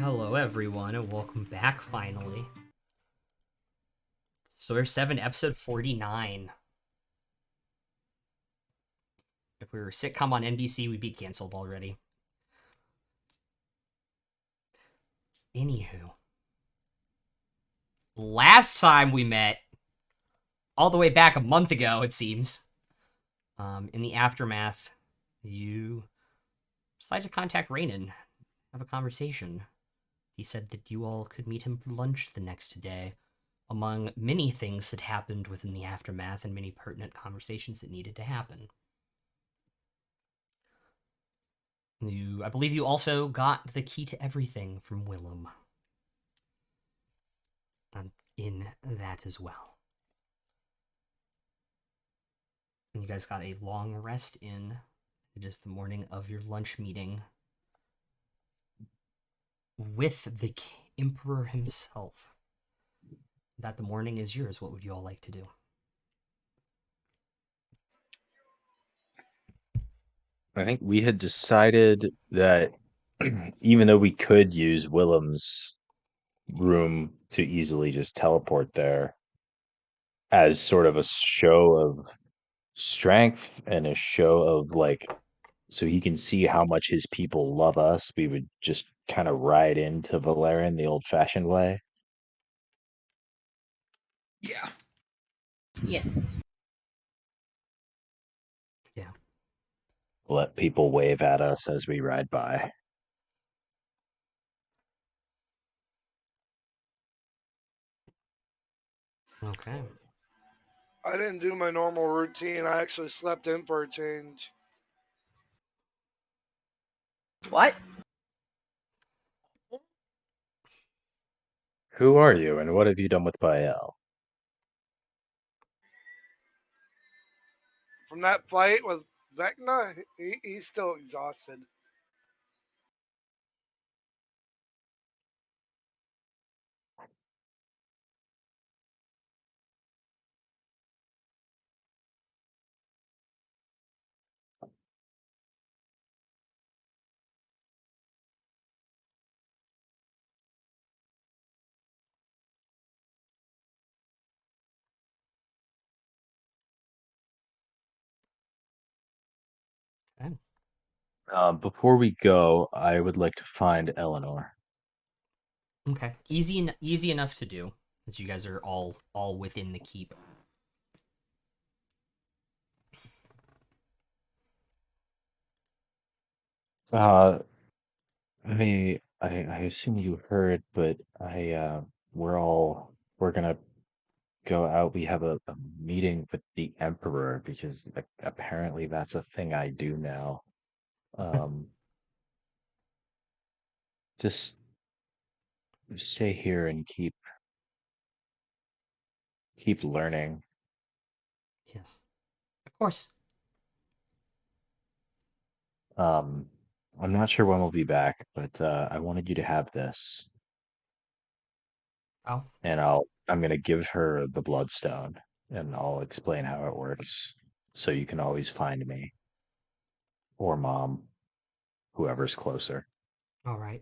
Hello, everyone, and welcome back finally. Sawyer 7, episode 49. If we were a sitcom on NBC, we'd be canceled already. Anywho, last time we met, all the way back a month ago, it seems, in the aftermath, you decided to contact Raynon, have a conversation. He said that you all could meet him for lunch the next day, among many things that happened within the aftermath and many pertinent conversations that needed to happen. I believe you also got the key to everything from Willem. In that as well. And you guys got a long rest in. It is the morning of your lunch meeting with the Emperor himself. That the morning is yours. What would you all like to do? I think we had decided that even though we could use Willem's room to easily just teleport there as sort of a show of strength and a show of so he can see how much his people love us, we would just kind of ride into Valerian the old-fashioned way. Yeah. Yes. Yeah. Let people wave at us as we ride by. Okay. I didn't do my normal routine. I actually slept in for a change. What? Who are you, and what have you done with Bael? From that fight with Vecna, he's still exhausted. Okay. Before we go, I would like to find Eleanor. Okay. Easy enough to do, as you guys are all within the keep. Uh, I assume you heard, but we're gonna go out. We have a meeting with the Emperor because apparently that's a thing I do now. Um, just stay here and keep learning. Yes. Of course. Um, I'm not sure when we'll be back, but I wanted you to have this, Oh. and I'm gonna give her the Bloodstone, and I'll explain how it works, so you can always find me or Mom, whoever's closer. All right.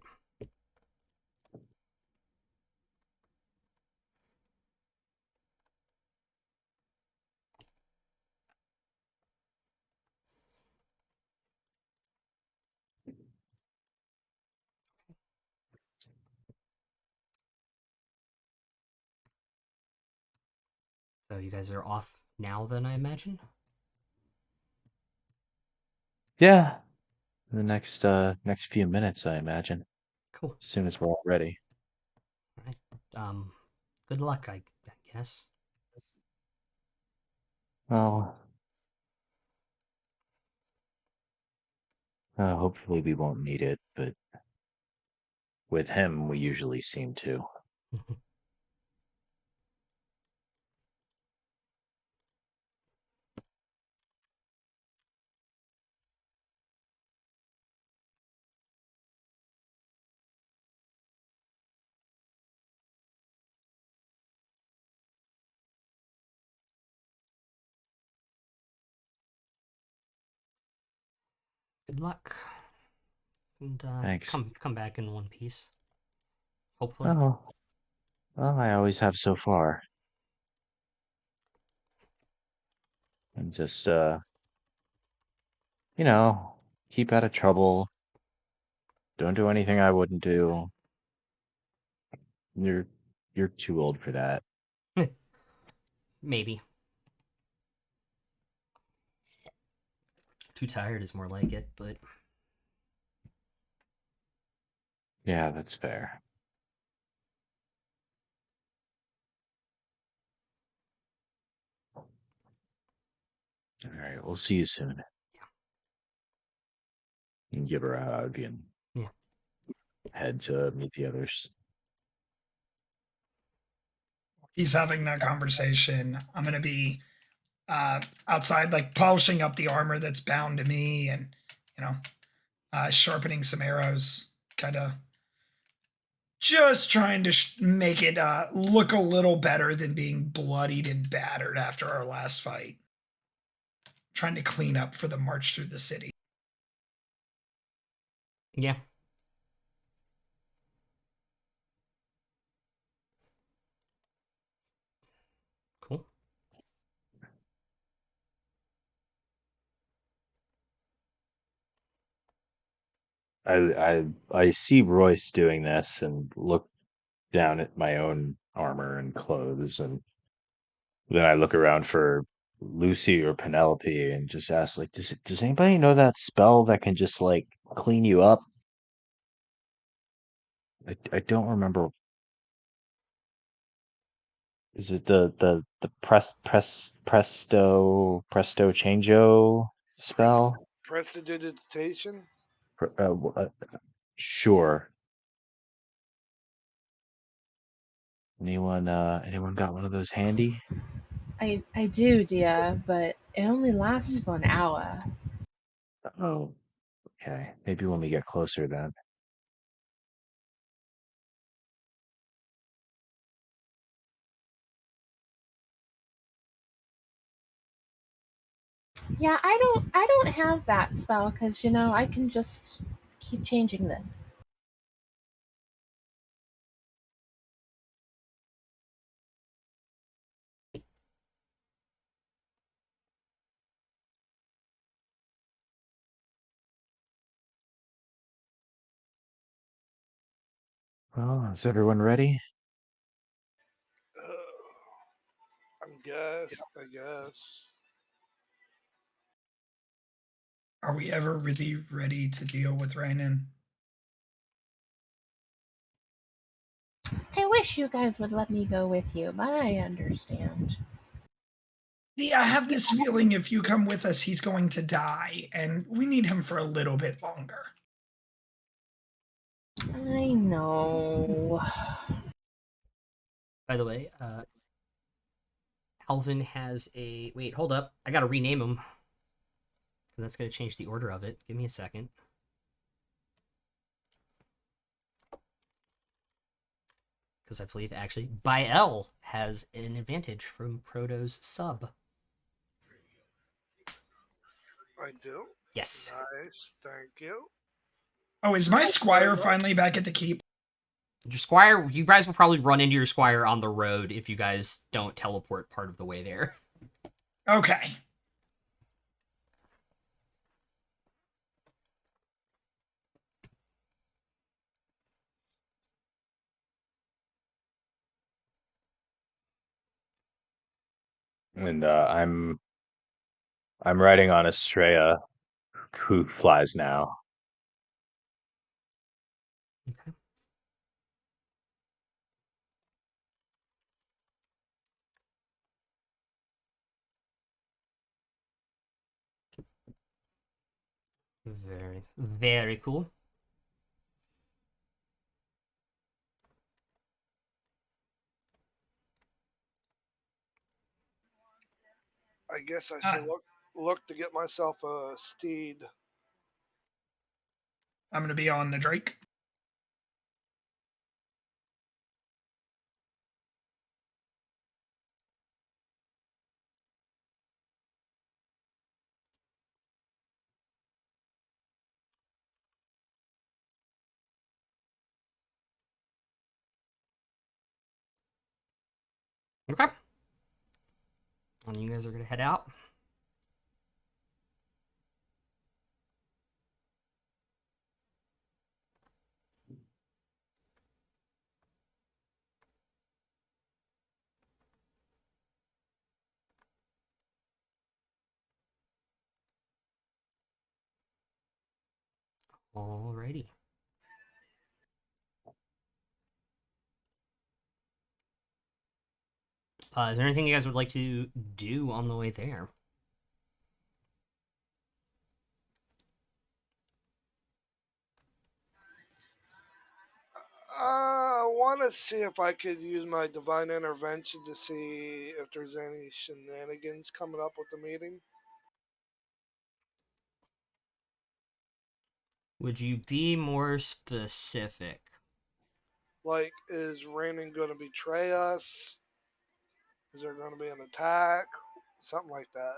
So you guys are off now, then, I imagine? Yeah, in the next few minutes, I imagine, Cool. as soon as we're all ready. All right. Good luck, I guess. Well, hopefully we won't need it, but with him, we usually seem to. Good luck. And Thanks. come back in one piece. Hopefully. Oh, well, I always have so far. And just, keep out of trouble. Don't do anything I wouldn't do. You're you're too old for that. Maybe. Too tired is more like it, but Yeah, that's fair. All right, we'll see you soon. You can give her a hug and yeah. head to meet the others. He's having that conversation. I'm going to be outside, like polishing up the armor that's bound to me and, you know, sharpening some arrows, kind of just trying to make it look a little better than being bloodied and battered after our last fight. Trying to clean up for the march through the city. Yeah. Cool. I see Royce doing this and look down at my own armor and clothes, and then I look around for Lucy or Penelope and just ask, like, does anybody know that spell that can just like clean you up? I don't remember. Is it the presto changeo spell? Prestidigitation? Sure. Anyone got one of those handy? I do, dear, but it only lasts for an hour. Oh, okay. Maybe when we get closer then. Yeah, I don't have that spell because I can just keep changing this. Well, is everyone ready? I guess. Are we ever really ready to deal with Rainan? I wish you guys would let me go with you, but I understand. Yeah, I have this feeling if you come with us, he's going to die, and we need him for a little bit longer. I know. By the way, Alvin has a wait. Hold up. I gotta rename him. That's gonna change the order of it. Give me a second. Because I believe actually Bael has an advantage from Proto's sub. I do. Yes. Nice. Thank you. Oh, is my squire finally back at the keep? Your squire, you guys will probably run into your squire on the road if you guys don't teleport part of the way there. Okay. And I'm riding on Estrella, who flies now. Okay. Very, very cool. I guess I should look to get myself a steed. I'm going to be on the Drake. Okay. And you guys are going to head out. Alrighty. Is there anything you guys would like to do on the way there? I want to see if I could use my divine intervention to see if there's any shenanigans coming up with the meeting. Would you be more specific? Like, is Rainin going to betray us? Is there going to be an attack? Something like that.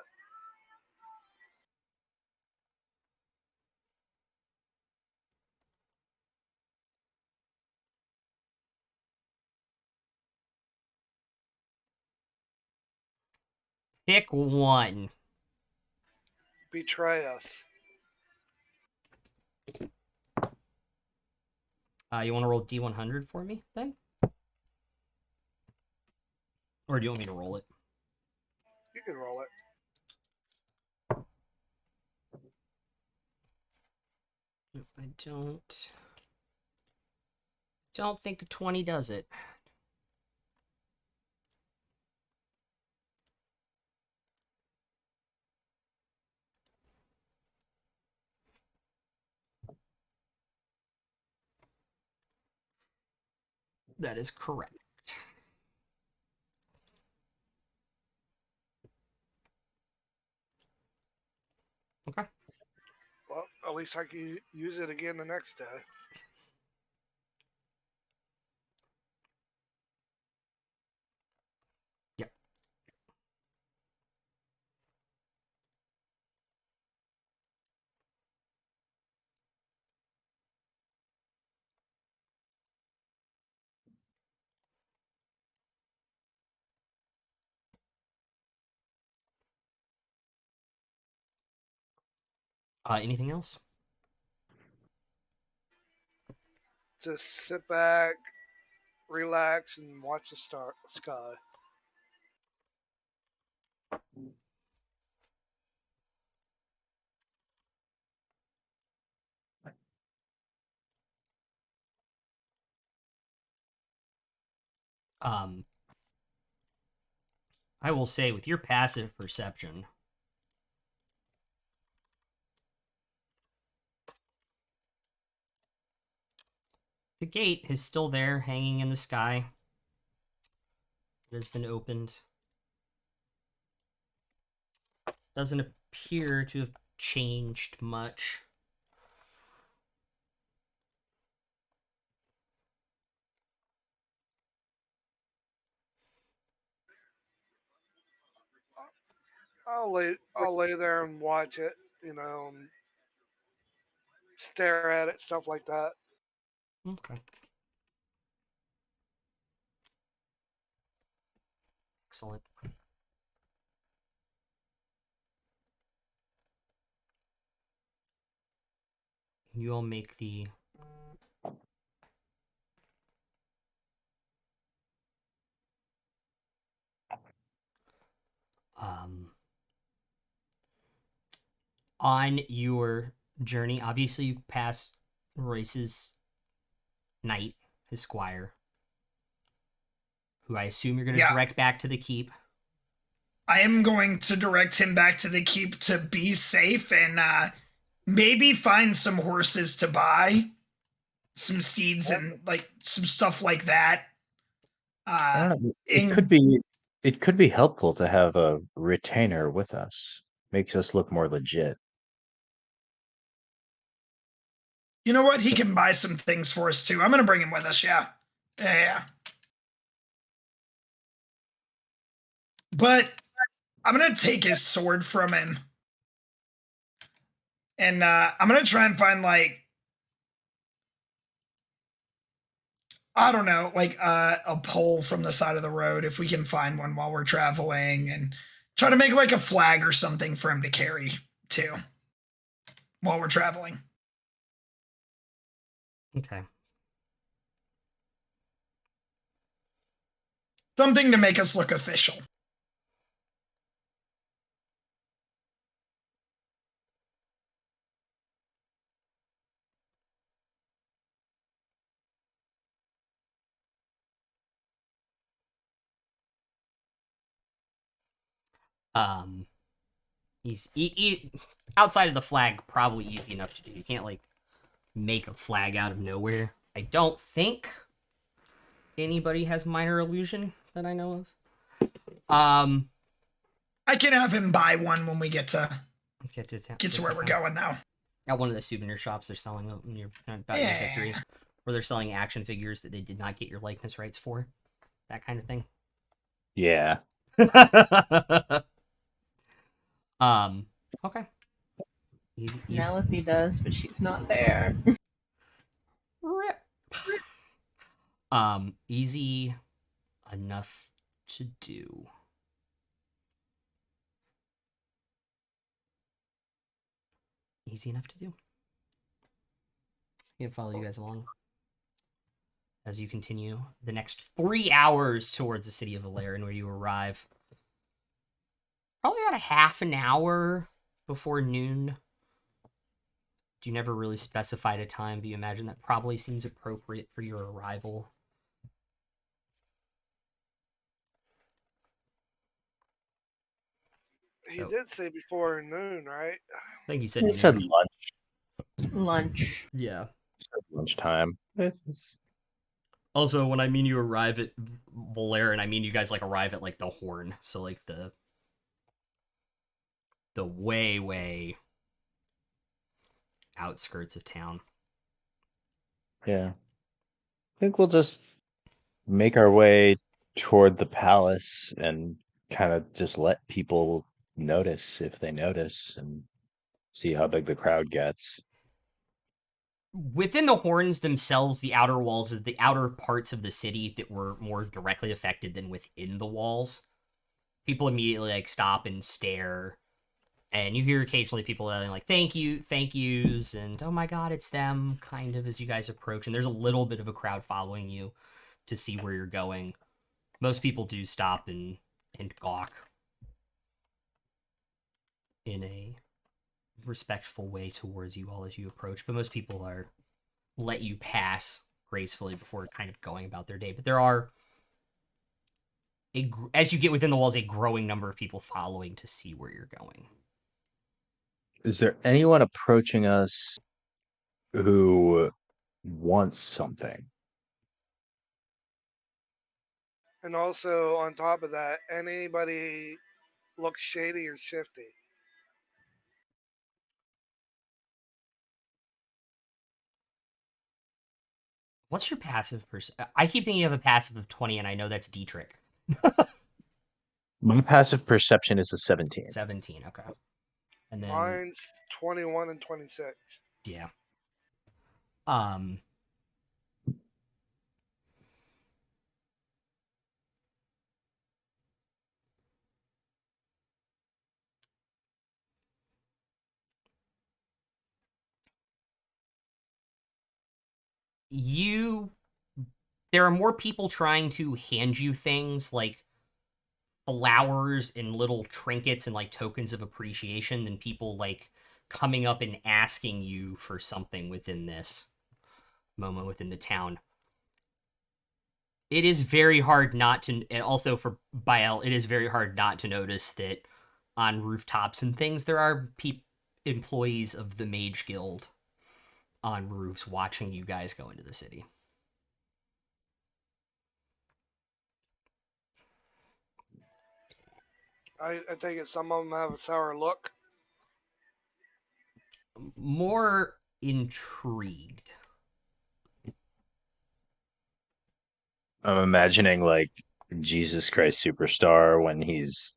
Pick one. Betray us. You want to roll D100 for me, then? Or do you want me to roll it? You can roll it. I don't think a 20 does it. That is correct. Okay. Well, at least I can use it again the next day. Yep. Anything else? Just sit back, relax, and watch the sky. I will say with your passive perception, the gate is still there, hanging in the sky. It has been opened. Doesn't appear to have changed much. I'll lay there and watch it, and stare at it, stuff like that. Okay. Excellent. You all make the on your journey. Obviously, you pass Royce's knight, his squire, who I assume you're going to direct back to the keep. I am going to direct him back to the keep to be safe and maybe find some horses to buy, some steeds, and like some stuff like that. It could be helpful to have a retainer with us. Makes us look more legit. You know what? He can buy some things for us too. I'm gonna bring him with us. Yeah. But I'm gonna take his sword from him, and I'm gonna try and find like I don't know, like a pole from the side of the road if we can find one while we're traveling, and try to make like a flag or something for him to carry too while we're traveling. Okay. Something to make us look official. He's outside of the flag, probably easy enough to do. You can't like make a flag out of nowhere. I don't think anybody has minor illusion that I know of. I can have him buy one when we get to Get to where we're going now. At one of the souvenir shops, they're selling your about your victory, or they're selling action figures that they did not get your likeness rights for, that kind of thing. Yeah. Okay. Easy. Penelope does, but she's not there. Rip. Easy enough to do. Easy enough to do. I can follow you guys along as you continue the next 3 hours towards the city of Valerian, where you arrive. Probably about a half an hour before noon. You never really specified a time, but you imagine that probably seems appropriate for your arrival. He did say before noon, right? I think he said He said noon. lunch. Lunch. Yeah. Lunchtime. Also, when I mean you arrive at Valerian, I mean you guys like arrive at like the Horn, so like the way outskirts of town. Yeah. I think we'll just make our way toward the palace and kind of just let people notice if they notice and see how big the crowd gets. Within the Horns themselves, the outer walls, the outer parts of the city that were more directly affected than within the walls, people immediately like stop and stare. And you hear occasionally people yelling like, thank yous, and oh my god, it's them, kind of, as you guys approach. And there's a little bit of a crowd following you to see where you're going. Most people do stop and gawk in a respectful way towards you all as you approach. But most people are let you pass gracefully before kind of going about their day. But there are, as you get within the walls, a growing number of people following to see where you're going. Is there anyone approaching us who wants something? And also, on top of that, anybody looks shady or shifty? What's your passive I keep thinking you have a passive of 20, and I know that's Dietrich. My passive perception is a 17. 17, okay. And then Mine's 21 and 26. yeah. There are more people trying to hand you things like flowers and little trinkets and like tokens of appreciation than people like coming up and asking you for something within this moment within the town. It is very hard not to, and also for Bael, it is very hard not to notice that on rooftops and things there are employees of the Mage Guild on roofs watching you guys go into the city. I take it some of them have a sour look. More intrigued. I'm imagining like Jesus Christ Superstar when he's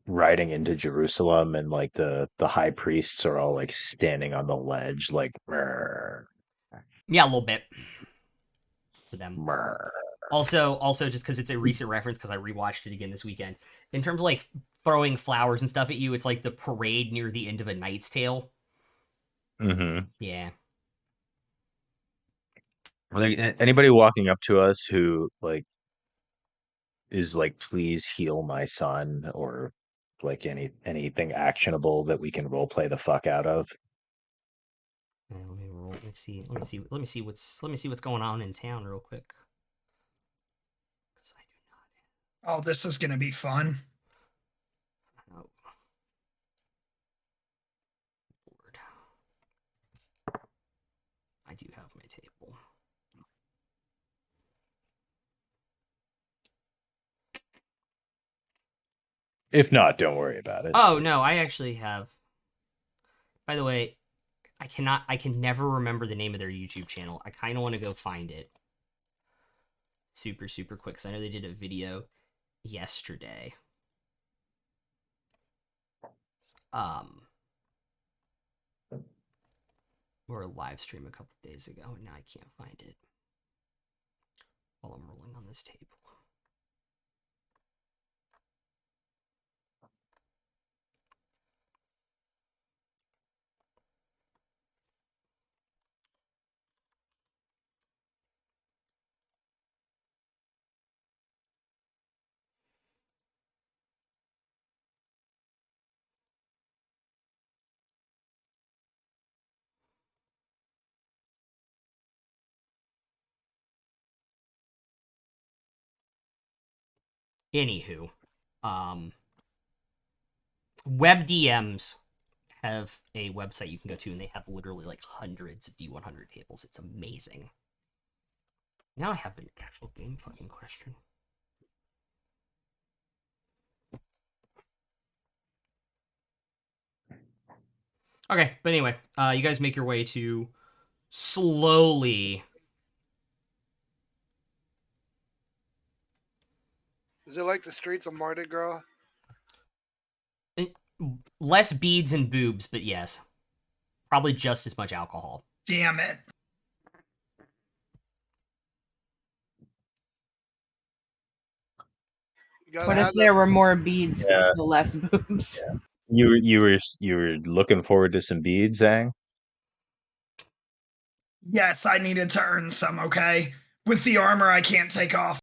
riding into Jerusalem and like the high priests are all like standing on the ledge like "Rrr." Yeah, a little bit. for them. Brr. Also, just because it's a recent reference, because I rewatched it again this weekend. In terms of like throwing flowers and stuff at you, it's like the parade near the end of A Knight's Tale. Mm-hmm. Yeah. Like anybody walking up to us who like is like, please heal my son, or like anything actionable that we can role play the fuck out of. Let me roll. Let me see what's going on in town real quick. Because I do Oh, this is gonna be fun. not. Oh, Lord. I do have my table. If not, don't worry about it. Oh no, I actually have. By the way, I can never remember the name of their YouTube channel. I kind of want to go find it. Super quick, because I know they did a video yesterday. Or a live stream a couple days ago, and now I can't find it while I'm rolling on this table. Anywho, Web DMs have a website you can go to, and they have literally like hundreds of D100 tables. It's amazing. Now I have an actual game fucking question. Okay, but anyway, you guys make your way to slowly. Is it like the streets of Mardi Gras? Less beads and boobs, but yes. Probably just as much alcohol. Damn it. You gotta What if have there the, were more beads but Yeah. still less boobs? You were looking forward to some beads, Zang? Yes, I needed to earn some, okay? With the armor, I can't take off.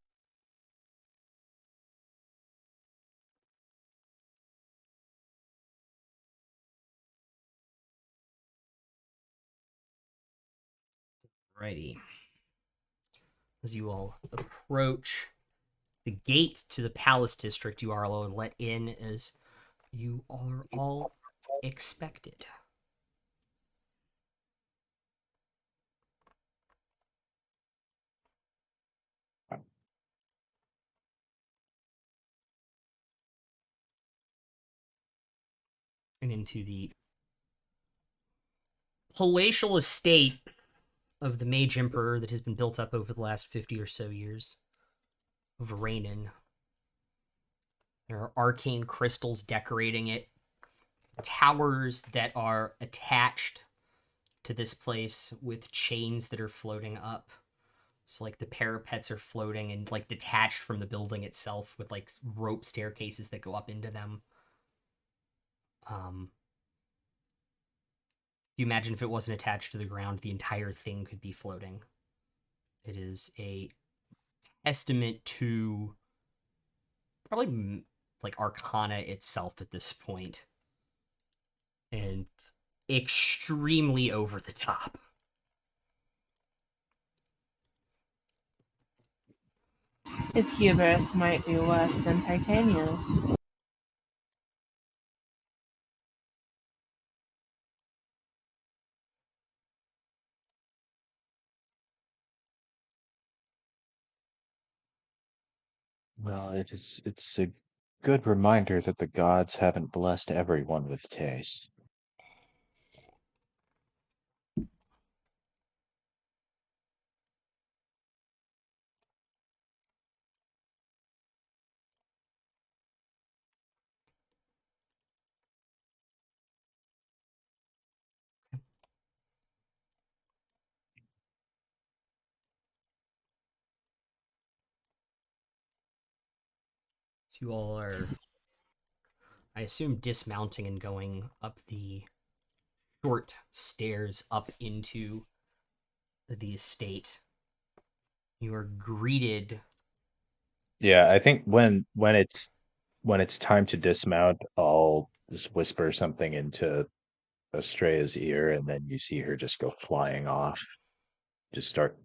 Righty. As you all approach the gate to the Palace District, you are allowed let in as you are all expected. And into the palatial estate of the Mage Emperor that has been built up over the last 50 or so years of Rainin. There are arcane crystals decorating it, towers that are attached to this place with chains that are floating up. So like the parapets are floating and like detached from the building itself with like rope staircases that go up into them. You imagine if it wasn't attached to the ground, the entire thing could be floating. It is a testament to probably like Arcana itself at this point, and extremely over the top. His hubris might be worse than Titania's. Well, it's a good reminder that the gods haven't blessed everyone with taste. So you all are, I assume, dismounting and going up the short stairs up into the estate. You are greeted. Yeah, I think when it's time to dismount, I'll just whisper something into Estrella's ear, and then you see her just go flying off, just start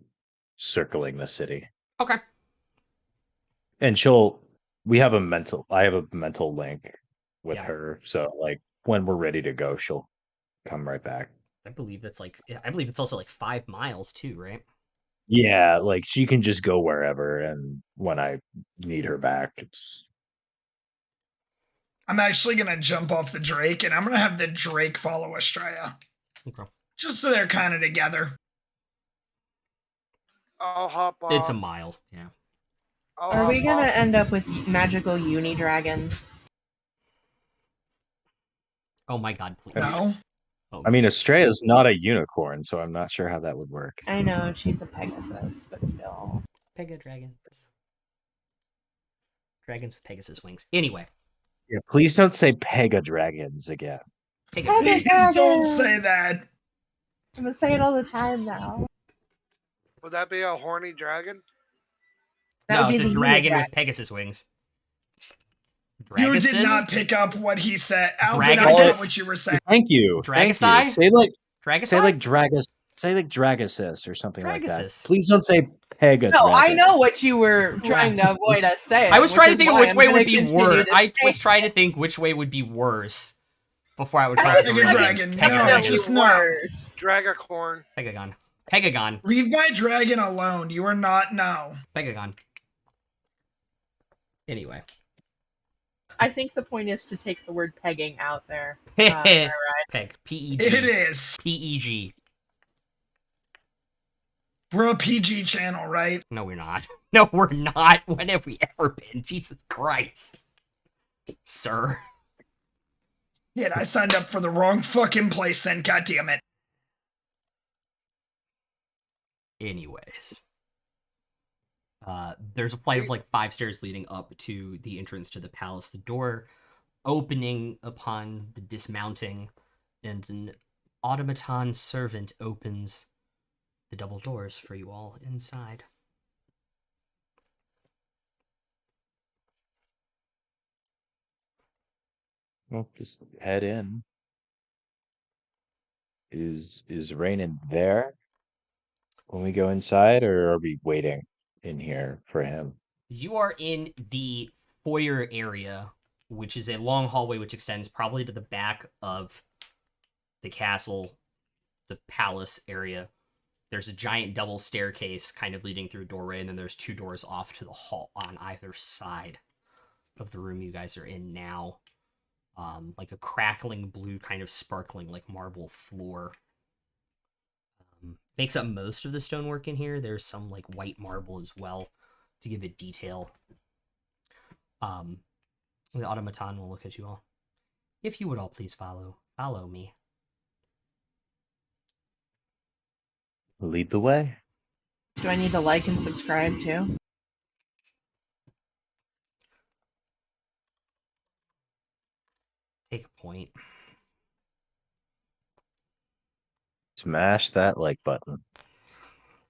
circling the city. Okay. And I have a mental link with Yeah. her, so like when we're ready to go, she'll come right back. I believe it's also like 5 miles too, right? Yeah, like she can just go wherever, and when I need her back, it's I'm actually gonna jump off the Drake, and I'm gonna have the Drake follow Estrella, Okay. just so they're kind of together. I'll hop off. It's a mile. Yeah. I'll Are we hop gonna off. end up with magical uni dragons? Oh my god, please. No, Oh, I mean, Estrella's not a unicorn, so I'm not sure how that would work. I know she's a Pegasus, but still. Pega dragons. Dragons with Pegasus wings. Anyway, Yeah, please don't say Pega dragons again. Pega Pega dragons. please don't dragons! say that. I'm gonna say it all the time now. Would that be a horny dragon? That No, would it's be a the dragon uni with Pegasus wings. You did Dragosis? not pick up what he said, Alvin. I Dragosis? got what you were saying. Thank you. Thank you. Dragasai? Say like Dragasai? Dragosis or something like that. Dragosis. Please don't say Pega No, I dragon. know what you were trying to avoid us saying. I was trying to think of which way would be worse. worse. I was trying to think which way would be worse before I would correct the Pega reason. dragon. Pega No, dragon. just no. worse. Dragacorn. Pegagon. Pegagon. Leave my dragon alone. You are not no. Pegagon. Anyway. I think the point is to take the word pegging out there. Peg. It P-E-G. is. P-E-G. We're a PG channel, right? No, we're not. No, we're not. When have we ever been? Jesus Christ. Sir. Yeah, I signed up for the wrong fucking place then, goddammit. Anyways. There's a flight of like 5 stairs leading up to the entrance to the palace. The door opening upon the dismounting, and an automaton servant opens the double doors for you all inside. Well, just head in. Is Rainen there when we go inside, or are we waiting in here for him? You are in the foyer area, which is a long hallway which extends probably to the back of the castle, the palace area. There's a giant double staircase kind of leading through a doorway, and then there's 2 doors off to the hall on either side of the room you guys are in now. Like a crackling blue, kind of sparkling like marble floor. Makes up most of the stonework in here. There's some like white marble as well to give it detail. The automaton will look at you all. If you would all please follow me. Lead the way. Do I need to like and subscribe too? Take a point. Smash that like button.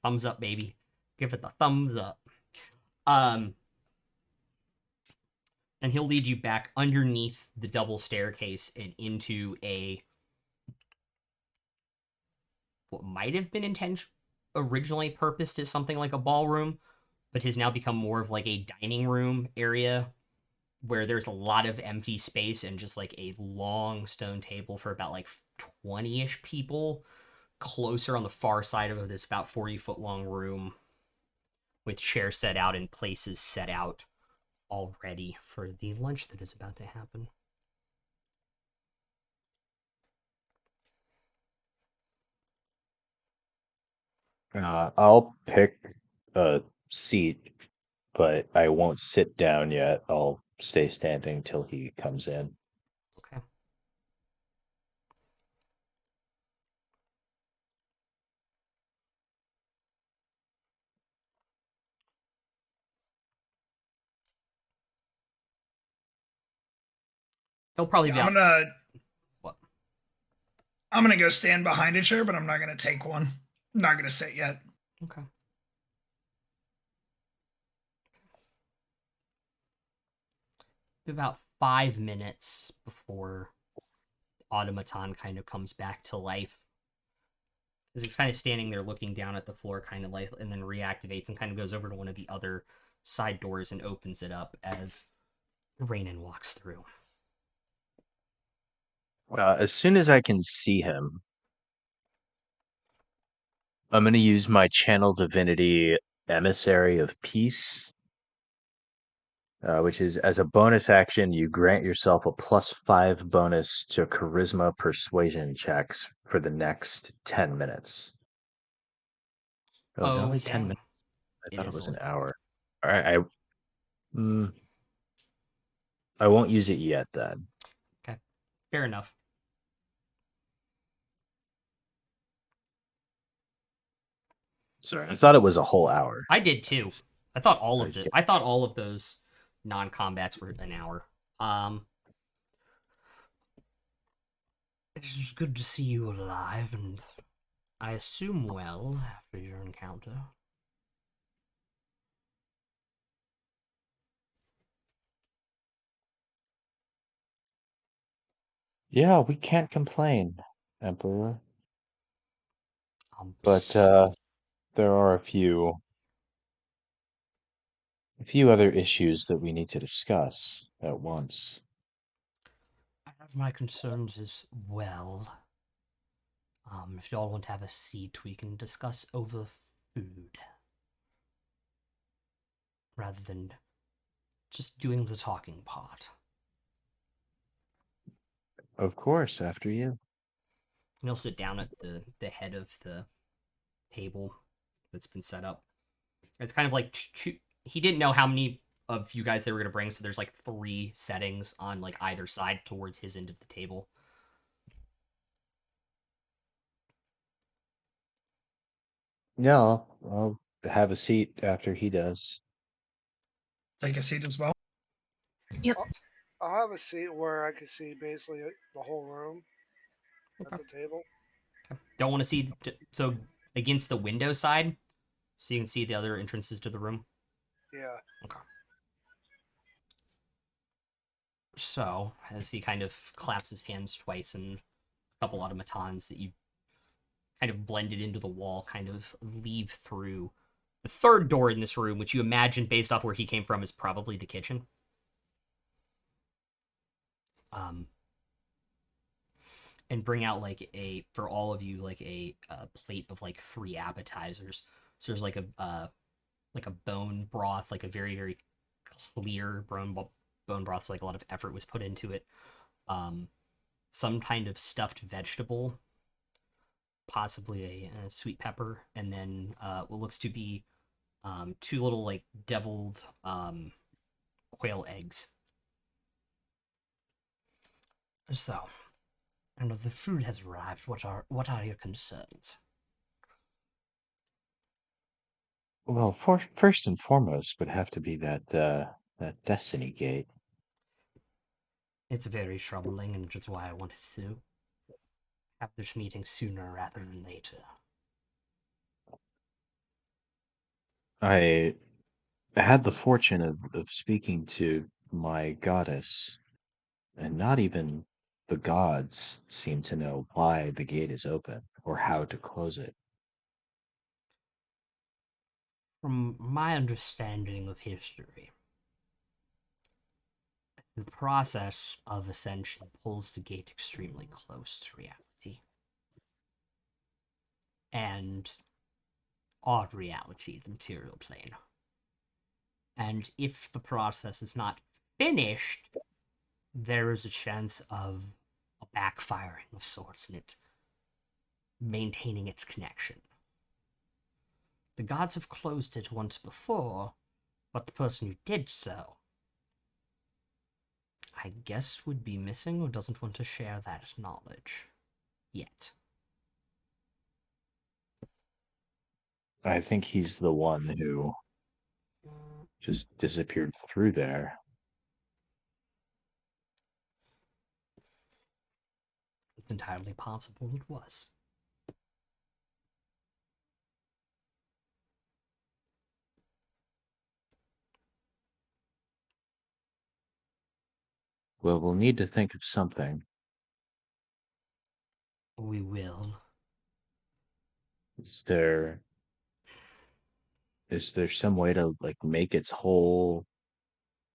Thumbs up, baby. Give it the thumbs up. And he'll lead you back underneath the double staircase and into what might have been originally purposed as something like a ballroom, but has now become more of like a dining room area where there's a lot of empty space and just like a long stone table for about like 20-ish people closer on the far side of this about 40-foot long room with chairs set out and places set out already for the lunch that is about to happen. I'll pick a seat, but I won't sit down yet. I'll stay standing till he comes in. Okay. He'll probably be I'm out. gonna What? I'm gonna go stand behind a chair, but I'm not gonna take one. I'm not gonna sit yet. Okay. About 5 minutes before automaton kind of comes back to life. Because it's kind of standing there looking down at the floor, kind of like, and then reactivates and kind of goes over to one of the other side doors and opens it up as Rainan walks through. As soon as I can see him, I'm going to use my channel divinity emissary of peace, which is as a bonus action, you grant yourself a +5 bonus to charisma persuasion checks for the next 10 minutes. Oh, it's only 10 Okay. minutes. I It thought it is was an only- hour. All right, I won't use it yet then. Okay. Fair enough. Sorry, I thought it was a whole hour. I did too. I thought all of Okay. I thought all of those non-combats were an hour. It's good to see you alive, and I assume well after your encounter. Yeah, we can't complain, Emperor. Um, But there are a few other issues that we need to discuss at once. I have my concerns as well. If y'all want to have a seat, we can discuss over food. Rather than just doing the talking part. Of course, after you. And he'll sit down at the head of the table that's been set up. It's kind of like he didn't know how many of you guys they were going to bring, so there's like 3 settings on like either side towards his end of the table. Yeah, I'll have a seat after he does. Take a seat as well. Yep. I'll have a seat where I can see basically the whole room Okay. at the table. Don't want to see so against the window side, so you can see the other entrances to the room. Yeah. Okay. So as he kind of claps his hands twice and a couple automatons that you kind of blended into the wall kind of leave through the third door in this room, which you imagine based off where he came from is probably the kitchen. And bring out like for all of you like a plate of like 3 appetizers. So there's like a bone broth, like a very very clear bone broth. So like a lot of effort was put into it. Some kind of stuffed vegetable, possibly a sweet pepper, and then what looks to be 2 little like deviled quail eggs. So, and the food has arrived. What are your concerns? Well, first and foremost would have to be that destiny gate. It's very troubling, and which is why I wanted to have this meeting sooner rather than later. I had the fortune of speaking to my goddess, and not even the gods seem to know why the gate is open or how to close it. From my understanding of history, the process of ascension pulls the gate extremely close to reality. And our reality, the material plane. And if the process is not finished, there is a chance of a backfiring of sorts in it maintaining its connection. The gods have closed it once before, but the person who did so, I guess, would be missing or doesn't want to share that knowledge yet. I think he's the one who just disappeared through there. It's entirely possible it was. Well, we'll need to think of something. We will. Is there some way to like make its whole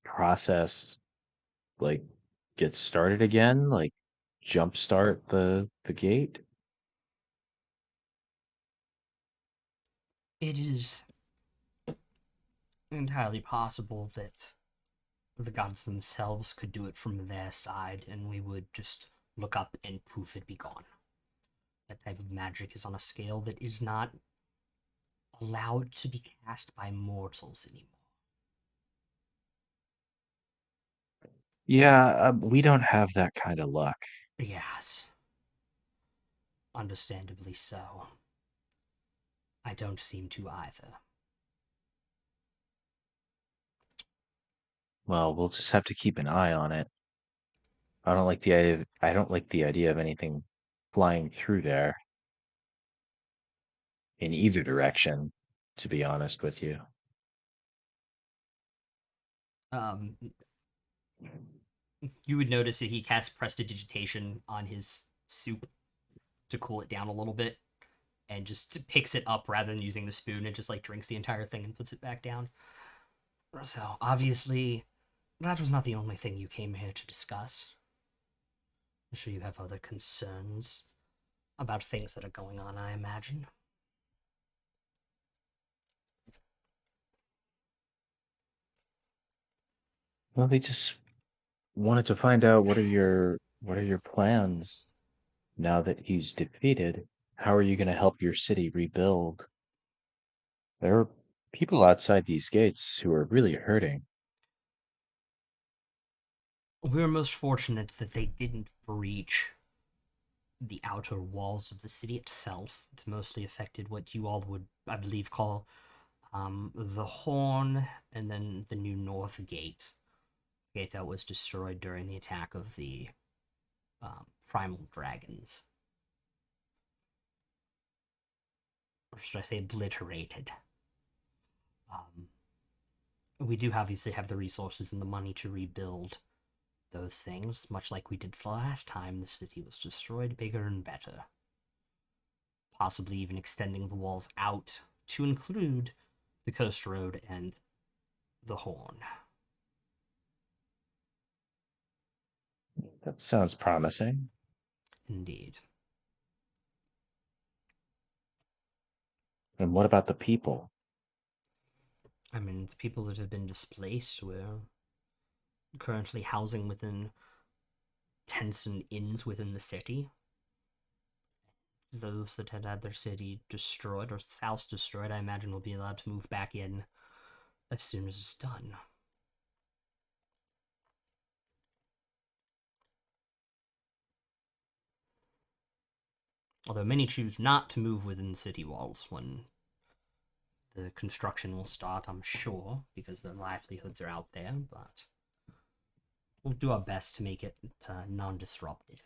process like get started again? Like jumpstart the gate? It is entirely possible that the gods themselves could do it from their side, and we would just look up and poof, it'd be gone. That type of magic is on a scale that is not allowed to be cast by mortals anymore. Yeah, we don't have that kind of luck. Yes. Understandably so. I don't seem to either. Well, we'll just have to keep an eye on it. I don't like the idea of anything flying through there in either direction, to be honest with you. Um, you would notice that he casts prestidigitation on his soup to cool it down a little bit, and just picks it up rather than using the spoon and just like drinks the entire thing and puts it back down. So obviously, that was not the only thing you came here to discuss. I'm sure you have other concerns about things that are going on, I imagine. Well, they just wanted to find out what are your plans now that he's defeated? How are you going to help your city rebuild? There are people outside these gates who are really hurting. We were most fortunate that they didn't breach the outer walls of the city itself. It mostly affected what you all would, I believe, call the Horn, and then the New North Gate. The gate that was destroyed during the attack of the primal dragons. Or should I say obliterated? We do obviously have the resources and the money to rebuild those things, much like we did the last time the city was destroyed, bigger and better. Possibly even extending the walls out to include the coast road and the Horn. That sounds promising. Indeed. And what about the people? I mean, the people that have been displaced were currently housing within tents and inns within the city. Those that had their city destroyed or house destroyed, I imagine, will be allowed to move back in as soon as it's done. Although many choose not to move within city walls when the construction will start, I'm sure, because their livelihoods are out there, but we'll do our best to make it non-disruptive.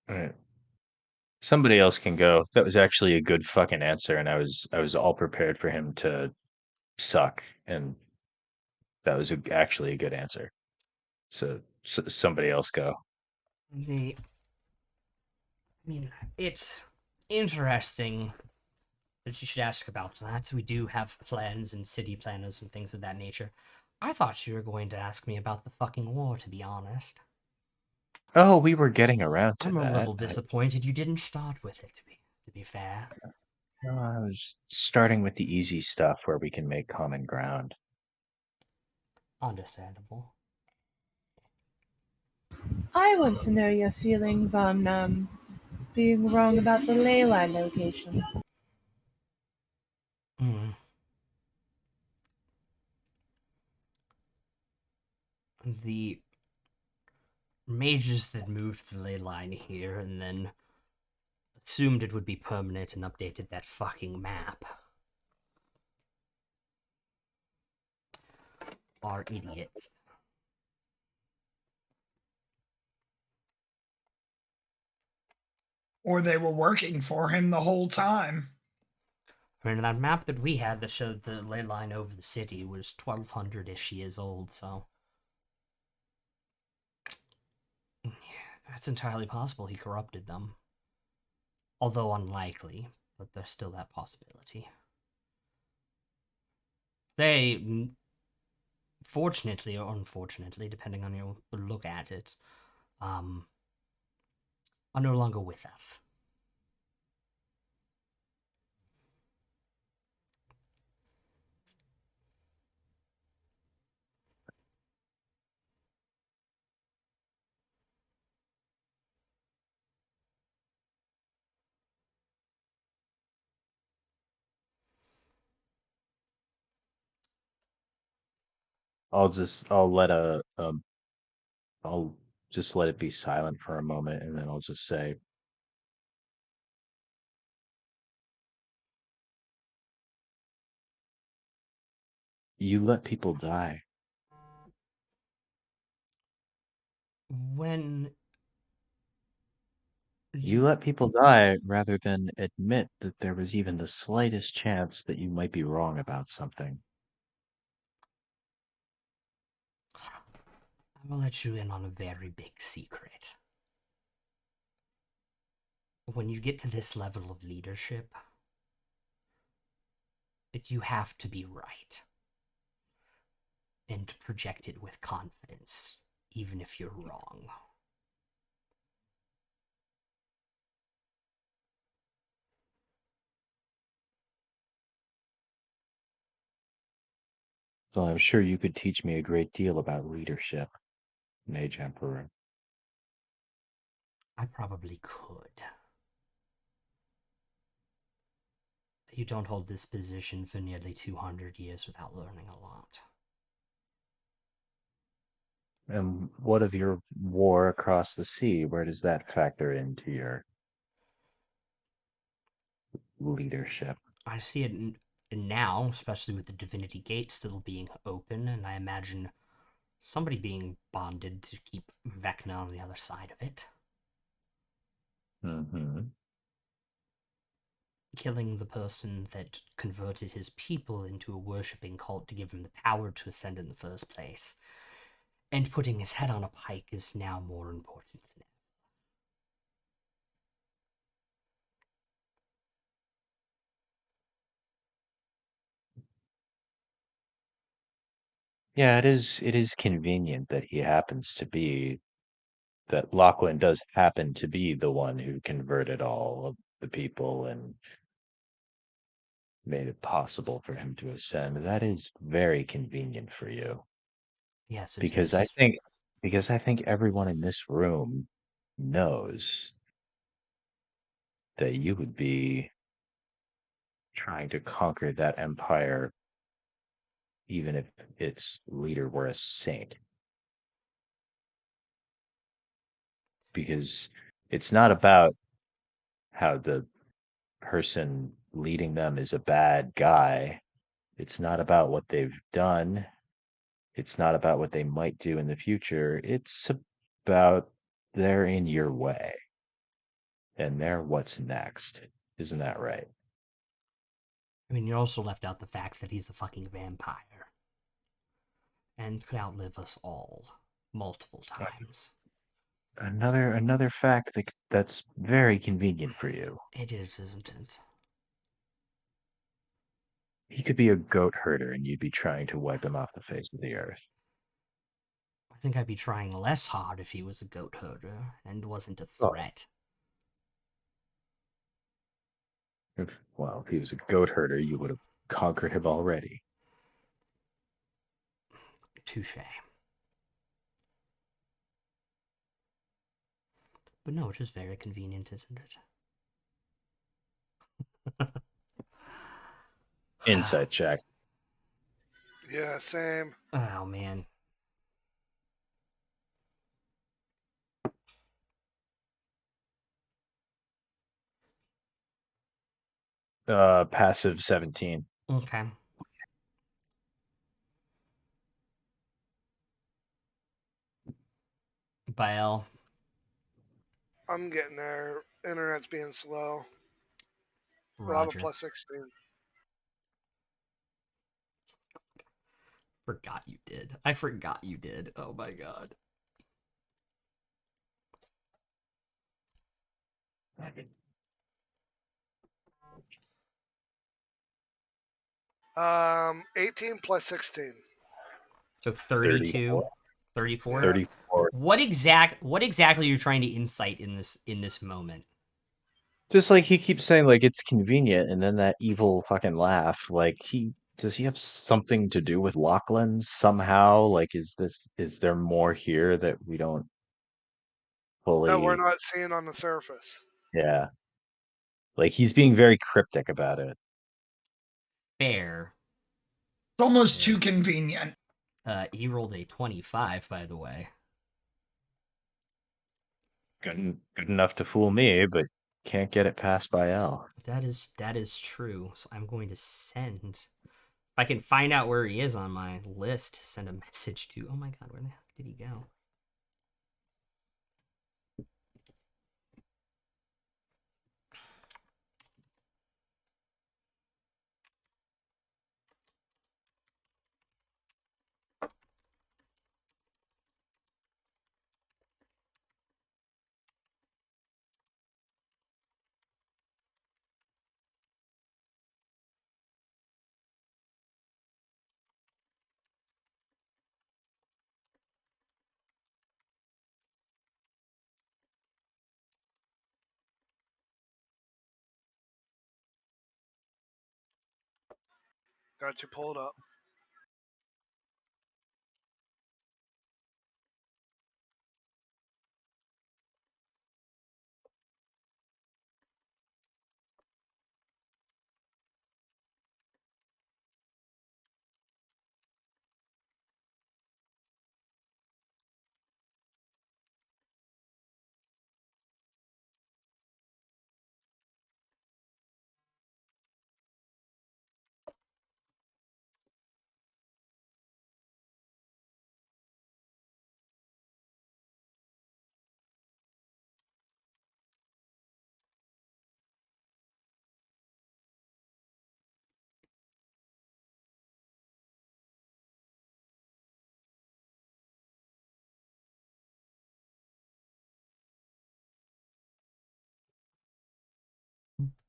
All right. Somebody else can go. That was actually a good fucking answer, and I was all prepared for him to suck, and that was actually a good answer. So, somebody else go. I mean, it's interesting that you should ask about that. We do have plans and city planners and things of that nature. I thought you were going to ask me about the fucking war, to be honest. Oh, we were getting around to I'm a that. little disappointed you didn't start with it, to be fair. I was starting with the easy stuff where we can make common ground. Understandable. I want to know your feelings on being wrong about the ley line location. Hmm. The mages that moved the ley line here and then assumed it would be permanent and updated that fucking map. Are idiots. Or they were working for him the whole time. I mean, that map that we had that showed the ley line over the city was 1200-ish years old, so... Yeah, it's entirely possible he corrupted them. Although unlikely, but there's still that possibility. They, fortunately or unfortunately, depending on your look at it, are no longer with us. I'll just let it be silent for a moment, and then I'll just say, you let people die. When You let people die rather than admit that there was even the slightest chance that you might be wrong about something. I will let you in on a very big secret. When you get to this level of leadership, you have to be right. And project it with confidence, even if you're wrong. So I'm sure you could teach me a great deal about leadership, Mage Emperor. I probably could. You don't hold this position for nearly 200 years without learning a lot. And what of your war across the sea? Where does that factor into your leadership? I see it now, especially with the Divinity Gate still being open, and I imagine somebody being bonded to keep Vecna on the other side of it. Mm-hmm. Killing the person that converted his people into a worshipping cult to give him the power to ascend in the first place, and putting his head on a pike is now more important than ever. Yeah, it is convenient that Lachlan does happen to be the one who converted all of the people and made it possible for him to ascend. That is very convenient for you. Yes, it Because is. I think everyone in this room knows that you would be trying to conquer that empire even if its leader were a saint. Because it's not about how the person leading them is a bad guy. It's not about what they've done. It's not about what they might do in the future. It's about they're in your way and they're what's next. Isn't that right? I mean, you also left out the fact that he's a fucking vampire. And could outlive us all. Multiple times. Another fact that's very convenient for you. It is, isn't it? He could be a goat herder and you'd be trying to wipe him off the face of the earth. I think I'd be trying less hard if he was a goat herder and wasn't a Oh, threat. if he was a goat herder, you would have conquered him already. Touche. But no, it is very convenient, isn't it? Insight check. Yeah, same. Oh, man. Passive 17. Okay. Bael. I'm getting there. Internet's being slow. But I have a Roger. plus 16. Forgot you did. I forgot you did. Oh my god. 18 plus 16. So 32, 34. 34. What exactly are you trying to insight in this moment? Just like he keeps saying, like, it's convenient, and then that evil fucking laugh. Like, does he have something to do with Lachlan somehow? Like, is there more here that we don't That we're fully? not seeing on the surface. Yeah. Like, he's being very cryptic about it. Fair. It's almost too convenient. He rolled a 25, by the way. Good enough to fool me, but can't get it past by L. That is true. So I'm going to send. If I can find out where he is on my list, send a message to. Oh my god, where the heck did he go? Got you pulled up.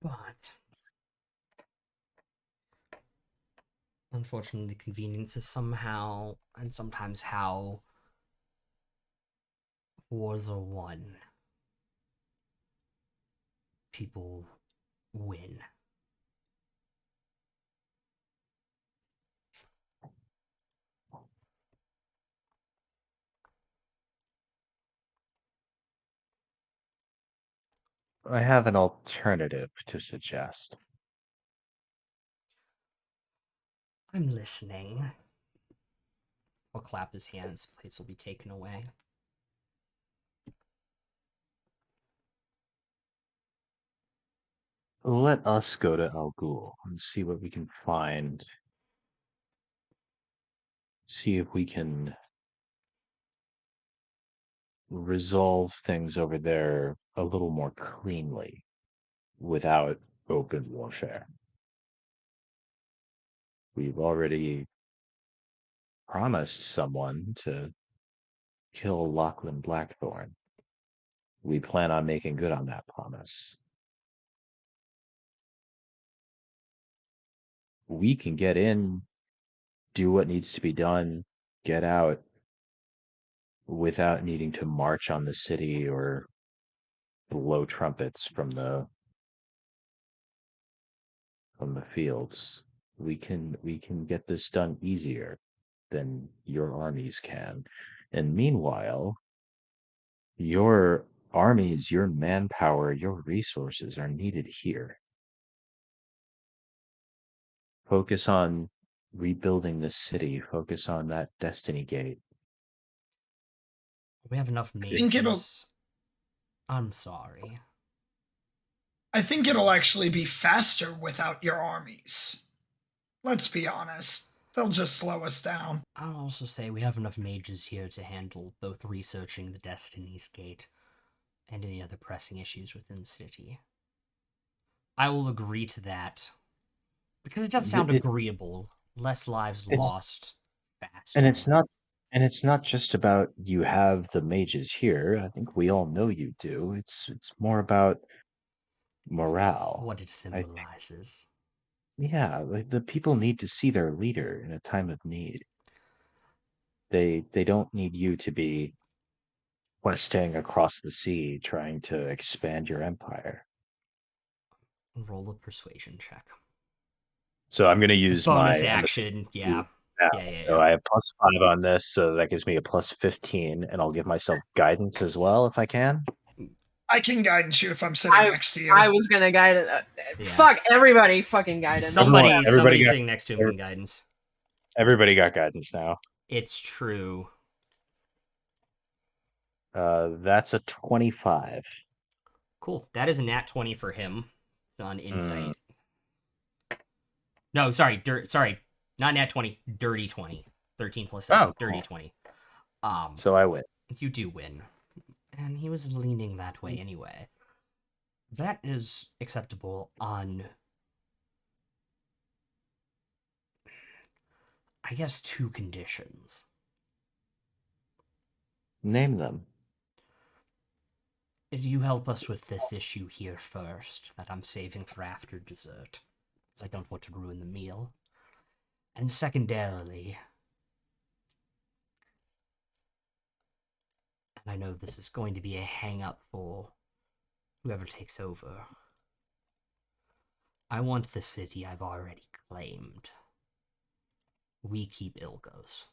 But unfortunately, convenience is somehow and sometimes how wars are won. People win. I have an alternative to suggest. I'm listening. He'll clap his hands. Plates will be taken away. Let us go to Al Ghul and see what we can find. See if we can resolve things over there a little more cleanly without open warfare. We've already promised someone to kill Lachlan Blackthorn. We plan on making good on that promise. We can get in, do what needs to be done, get out without needing to march on the city or blow trumpets from the fields. We can get this done easier than your armies can. And meanwhile, your armies, your manpower, your resources are needed here. Focus on rebuilding the city. Focus on that Destiny Gate. We have enough think it'll- mages. I'm sorry. I think it'll actually be faster without your armies. Let's be honest. They'll just slow us down. I'll also say we have enough mages here to handle both researching the Destiny's Gate and any other pressing issues within the city. I will agree to that. Because it does sound agreeable. Less lives It's lost. Faster. and it's not just about you have the mages here. I think we all know you do. It's more about morale. What it I think, symbolizes. yeah, like the people need to see their leader in a time of need. They don't need you to be questing across the sea trying to expand your empire. Roll a persuasion check. So I'm going to use Bonus my action. Yeah. now. Yeah. So I have +5 on this, so that gives me a +15, and I'll give myself guidance as well if I can. I can guidance you if I'm sitting next to you. I was gonna guide it. Yes. Fuck everybody, fucking guidance. Somebody Everybody got- sitting next to him can guidance. Everybody got guidance now. It's true. That's a 25. Cool. That is a nat 20 for him on insight. No, sorry, not nat 20, dirty 20. 13 plus 7, dirty 20. So I win. You do win. And he was leaning that way anyway. That is acceptable on, I guess, 2 conditions. Name them. You help us with this issue here first, that I'm saving for after dessert, as I don't want to ruin the meal. And secondarily, and I know this is going to be a hang-up for whoever takes over, I want the city I've already claimed. We keep Ilgos.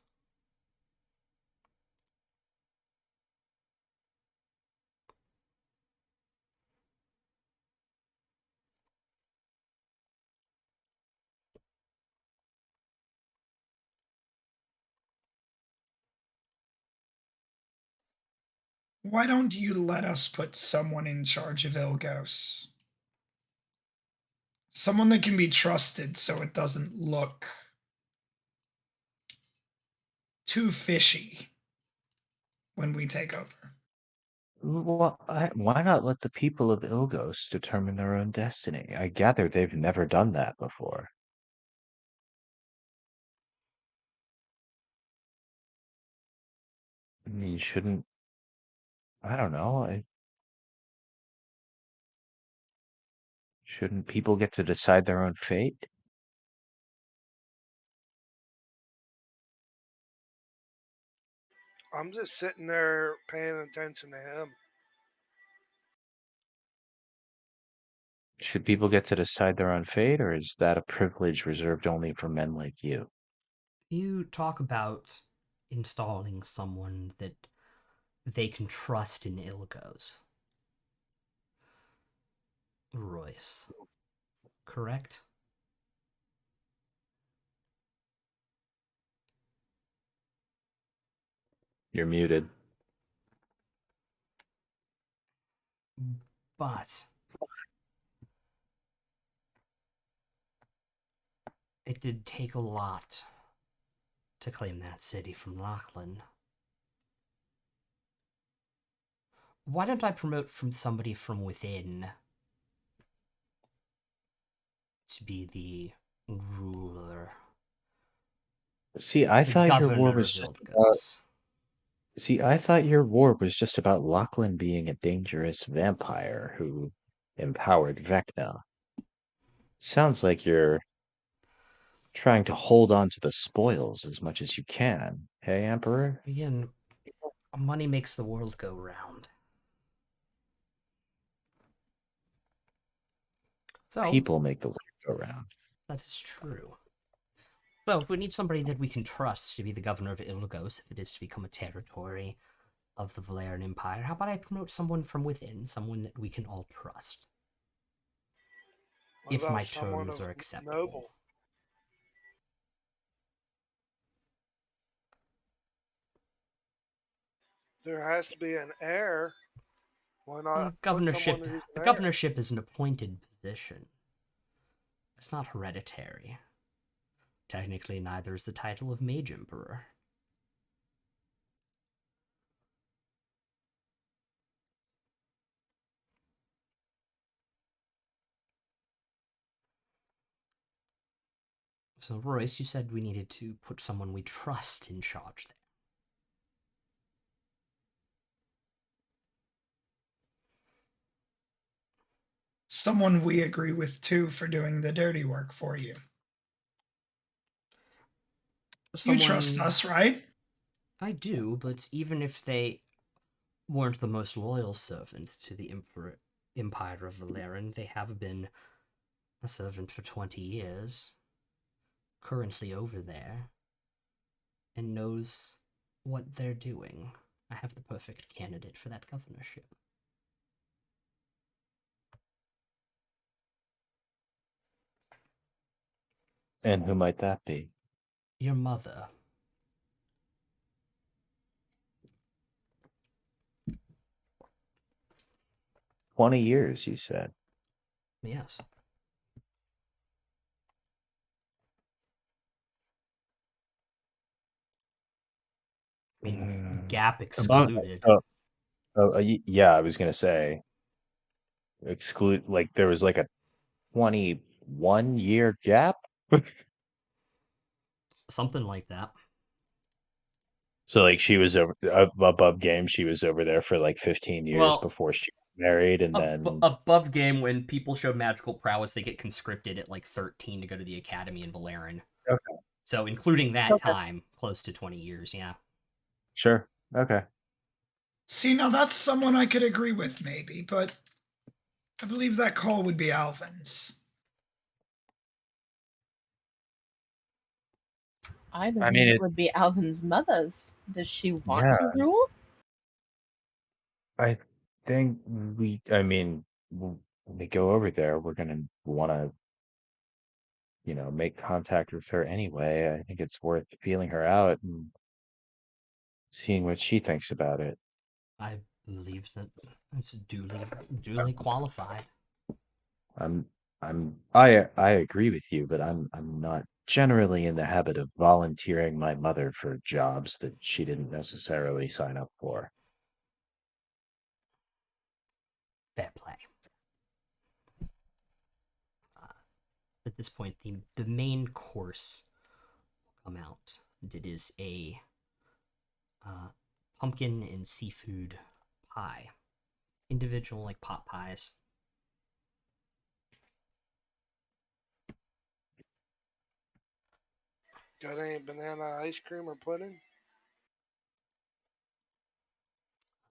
Why don't you let us put someone in charge of Ilgos? Someone that can be trusted so it doesn't look too fishy when we take over. Well, why not let the people of Ilgos determine their own destiny? I gather they've never done that before. I mean, shouldn't, I don't know, shouldn't people get to decide their own fate? I'm just sitting there paying attention to him. Should people get to decide their own fate, or is that a privilege reserved only for men like you? You talk about installing someone that they can trust in Ilgos. Royce. Correct? You're muted. But it did take a lot to claim that city from Lachlan. Why don't I promote from somebody from within to be the ruler? See, I the thought your war governor was of just about, Ilgos. see, I thought your war was just about Lachlan being a dangerous vampire who empowered Vecna. Sounds like you're trying to hold on to the spoils as much as you can. Hey, Emperor? Again, money makes the world go round. So, People make the world go round. that is true. So, if we need somebody that we can trust to be the governor of Ilgos, if it is to become a territory of the Valerian Empire, how about I promote someone from within, someone that we can all trust? What If about my someone terms of are acceptable. noble? There has to be an heir. Why The not governorship, put someone who's the there? governorship is an appointed position. It's not hereditary. Technically, neither is the title of Mage Emperor. So, Royce, you said we needed to put someone we trust in charge there. Someone we agree with too for doing the dirty work for you. You trust Someone- us, right? I do, but even if they weren't the most loyal servant to the Empire of Valeran, they have been a servant for 20 years, currently over there, and knows what they're doing. I have the perfect candidate for that governorship. And who might that be? Your mother. $20, you said. Yes. I mean, gap excluded. Yeah, I was gonna say exclude. Like there was like a 21-year gap. Something like that. So like she was above game. She was over there for like 15 years Well, before she got married, and then above game, when people show magical prowess, they get conscripted at like 13 to go to the academy in Valeran. okay, So, including that Okay. time, close to 20 years, yeah. sure, okay. See, now that's someone I could agree with, maybe, but I believe that call would be Alvin's. I believe mean, it it- would be Alvin's mother's. Does she want Yeah. to rule? I think I mean, when we go over there, we're gonna want to, make contact with her anyway. I think it's worth feeling her out and seeing what she thinks about it. I believe that it's duly qualified. I agree with you, but I'm not generally in the habit of volunteering my mother for jobs that she didn't necessarily sign up for. Fair play. At this point, the main course will come out. It is a pumpkin and seafood pie. Individual, like, pot pies. Got any banana ice cream or pudding?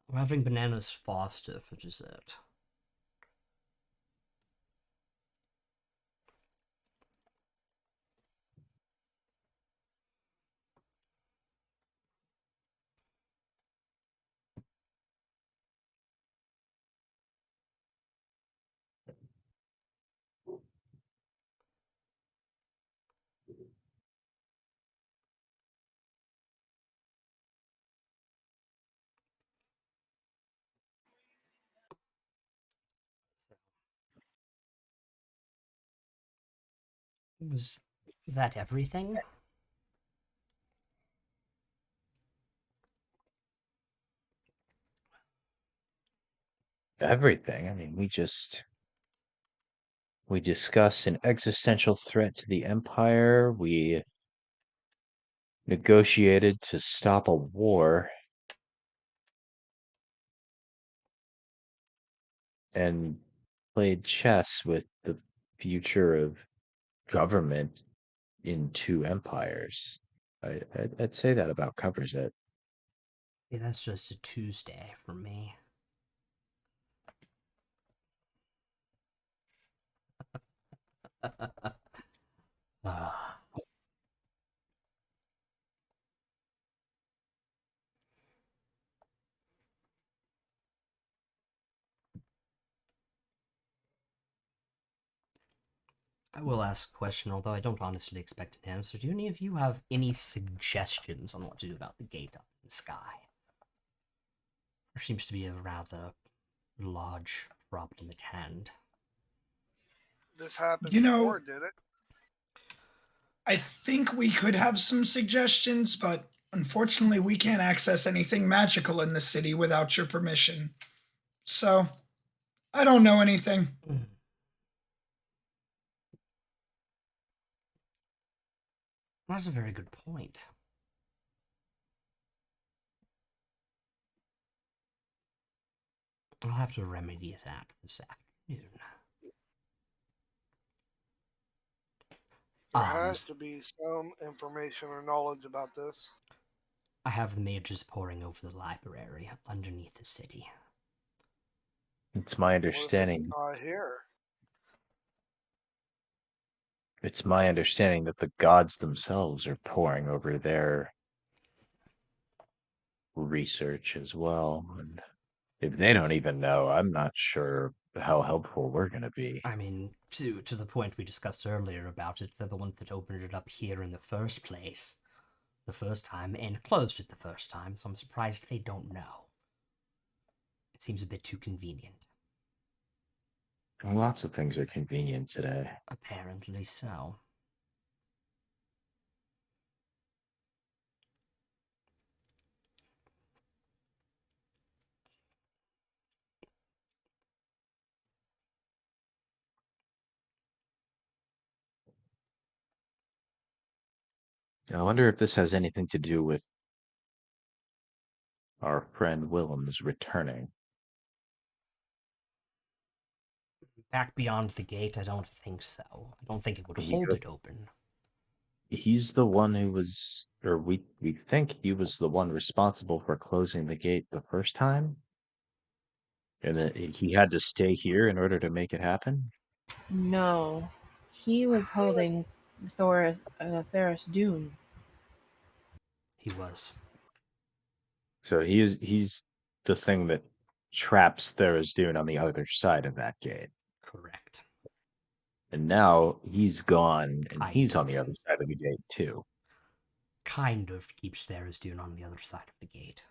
We're having bananas Foster for dessert. Was that everything? Everything. I mean, we discussed an existential threat to the empire. We negotiated to stop a war and played chess with the future of government in two empires. I'd say that about covers it. Yeah, that's just a Tuesday for me. Ah. I will ask a question, although I don't honestly expect an answer. Do any of you have any suggestions on what to do about the gate up in the sky? There seems to be a rather large problem at hand. This happened You know- before, did it? I think we could have some suggestions, but unfortunately, we can't access anything magical in the city without your permission. So, I don't know anything. That's a very good point. I'll have to remedy that this afternoon. There has to be some information or knowledge about this. I have the mages poring over the library underneath the city. It's my What if it's understanding. not here? It's my understanding that the gods themselves are poring over their research as well. And if they don't even know, I'm not sure how helpful we're going to be. I mean, to the point we discussed earlier about it, they're the ones that opened it up here in the first place, the first time, and closed it the first time, so I'm surprised they don't know. It seems a bit too convenient. Lots of things are convenient today. Apparently so. I wonder if this has anything to do with our friend Willem's returning. Back beyond the gate, I don't think so. I don't think it would He hold go- it open. He's the one who was, or we think he was the one responsible for closing the gate the first time, and that he had to stay here in order to make it happen. No, he was holding Theris Dune. He was. So he's the thing that traps Tharizdun on the other side of that gate. Correct. And now he's gone, and Kind he's on the of. other side of the gate too. Kind of keeps Tharizdun on the other side of the gate.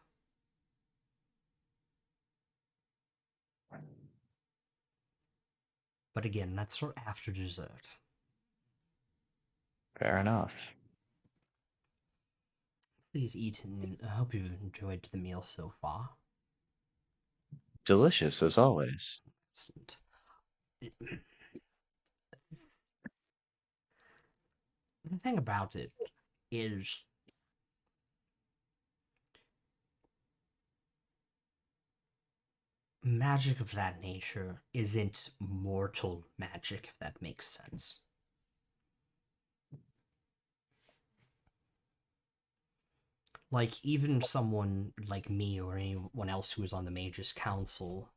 But again, that's for after dessert. Fair enough. Please eat, and I hope you enjoyed the meal so far. Delicious as always. Excellent. The thing about it is magic of that nature isn't mortal magic, if that makes sense. Like, even someone like me or anyone else who was on the Mages Council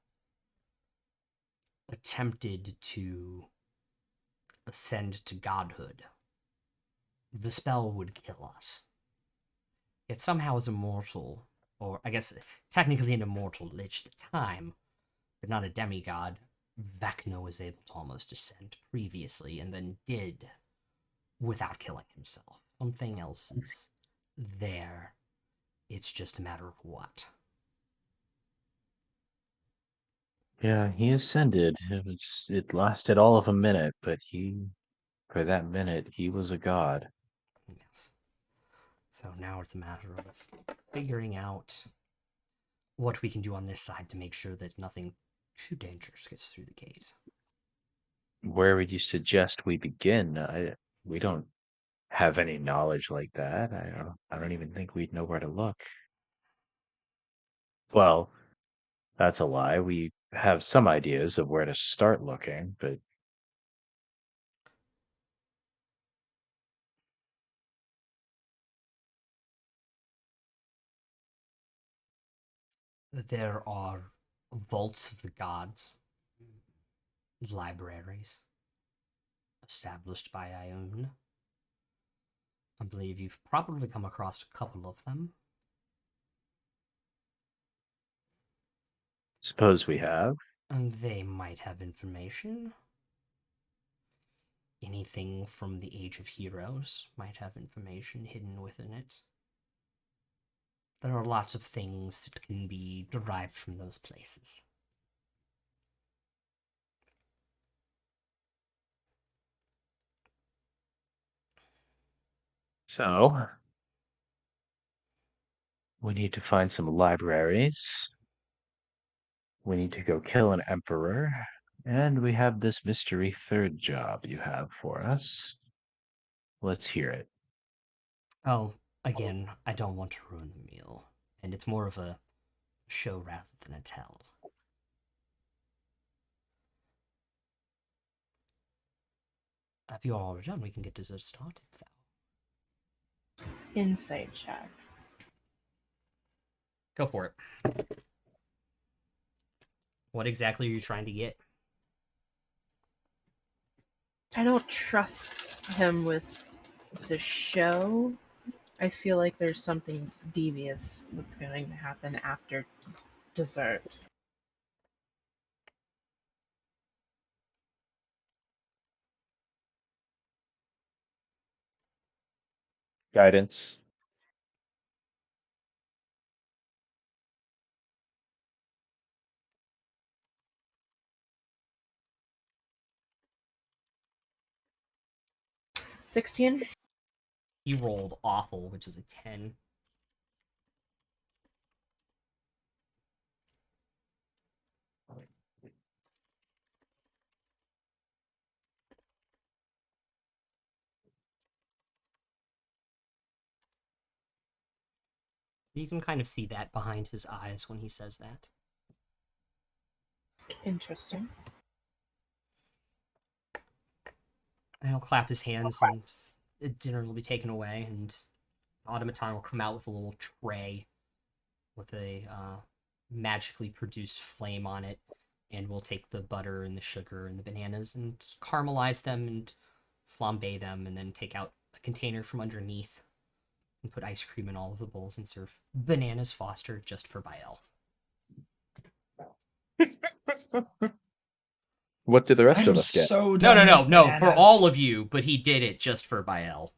attempted to ascend to godhood, the spell would kill us. Yet somehow as immortal, or I guess technically an immortal lich at the time, but not a demigod, Vecna was able to almost ascend previously, and then did without killing himself. Something else is there. It's just a matter of what. Yeah, he ascended. It lasted all of a minute, but for that minute, he was a god. Yes. So now it's a matter of figuring out what we can do on this side to make sure that nothing too dangerous gets through the gate. Where would you suggest we begin? We don't have any knowledge like that. I don't even think we'd know where to look. Well, that's a lie. We have some ideas of where to start looking, but There are vaults of the gods, libraries, established by Ioun. I believe you've probably come across a couple of them. suppose we have. And they might have information. Anything from the Age of Heroes might have information hidden within it. There are lots of things that can be derived from those places. So, we need to find some libraries. We need to go kill an emperor. And we have this mystery third job you have for us. Let's hear it. Oh, again, I don't want to ruin the meal, and it's more of a show rather than a tell. If you all are done, we can get dessert started, though. Insight check. Go for it. What exactly are you trying to get? I don't trust him with the show. I feel like there's something devious that's going to happen after dessert. Guidance. $16. He rolled awful, which is a 10. You can kind of see that behind his eyes when he says that. Interesting. And he'll clap his hands, and dinner will be taken away, and the automaton will come out with a little tray with a magically produced flame on it, and we'll take the butter and the sugar and the bananas and caramelize them and flambe them, and then take out a container from underneath and put ice cream in all of the bowls and serve bananas Foster just for Bael. What do the rest I'm of us get? so No, done with no, for bananas. all of you, but he did it just for Bael.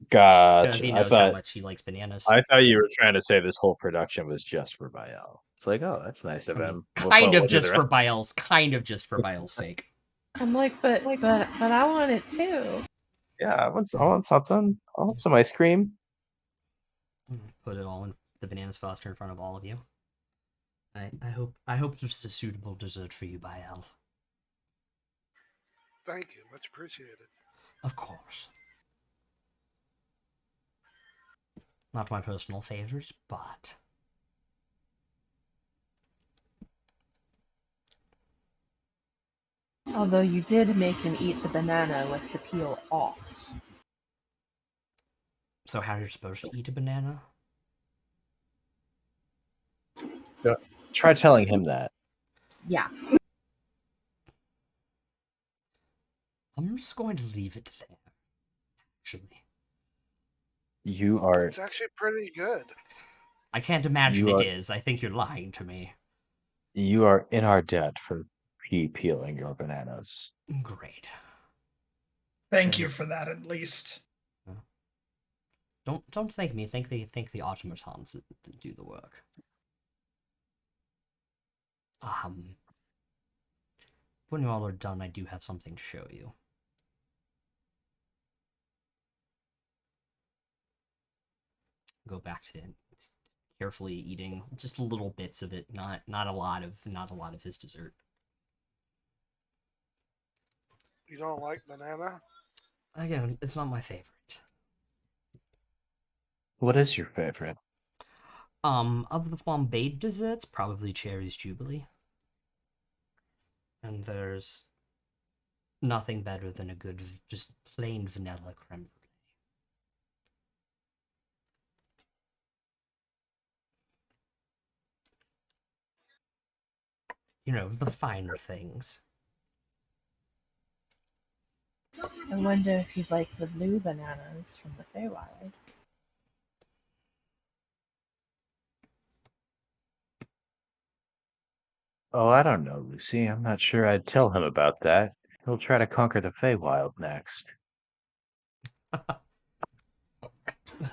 Because Gotcha. he I knows how thought much he likes bananas. I thought you were trying to say this whole production was just for Bael. It's like, oh, that's nice of I mean, him. kind of What do just the for rest- Bael's, sake. I'm like, but I want it too. Yeah, I want something. I want some ice cream. Put it all in the bananas Foster in front of all of you. I hope this is a suitable dessert for you, Bael. Thank you, much appreciated. Of course. Not my personal favorite, but Although you did make him eat the banana with the peel off. so how you're supposed to eat a banana? Try telling him that. Yeah. I'm just going to leave it there. Actually, You are It's actually pretty good. I can't imagine You it are- is. I think you're lying to me. in our debt for peeling your bananas. Great. Thank you for that, at least. Don't thank me. Thank the automatons that do the work. When you all are done, I do have something to show you. Go back to carefully eating just little bits of it, not a lot of his dessert. You don't like banana? Again, it's not my favorite. What is your favorite? Of the flambéed desserts, probably Cherry's Jubilee. And there's nothing better than a good, just plain vanilla creme brulee. You know, the finer things. I wonder if you'd like the blue bananas from the Feywild. Oh, I don't know, Lucy. I'm not sure I'd tell him about that. He'll try to conquer the Feywild next.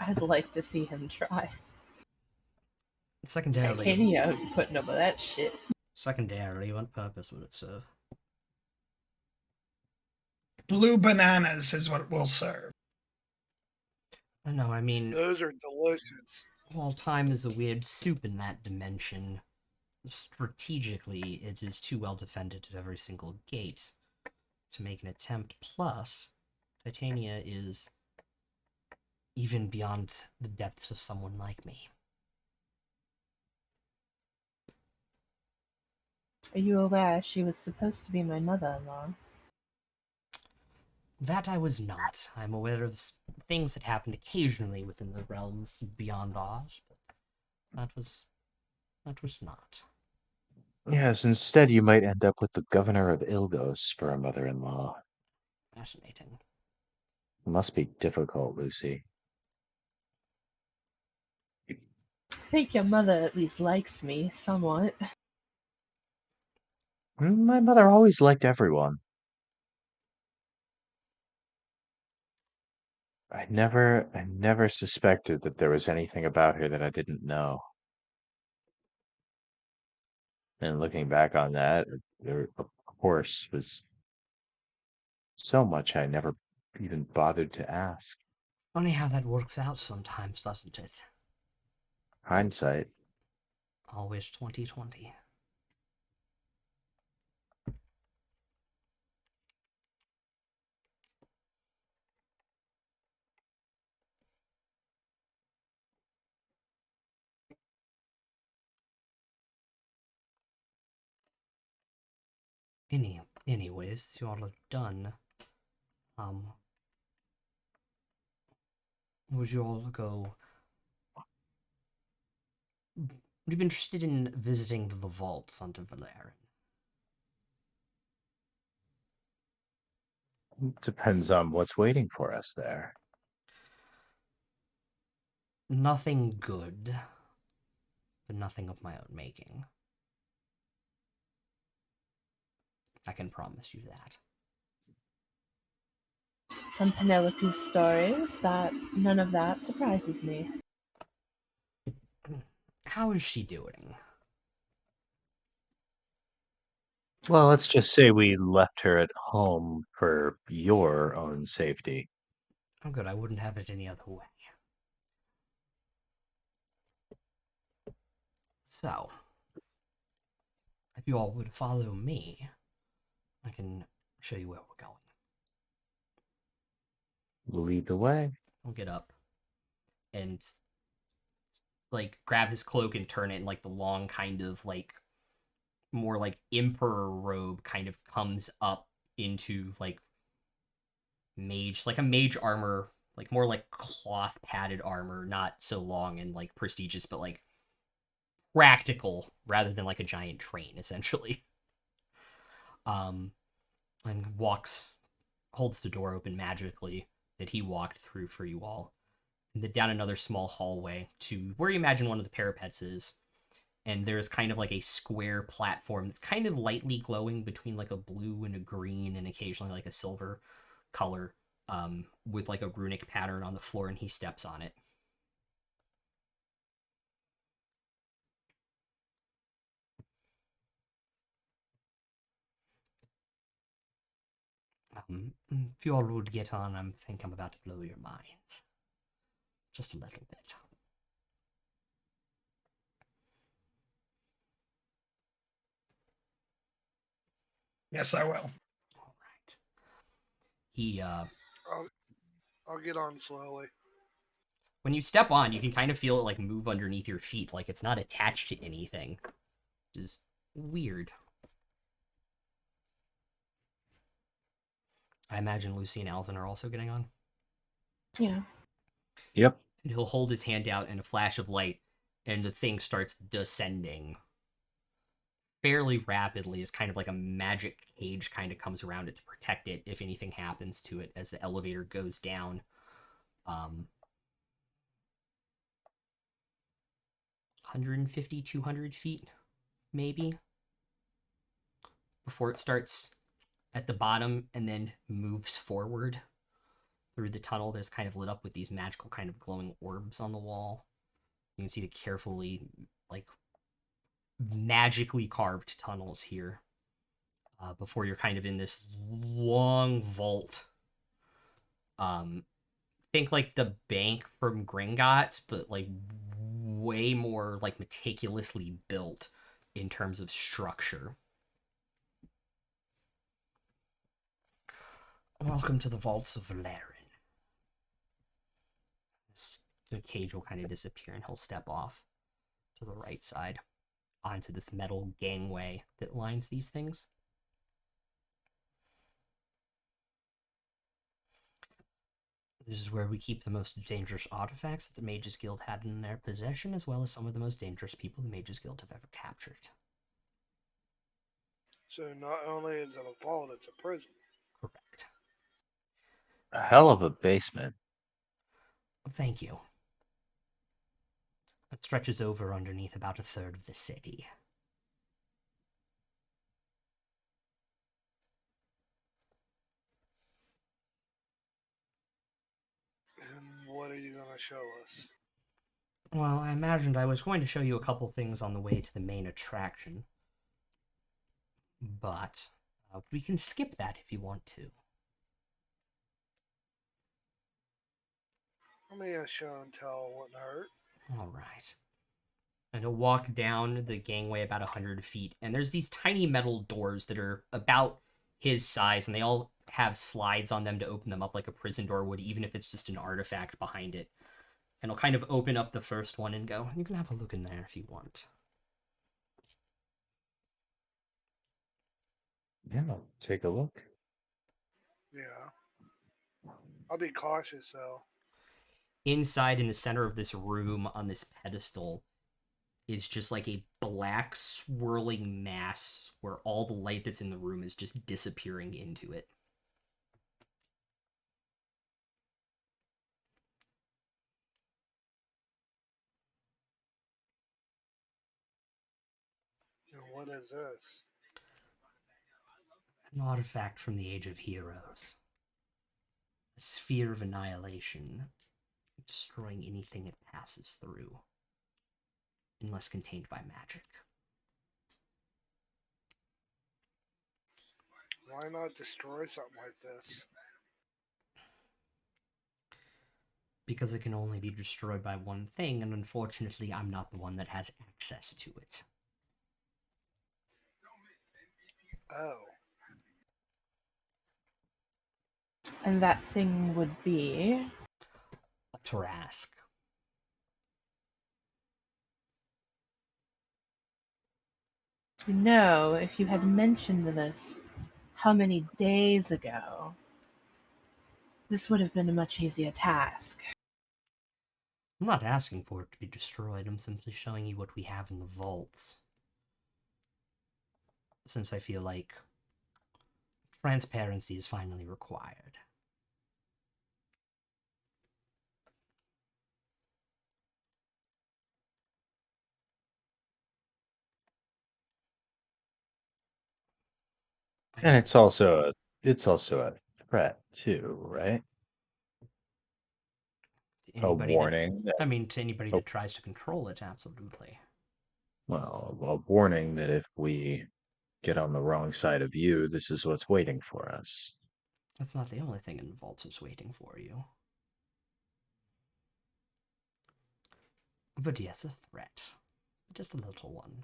I'd like to see him try. Secondarily, Titania would be putting up with that shit. what purpose would it serve? Blue bananas is what we'll serve. No, I mean, Those are delicious. while time is a weird soup in that dimension, strategically, it is too well defended at every single gate to make an attempt. Plus, Titania is even beyond the depths of someone like me. Are you aware she was supposed to be my mother-in-law? That I was not. I'm aware of things that happen occasionally within the realms beyond ours, but that was not. Yes, instead you might end up with the governor of Ilgos for a mother-in-law. Fascinating. Must be difficult, Lucy. I think your mother at least likes me somewhat. My mother always liked everyone. I never suspected that there was anything about her that I didn't know. And looking back on that, there, of course, was so much I never even bothered to ask. Funny how that works out sometimes, doesn't it? Hindsight. Always 2020. Anyways, you all are done. Would you all go? Would you be interested in visiting the vaults on Valerian? Depends on what's waiting for us there. Nothing good, but nothing of my own making. I can promise you that. From Penelope's stories, that none of that surprises me. How is she doing? Well, let's just say we left her at home for your own safety. Oh, good. I wouldn't have it any other way. So, if you all would follow me, I can show you where we're going. Lead the way. I'll get up and like grab his cloak and turn it, and like the long kind of like more like emperor robe kind of comes up into like a mage armor, like more like cloth padded armor, not so long and like prestigious, but like practical rather than like a giant train, essentially. And holds the door open magically that he walked through for you all, and then down another small hallway to where you imagine one of the parapets is. And there's kind of like a square platform that's kind of lightly glowing between like a blue and a green and occasionally like a silver color, with like a runic pattern on the floor, and he steps on it. If you all would get on, I think I'm about to blow your minds. Just a little bit. Yes, I will. All right. He, I'll get on slowly. when you step on, you can kind of feel it like move underneath your feet, like it's not attached to anything. Which is weird. I imagine Lucy and Alvin are also getting on. Yeah. Yep. And he'll hold his hand out in a flash of light, and the thing starts descending fairly rapidly as kind of like a magic cage kind of comes around it to protect it if anything happens to it as the elevator goes down. 150, 200 feet, maybe, before it starts at the bottom and then moves forward through the tunnel that's kind of lit up with these magical kind of glowing orbs on the wall. You can see the carefully, like, magically carved tunnels here, before you're kind of in this long vault, think like the bank from Gringotts, but like way more like meticulously built in terms of structure. Welcome to the vaults of Valerian. The cage will kind of disappear and he'll step off to the right side onto this metal gangway that lines these things. This is where we keep the most dangerous artifacts that the Mages Guild had in their possession, as well as some of the most dangerous people the Mages Guild have ever captured. So not only is it a vault, it's a prison. Correct. A hell of a basement. Thank you. It stretches over underneath about a third of the city. And what are you going to show us? Well, I imagined I was going to show you a couple things on the way to the main attraction. But we can skip that if you want to. I mean, a show and tell wouldn't hurt. All right. And he'll walk down the gangway about 100 feet, and there's these tiny metal doors that are about his size, and they all have slides on them to open them up like a prison door would, even if it's just an artifact behind it. And he'll kind of open up the first one and go, you can have a look in there if you want. Yeah, take a look. Yeah. I'll be cautious, though. Inside, in the center of this room, on this pedestal, is just like a black swirling mass where all the light that's in the room is just disappearing into it. And what is this? An artifact from the Age of Heroes. A sphere of annihilation, destroying anything it passes through, unless contained by magic. Why not destroy something like this? Because it can only be destroyed by one thing, and unfortunately, I'm not the one that has access to it. Oh. And that thing would be. A Trask. You know, if you had mentioned this how many days ago, this would have been a much easier task. I'm not asking for it to be destroyed, I'm simply showing you what we have in the vaults. Since I feel like transparency is finally required. And it's also a threat too, right? A Anybody that, warning that, to anybody oh, that tries to control it, absolutely. well, a warning that if we get on the wrong side of you, this is what's waiting for us. That's not the only thing in the vaults that's waiting for you. But yes, a threat. Just a little one.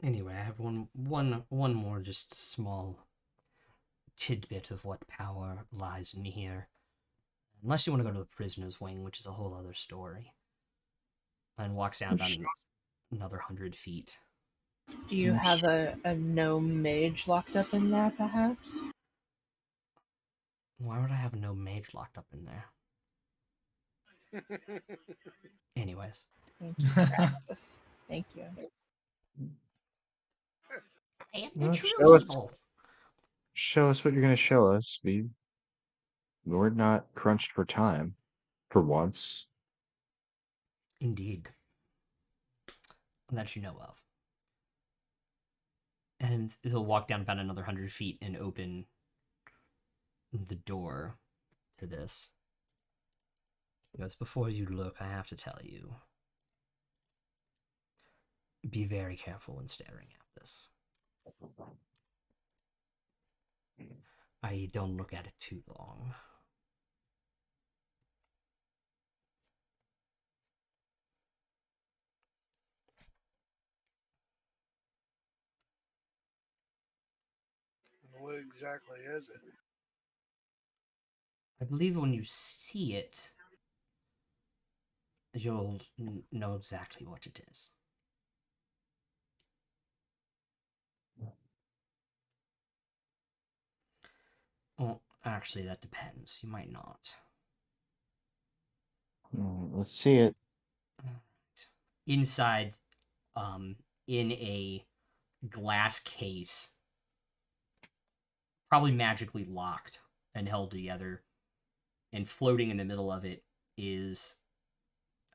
Anyway, I have one more just small tidbit of what power lies in here. Unless you want to go to the prisoner's wing, which is a whole other story. And walks down about another 100 feet. Do you have a gnome mage locked up in there, perhaps? Why would I have no mage locked up in there? Anyways. Thank you, Straxus. Thank you. I am Well, the true show us. evil. Show us what you're going to show us. We're not crunched for time, for once. Indeed. That you know of. And he'll walk down about another 100 feet and open the door to this. He goes, before you look, I have to tell you. Be very careful when staring at this. I don't look at it too long. And what exactly is it? I believe when you see it, you'll know exactly what it is. Well, actually, that depends. You might not. Let's see it. Inside, in a glass case, probably magically locked and held together, and floating in the middle of it is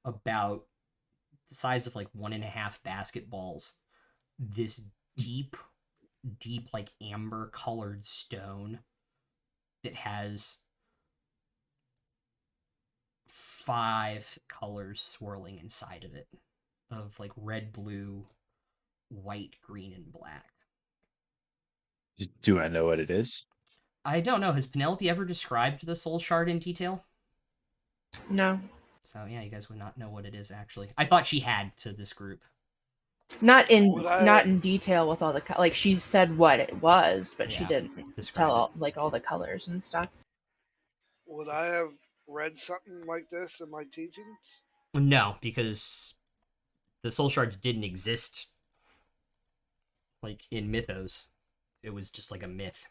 about the size of like 1.5 basketballs. This deep, like amber colored stone that has 5 colors swirling inside of it, of like red, blue, white, green, and black. Do I know what it is? I don't know. Has Penelope ever described the soul shard in detail? No, So yeah, you guys would not know what it is actually. I thought she had to this group. not in Would I- not in detail with all the like she said what it was, but she Yeah, didn't describe tell it. like all the colors and stuff. Would I have read something like this in my teachings? No, because the soul shards didn't exist like in mythos. It was just like a myth.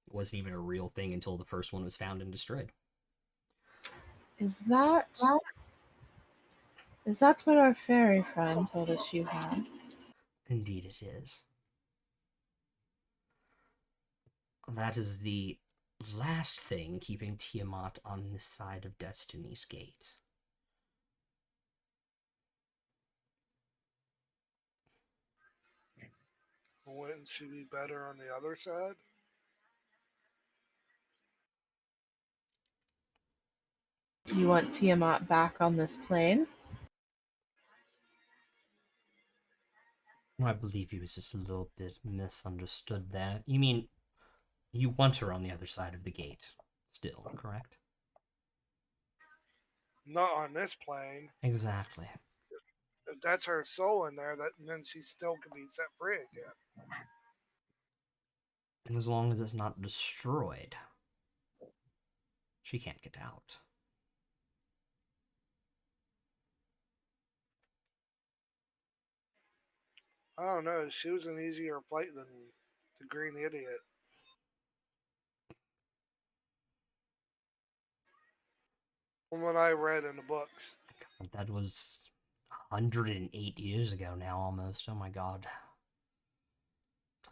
It wasn't even a real thing until the first one was found and destroyed. Is that what our fairy friend told us you had? Indeed it is. That is the last thing keeping Tiamat on this side of Destiny's Gate. Wouldn't she be better on the other side? You want Tiamat back on this plane? I believe he was just a little bit misunderstood there. You mean you want her on the other side of the gate still, correct? Not on this plane. Exactly. If that's her soul in there, then she still can be set free again. And as long as it's not destroyed, she can't get out. I don't know. She was an easier fight than the Green Idiot. From what I read in the books. God, that was 108 years ago now, almost. Oh my god.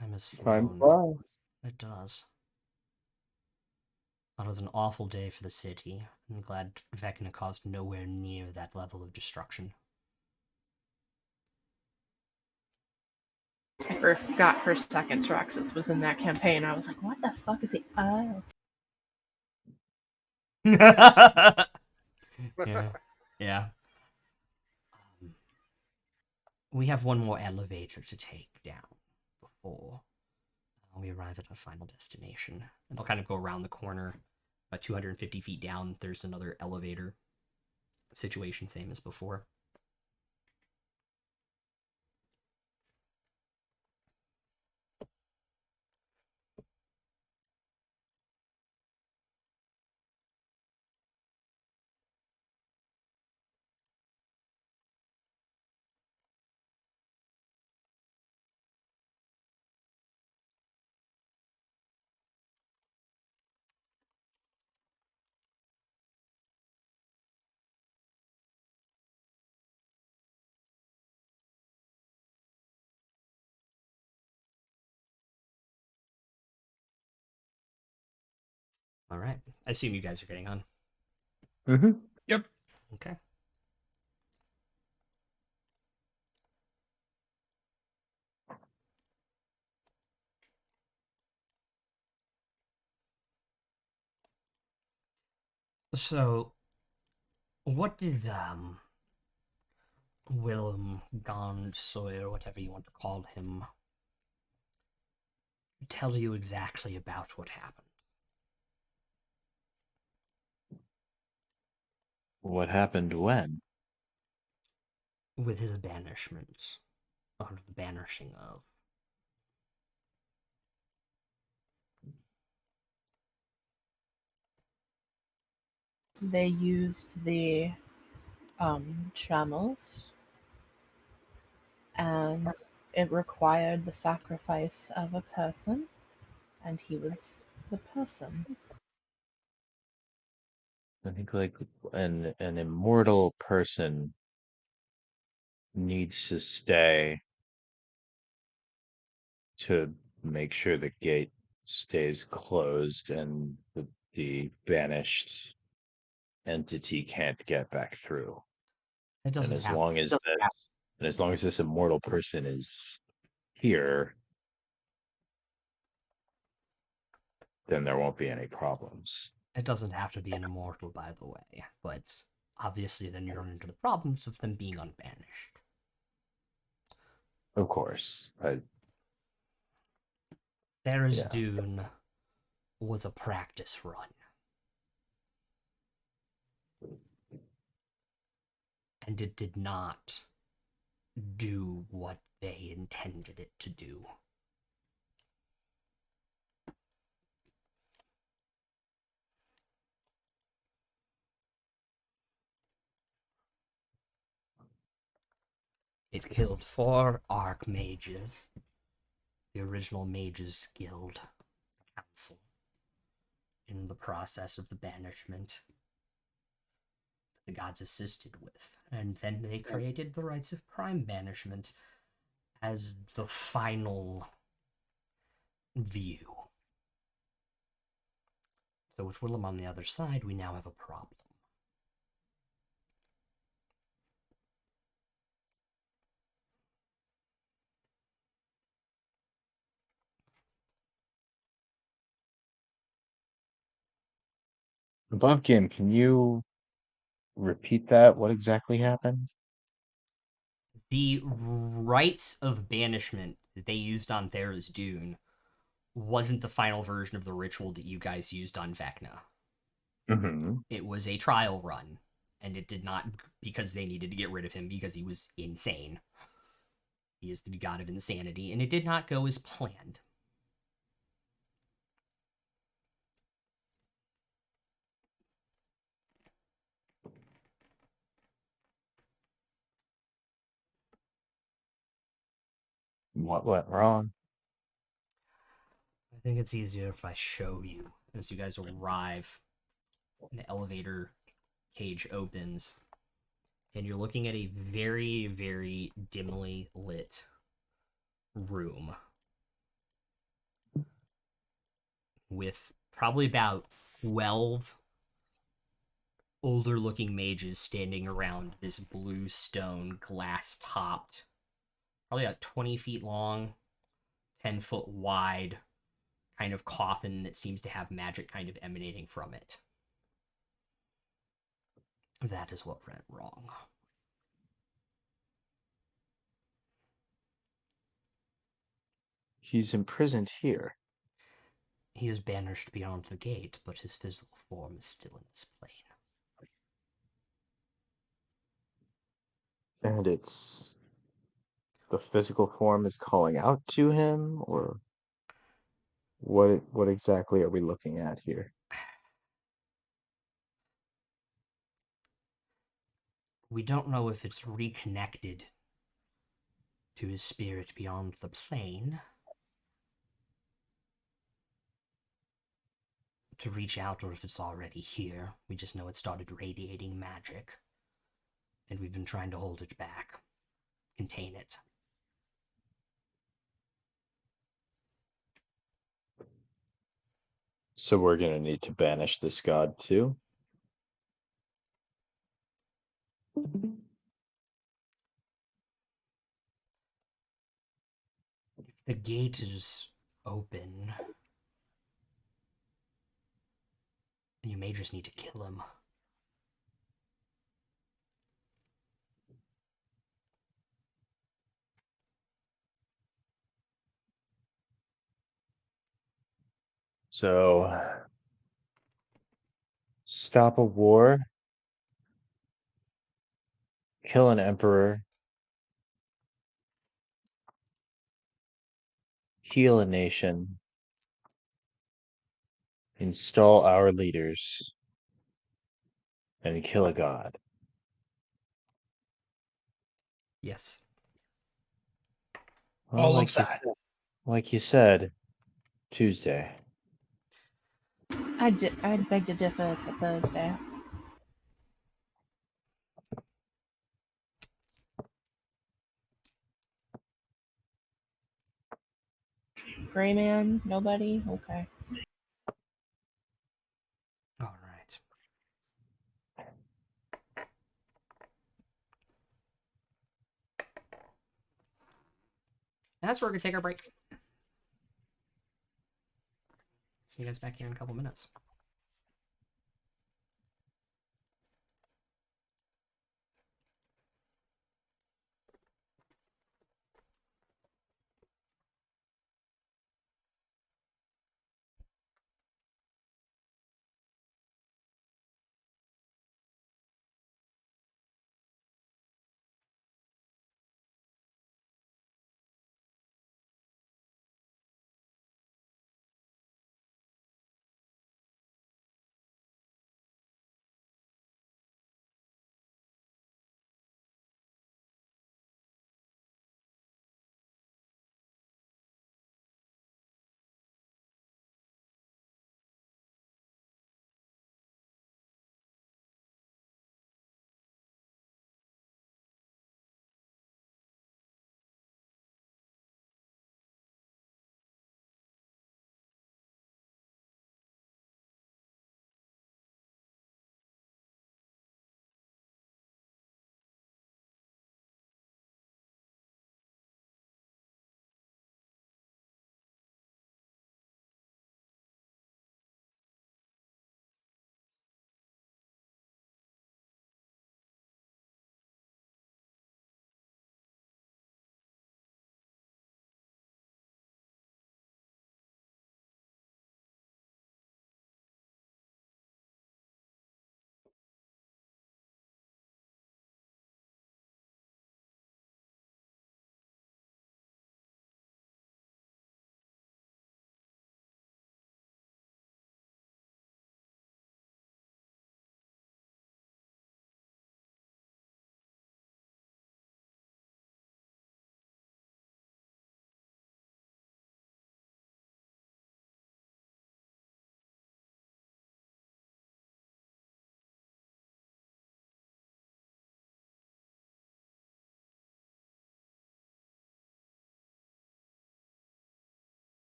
Time has flown. flies. It does. That was an awful day for the city. I'm glad Vecna caused nowhere near that level of destruction. I forgot for a second Straxus was in that campaign. I was like, what the fuck is he? Oh. Yeah. Yeah. We have one more elevator to take down before we arrive at our final destination. And I'll kind of go around the corner. About 250 feet down, there's another elevator. Situation same as before. All right. I assume you guys are getting on. Mm-hmm. Yep. Okay. So, what did Willem, Gond, Sawyer, whatever you want to call him, tell you exactly about what happened. What happened when? With his banishment, or the banishing of. They used the trammels, and it required the sacrifice of a person, and he was the person. I think like an immortal person needs to stay to make sure the gate stays closed and the banished entity can't get back through. It And doesn't as have long as that and as long as this immortal person is here, then there won't be any problems. It doesn't have to be an immortal, by the way, but obviously then you run into the problems of them being unbanished. Of course. There's Yeah. Dune was a practice run. And it did not do what they intended it to do. It killed 4 Archmages, the original Mages Guild Council, in the process of the banishment the gods assisted with. And then they created the rites of prime banishment as the final view. So with Willem on the other side, we now have a problem. Above game, can you repeat that? What exactly happened? The rites of banishment that they used on Thera's Dune wasn't the final version of the ritual that you guys used on Vecna. Mm-hmm. It was a trial run, and it did not, because they needed to get rid of him because he was insane. He is the god of insanity, and it did not go as planned. What went wrong? I think it's easier if I show you as you guys arrive. And the elevator cage opens, and you're looking at a very, very dimly lit room with probably about 12 older looking mages standing around this blue stone glass topped, probably about 20 feet long, 10-foot wide kind of coffin that seems to have magic kind of emanating from it. That is what went wrong. He's imprisoned here. He is banished beyond the gate, but his physical form is still in this plane. And it's the physical form is calling out to him, or what exactly are we looking at here? We don't know if it's reconnected to his spirit beyond the plane to reach out, or if it's already here. We just know it started radiating magic, and we've been trying to hold it back, contain it. So we're gonna need to banish this god too? The gate is open. You may just need to kill him. So, stop a war, kill an emperor, heal a nation, install our leaders, and kill a god. Yes. Well, All of that. Like you said, Tuesday. I'd beg to differ. It's a Thursday. Gray man, nobody. Okay. All right. That's where we're gonna take our break. See you guys back here in a couple minutes.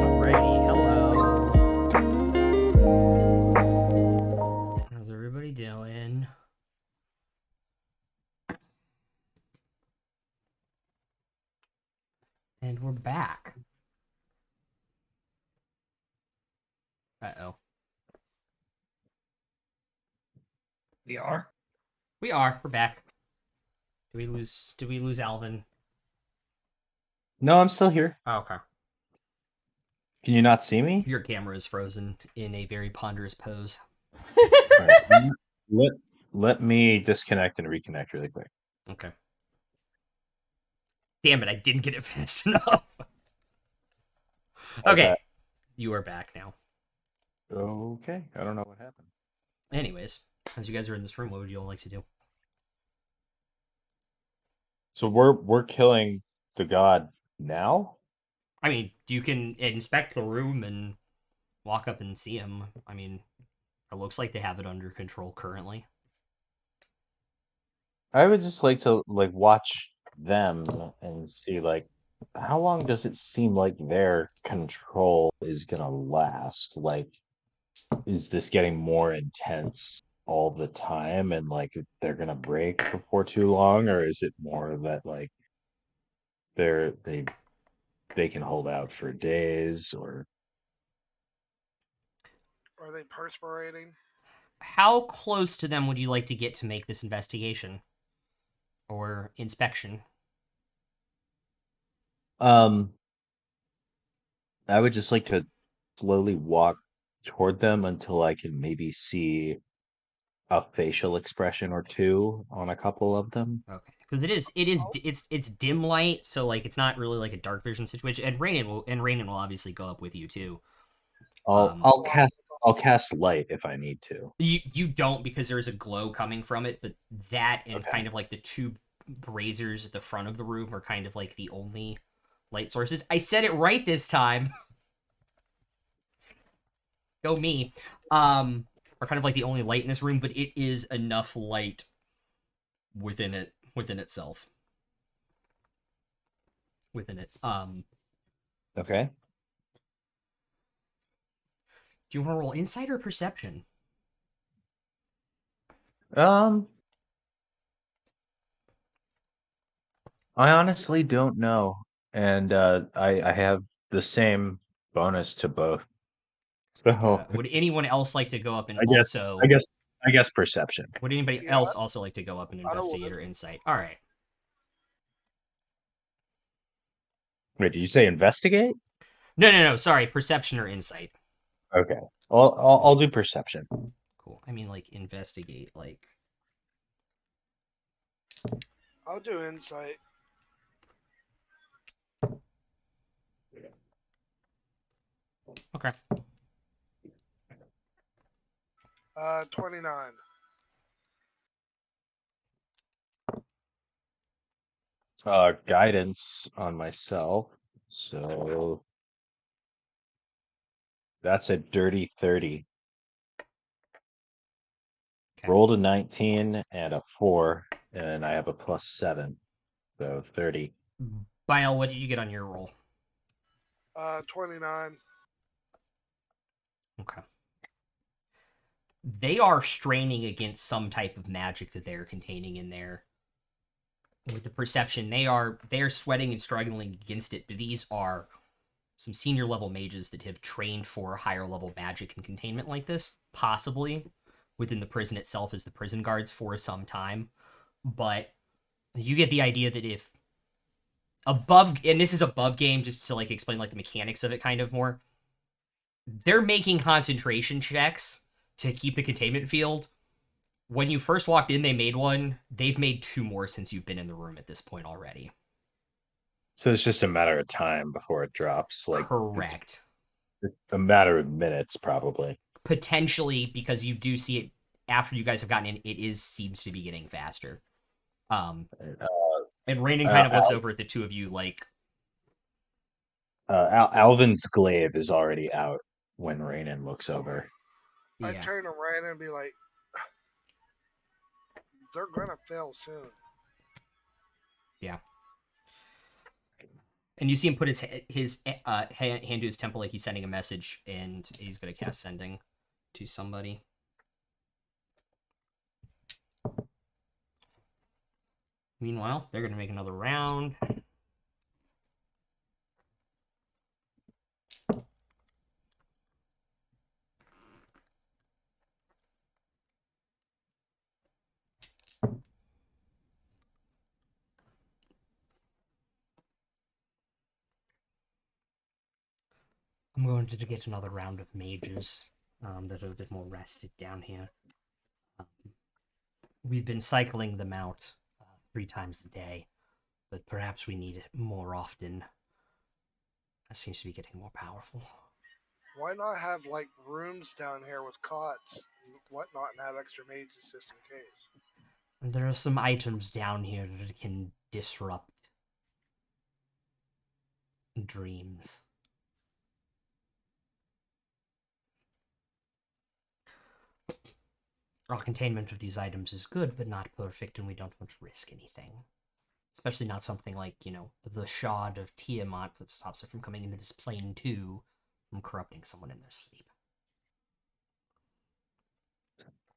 Alrighty, hello. How's everybody doing? And we're back. Uh-oh. We are. We are. We're back. Did we lose Alvin? No, I'm still here. Oh, okay. Can you not see me? Your camera is frozen in a very ponderous pose. All right. Let me disconnect and reconnect really quick. Okay. Damn it, I didn't get it fast enough. How's Okay. that? You are back now. Okay. I don't know what happened. Anyways, as you guys are in this room, what would you all like to do? So we're killing the god now? I mean, you can inspect the room and walk up and see him. I mean, it looks like they have it under control currently. I would just like to watch them and see how long does it seem like their control is gonna last? Like, is this getting more intense all the time and they're gonna break before too long, or is it more that they can hold out for days or Are they perspirating? How close to them would you like to get to make this investigation or inspection? I would just like to slowly walk toward them until I can maybe see a facial expression or two on a couple of them. Okay, because it's dim light, so like it's not really like a dark vision situation. And Rainen will obviously go up with you too. I'll cast light if I need to. You don't, because there's a glow coming from it, but that and Okay. kind of like the two braziers at the front of the room are kind of like the only light sources. I said it right this time. Go me. Are kind of like the only light in this room, but it is enough light within itself. Within it. Okay. Do you want to roll insight or perception? I honestly don't know, and I have the same bonus to both. So Would anyone else like to go up and I guess also? I guess perception. Would anybody Yeah, else also like to go up and I investigate would. or insight? All right. Wait, did you say investigate? No. Sorry, perception or insight. Okay. I'll do perception. Cool. I mean, like investigate, like. I'll do insight. Okay. 29. Guidance on myself. So that's a dirty 30. Rolled a 19 and a 4, and I have a +7, so 30. Bile, what did you get on your roll? 29. Okay. They are straining against some type of magic that they're containing in there. With the perception, they are sweating and struggling against it, but these are some senior level mages that have trained for higher level magic and containment like this, possibly within the prison itself as the prison guards for some time. But you get the idea that if above, and this is above game, just to like explain like the mechanics of it kind of more, they're making concentration checks to keep the containment field. When you first walked in, they made one. They've made 2 more since you've been in the room at this point already. So it's just a matter of time before it drops. Like, Correct. it's a matter of minutes, probably. Potentially, because you do see it after you guys have gotten in, seems to be getting faster. And Rainen kind of looks over at the two of you like, Alvin's glaive is already out when Rainen looks over. I yeah. turn around and be like, they're gonna fail soon. Yeah. And you see him put his hand to his temple like he's sending a message, and he's going to cast Sending to somebody. Meanwhile, they're going to make another round. I'm going to get another round of mages that are a bit more rested down here. We've been cycling them out 3 times a day, but perhaps we need it more often. That seems to be getting more powerful. Why not have like rooms down here with cots and whatnot and have extra mages just in case? And there are some items down here that can disrupt dreams. Our containment of these items is good, but not perfect, and we don't want to risk anything. Especially not something like, the shard of Tiamat that stops it from coming into this plane too, from corrupting someone in their sleep.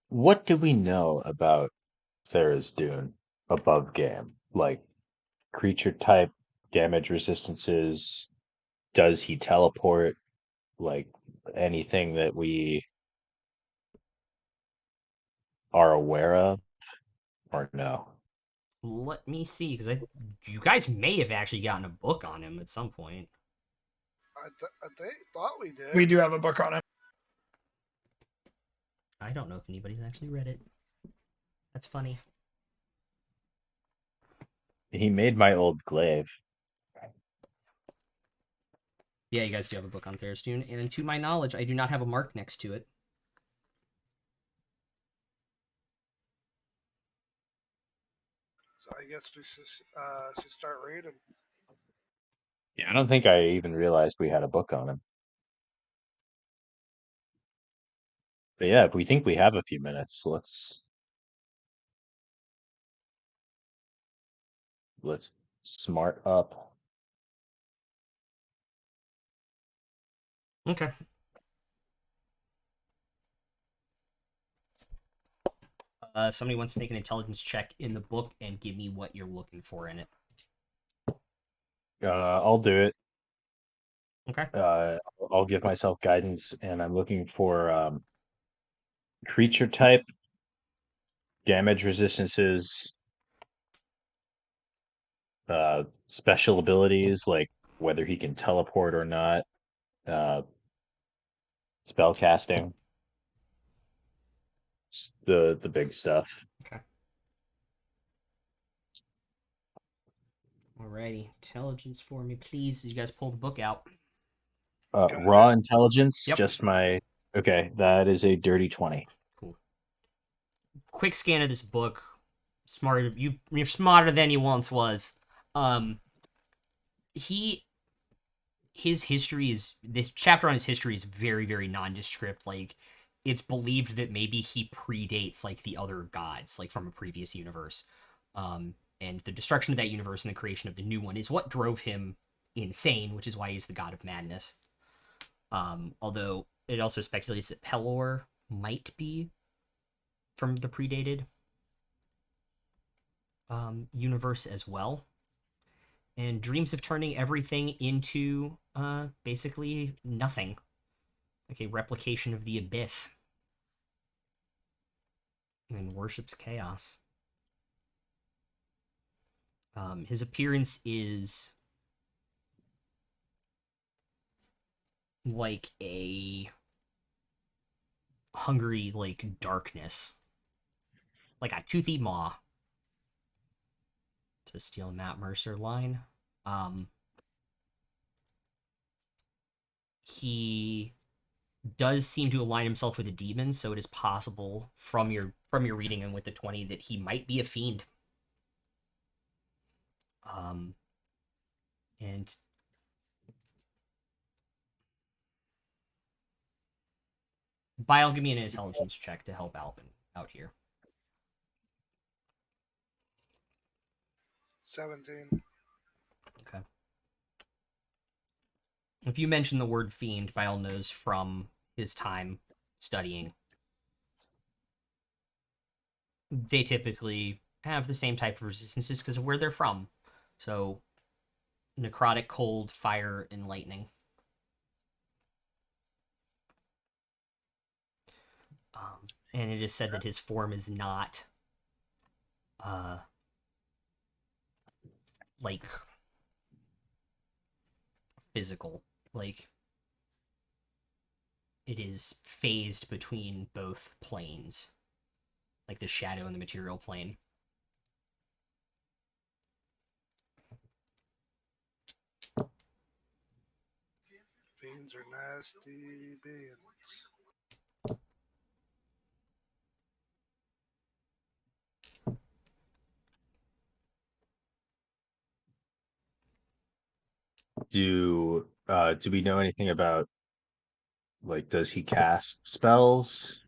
What do we know about Sarah's Dune above game? Like, creature type, damage resistances, does he teleport? Like, anything that we are aware of, or no? Let me see, because you guys may have actually gotten a book on him at some point. I thought we did. We do have a book on it. I don't know if anybody's actually read it. That's funny. He made my old glaive. Yeah, you guys do have a book on Tharizdun, and to my knowledge, I do not have a mark next to it. So I guess we should start reading. Yeah, I don't think I even realized we had a book on him. But yeah, if we think we have a few minutes, let's smart up. Okay. Somebody wants to make an intelligence check in the book and give me what you're looking for in it. I'll do it. Okay. I'll give myself guidance, and I'm looking for creature type, damage resistances, special abilities like whether he can teleport or not, spell casting, just the big stuff. Okay. Alrighty. Intelligence for me, please. You guys pull the book out. Raw intelligence, Yep. just my okay. That is a dirty 20. Cool. Quick scan of this book. You're smarter than you once was. His history is, this chapter on his history is very, very nondescript. Like, it's believed that maybe he predates like the other gods, like from a previous universe. And the destruction of that universe and the creation of the new one is what drove him insane, which is why he's the god of madness. Although it also speculates that Pelor might be from the predated universe as well. And dreams of turning everything into basically nothing, like a replication of the abyss, and worships chaos. His appearance is like a hungry, like, darkness, like a toothy maw, to steal a Matt Mercer line. He does seem to align himself with a demon, so it is possible from your reading and with the 20 that he might be a fiend. And Bile, give me an intelligence check to help Alvin out here. 17. Okay. If you mention the word fiend, Bile knows from his time studying. They typically have the same type of resistances because of where they're from. So, necrotic, cold, fire, and lightning. And it is said that his form is not, like, physical. Like, it is phased between both planes, like the shadow and the material plane. Beans are nasty beans. Do we know anything about, like, does he cast spells?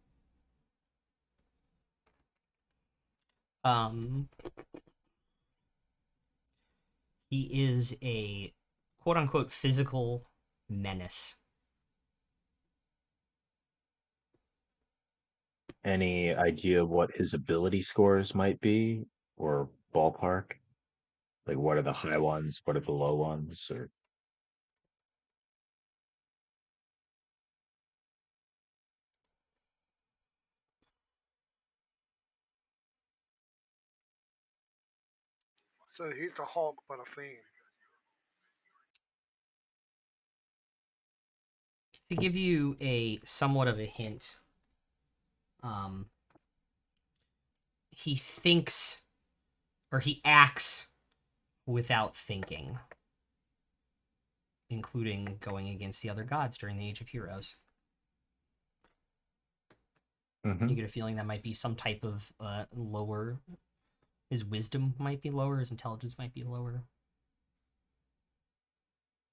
He is a quote-unquote physical menace. Any idea what his ability scores might be, or ballpark? Like, what are the high ones? What are the low ones? Or So he's the Hulk, but a fiend. To give you a somewhat of a hint, he thinks, or he acts without thinking, including going against the other gods during the Age of Heroes. You get a feeling that might be some type of lower. His wisdom might be lower, his intelligence might be lower.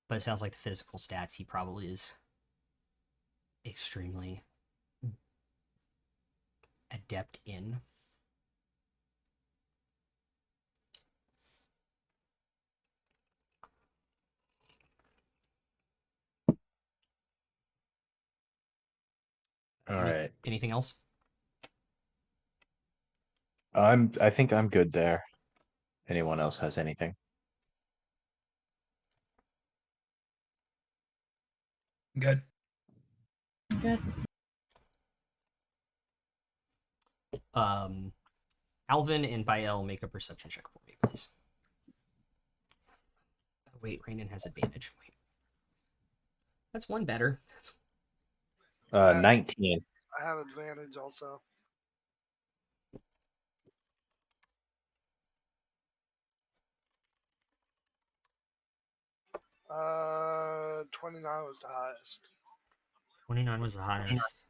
But it sounds like the physical stats, he probably is extremely adept in. all right, Anything else? I think I'm good there. Anyone else has anything? Good. Good. Alvin and Bael, make a perception check for me, please. Oh, wait, Rainen has advantage. Wait. That's one better. 19. I have advantage also. 29 was the highest. 29 was the highest.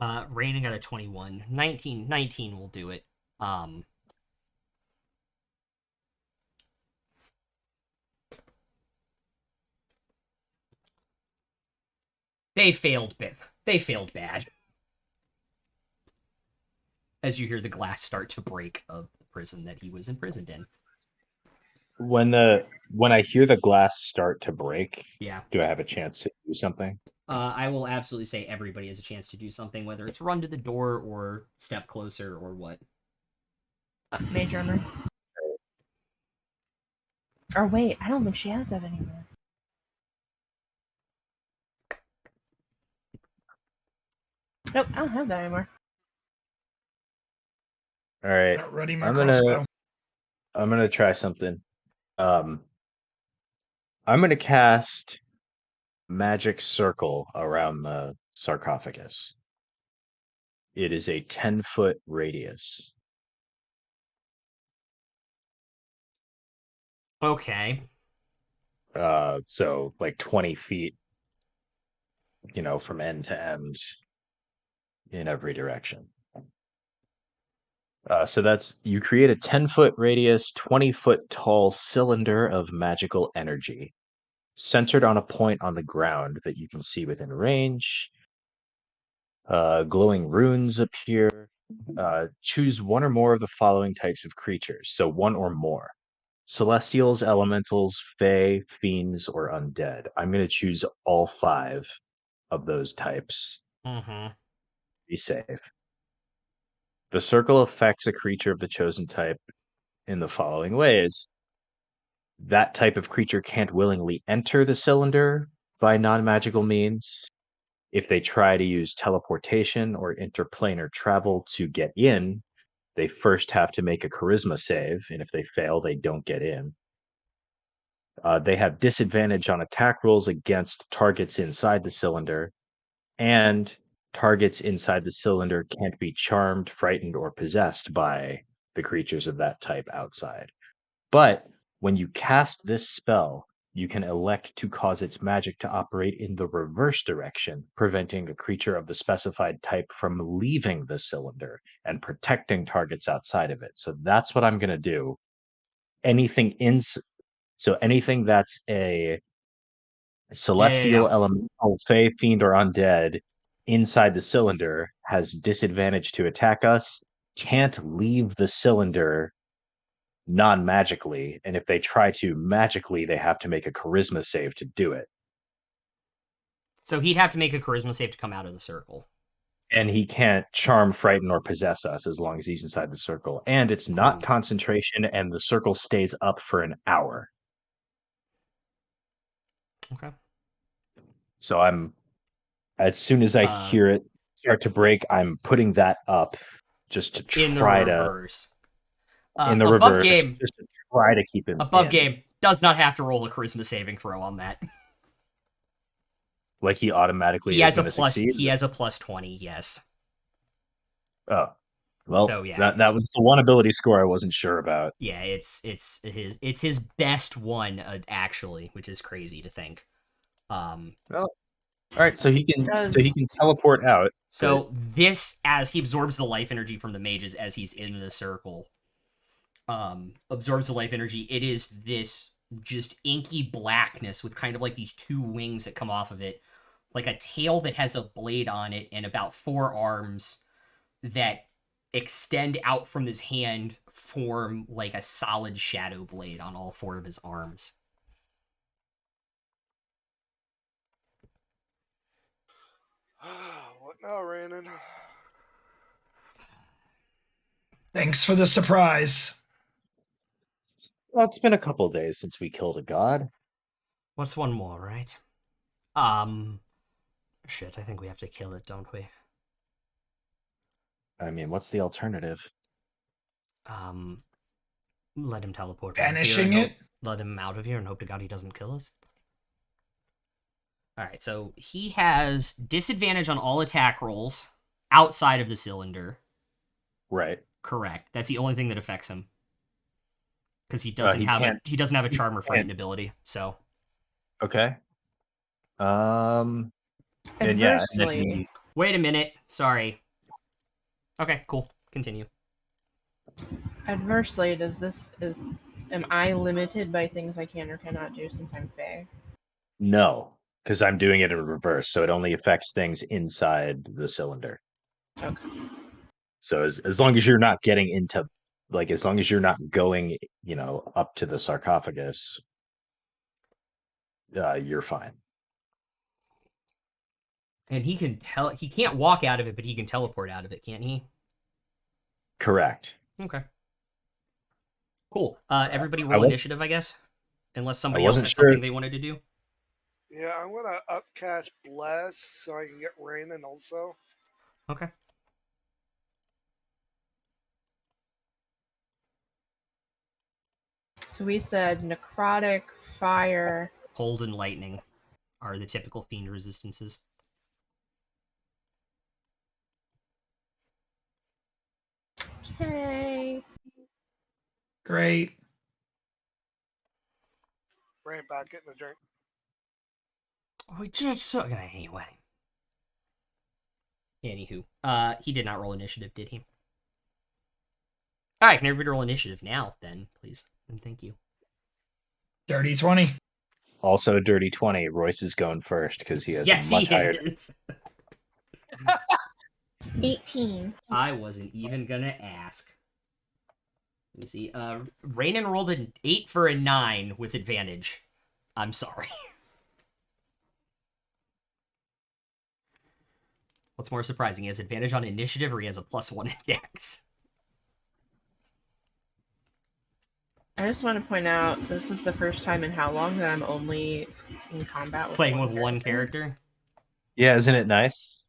Rainen got a 21. 19 will do it. They failed bad. As you hear the glass start to break of the prison that he was imprisoned in. When I hear the glass start to break, Yeah. do I have a chance to do something? I will absolutely say everybody has a chance to do something, whether it's run to the door or step closer or what. Mage armor. Or wait, I don't think she has that anymore. Nope, I don't have that anymore. All right. Not ready my I'm crossbow. gonna try something. I'm gonna cast Magic Circle around the sarcophagus. It is a 10-foot radius. Okay. So like 20 feet, from end to end in every direction. So that's you create a 10-foot radius, 20-foot tall cylinder of magical energy, centered on a point on the ground that you can see within range. Glowing runes appear. Choose one or more of the following types of creatures, so one or more. Celestials, elementals, fae, fiends, or undead. I'm going to choose all 5 of those types. Mm-hmm. Be safe. The circle affects a creature of the chosen type in the following ways. That type of creature can't willingly enter the cylinder by non-magical means. If they try to use teleportation or interplanar travel to get in, they first have to make a charisma save, and if they fail, they don't get in. They have disadvantage on attack rolls against targets inside the cylinder, and targets inside the cylinder can't be charmed, frightened, or possessed by the creatures of that type outside. But when you cast this spell, you can elect to cause its magic to operate in the reverse direction, preventing a creature of the specified type from leaving the cylinder and protecting targets outside of it. So that's what I'm going to do. Anything anything that's a celestial, Yeah. elemental, fae, fiend, or undead inside the cylinder has disadvantage to attack us, can't leave the cylinder non-magically, and if they try to magically, they have to make a charisma save to do it. So he'd have to make a charisma save to come out of the circle. And he can't charm, frighten, or possess us as long as he's inside the circle. And it's not Cool. concentration, and the circle stays up for an hour. Okay. So as soon as I hear it start to break, I'm putting that up just to In the try to, reverse. in the Above reverse, game. just to try to keep him Above in. game does not have to roll a charisma saving throw on that. Like he automatically He is has a going to plus. succeed. He has a plus 20. Yes. Oh, well, So, yeah. that was the one ability score I wasn't sure about. Yeah, it's his best one actually, which is crazy to think. Well, all right, so he can Does- teleport out. So this, as he absorbs the life energy from the mages as he's in the circle, absorbs the life energy. It is this just inky blackness with kind of like these 2 wings that come off of it, like a tail that has a blade on it, and about 4 arms that extend out from his hand, form like a solid shadow blade on all 4 of his arms. What now, Ranon? Thanks for the surprise. Well, it's been a couple of days since we killed a god. What's one more, right? Shit, I think we have to kill it, don't we? I mean, what's the alternative? Let him teleport Banishing it? Let him out of here and hope to God he doesn't kill us. Alright, so he has disadvantage on all attack rolls outside of the cylinder. Right. Correct. That's the only thing that affects him. Because he doesn't have a charm or frightened ability, so. Okay. And Adversely, Wait a minute. Sorry. Okay, cool. Continue. adversely, am I limited by things I can or cannot do since I'm Fae? no. because I'm doing it in reverse, so it only affects things inside the cylinder. Okay. So as long as you're not getting into, like, as long as you're not going, up to the sarcophagus, you're fine. And he can't walk out of it, but he can teleport out of it, can't he? Correct. Okay. Cool. Everybody I roll was- initiative, I guess. Unless somebody else wasn't had sure. something they wanted to do. Yeah, I'm gonna upcast Bless so I can get Raining also. Okay. So we said necrotic, fire. Cold and lightning are the typical fiend resistances. Okay. Great. Rain back, getting a drink. Oh, just so anyway. Anywho, he did not roll initiative, did he? All right, can everybody roll initiative now, then, please, and thank you. Dirty 20. Also, dirty 20. Royce is going first because he has Yes, a much he higher. is. 18. I wasn't even gonna ask. Let me see. Raynon rolled an 8 for a 9 with advantage. I'm sorry. What's more surprising? He has advantage on initiative, or he has a +1 in dex. I just want to point out this is the first time in how long that I'm only in combat with Playing with one character. character. Yeah, isn't it nice?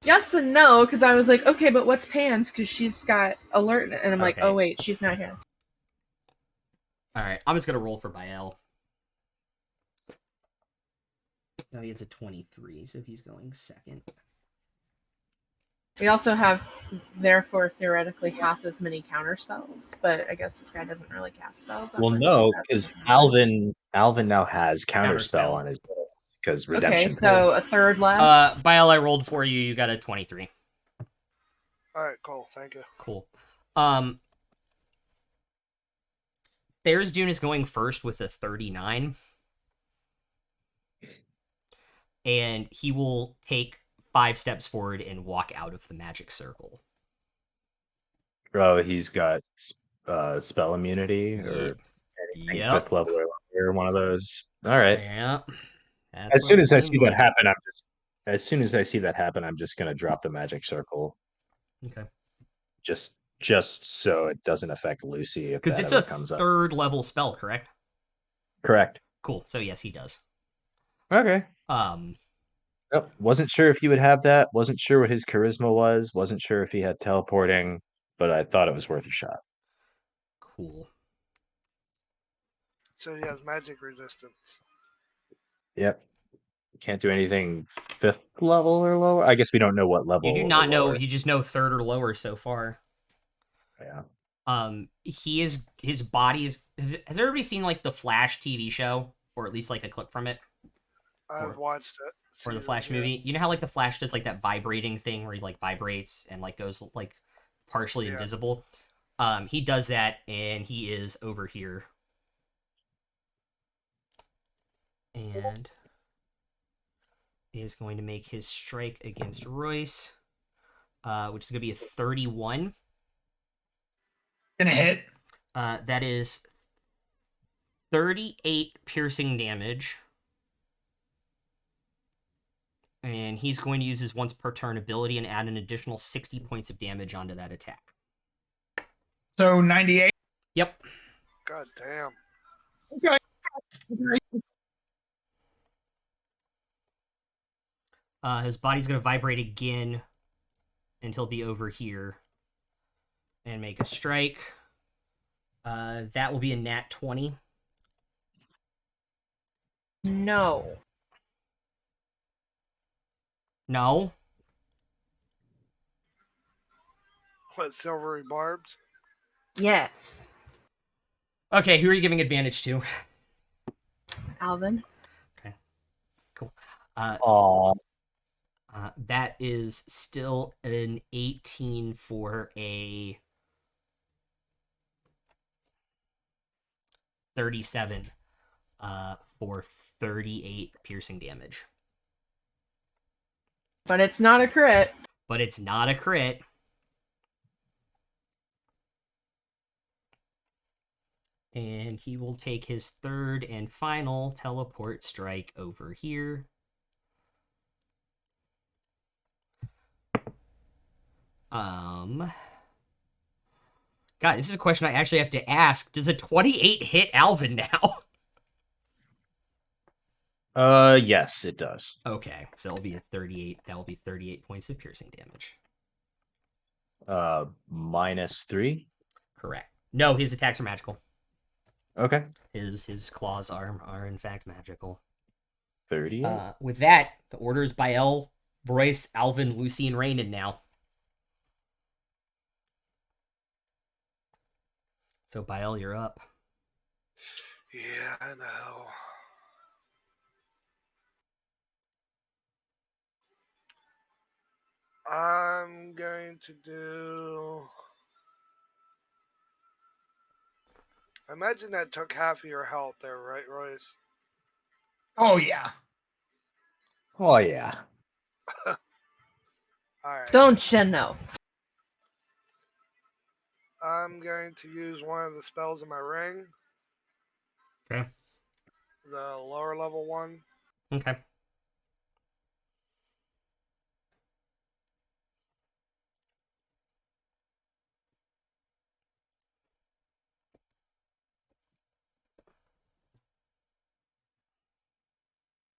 Yes and no, because I was like, okay, but what's Pan's? Because she's got alert, and I'm like, Okay. oh wait, she's not here. All right, I'm just gonna roll for Bael. Now he has a 23, so he's going second. We also have, therefore, theoretically half as many counter spells, but I guess this guy doesn't really cast spells. Well, unless no, that because doesn't matter. Alvin now has counterspell Counterspell. on his list because Okay, redemption. so a third less. Bael, I rolled for you. You got a 23. Alright, cool, thank you. Cool. There's Dune is going first with a 39. And he will take 5 steps forward and walk out of the magic circle. Oh, he's got spell immunity or anything Yep. 5th level or longer, one of those. All right. Yeah. As soon as I see that happen, I'm just gonna drop the magic circle. Okay. Just so it doesn't affect Lucy if Because that it's ever a comes up. 3rd level spell, correct? Correct. Cool. So yes, he does. Okay. Yep. Wasn't sure if he would have that. Wasn't sure what his charisma was. Wasn't sure if he had teleporting, but I thought it was worth a shot. Cool. So he has magic resistance. Yep. Can't do anything 5th level or lower. I guess we don't know what level. You do or not know. lower. You just know 3rd or lower so far. Yeah. He is. His body is. Has everybody seen like the Flash TV show, or at least like a clip from it, I've watched it. or the season, Flash yeah. movie? You know how like the Flash does like that vibrating thing where he like vibrates and like goes like partially Yeah. invisible. He does that, and he is over here, and is going to make his strike against Royce, which is going to be a 31. Gonna hit. That is 38 piercing damage. And he's going to use his once per turn ability and add an additional 60 points of damage onto that attack. So 98. Yep. God damn. Okay. His body's going to vibrate again, and he'll be over here and make a strike. That will be a nat 20. No. No. What, silvery barbs? Yes. Okay, who are you giving advantage to? Alvin. Cool. Aw. That is still an 18 for a 37. for 38 piercing damage. But it's not a crit. But it's not a crit. And he will take his third and final teleport strike over here. God, this is a question I actually have to ask. Does a 28 hit Alvin now? Yes, it does. Okay, so it'll be a 38. That will be 38 points of piercing damage. -3. Correct. No, his attacks are magical. Okay. His claws are in fact magical. 38. With that, the order is Bael, Royce, Alvin, Lucy, and Rainin now. So Bael, you're up. Yeah, I know. I'm going to do. I imagine that took half of your health there, right, Royce? Oh yeah. Oh yeah. Alright. Don't you know? I'm going to use one of the spells in my ring. Okay. The lower level one. Okay.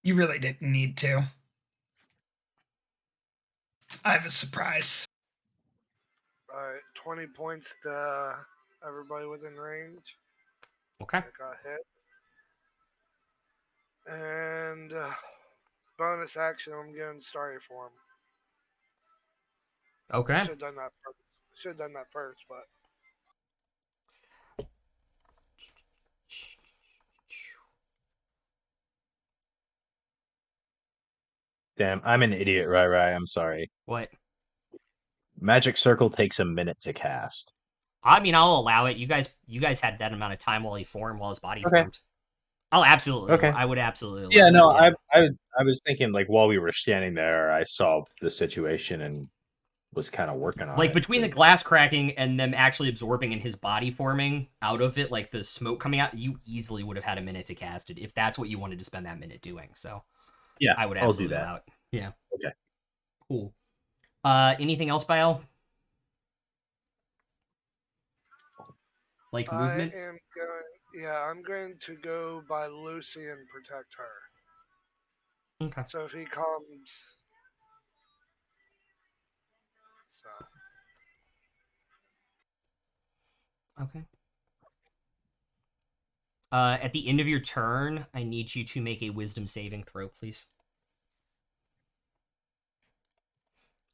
You really didn't need to. I have a surprise. Alright, 20 points to everybody within range. Okay. That got hit. And bonus action, I'm getting Starry Form. Okay. Should have done that first. But Damn, I'm an idiot, right? I'm sorry. What? Magic Circle takes a minute to cast. I mean, I'll allow it. You guys had that amount of time while his body Okay. formed. I'll absolutely. Okay. I would absolutely. Yeah, allow no, it, I was thinking like while we were standing there, I saw the situation and was kind of working on like it. between the glass cracking and them actually absorbing and his body forming out of it, like the smoke coming out, you easily would have had a minute to cast it if that's what you wanted to spend that minute doing. So Yeah, I would I'll do absolutely that. allow it. Yeah. Okay. Cool. Anything else, Bael? Like movement? I'm going to go by Lucy and protect her. Okay. So if he comes, so Okay. At the end of your turn, I need you to make a wisdom saving throw, please.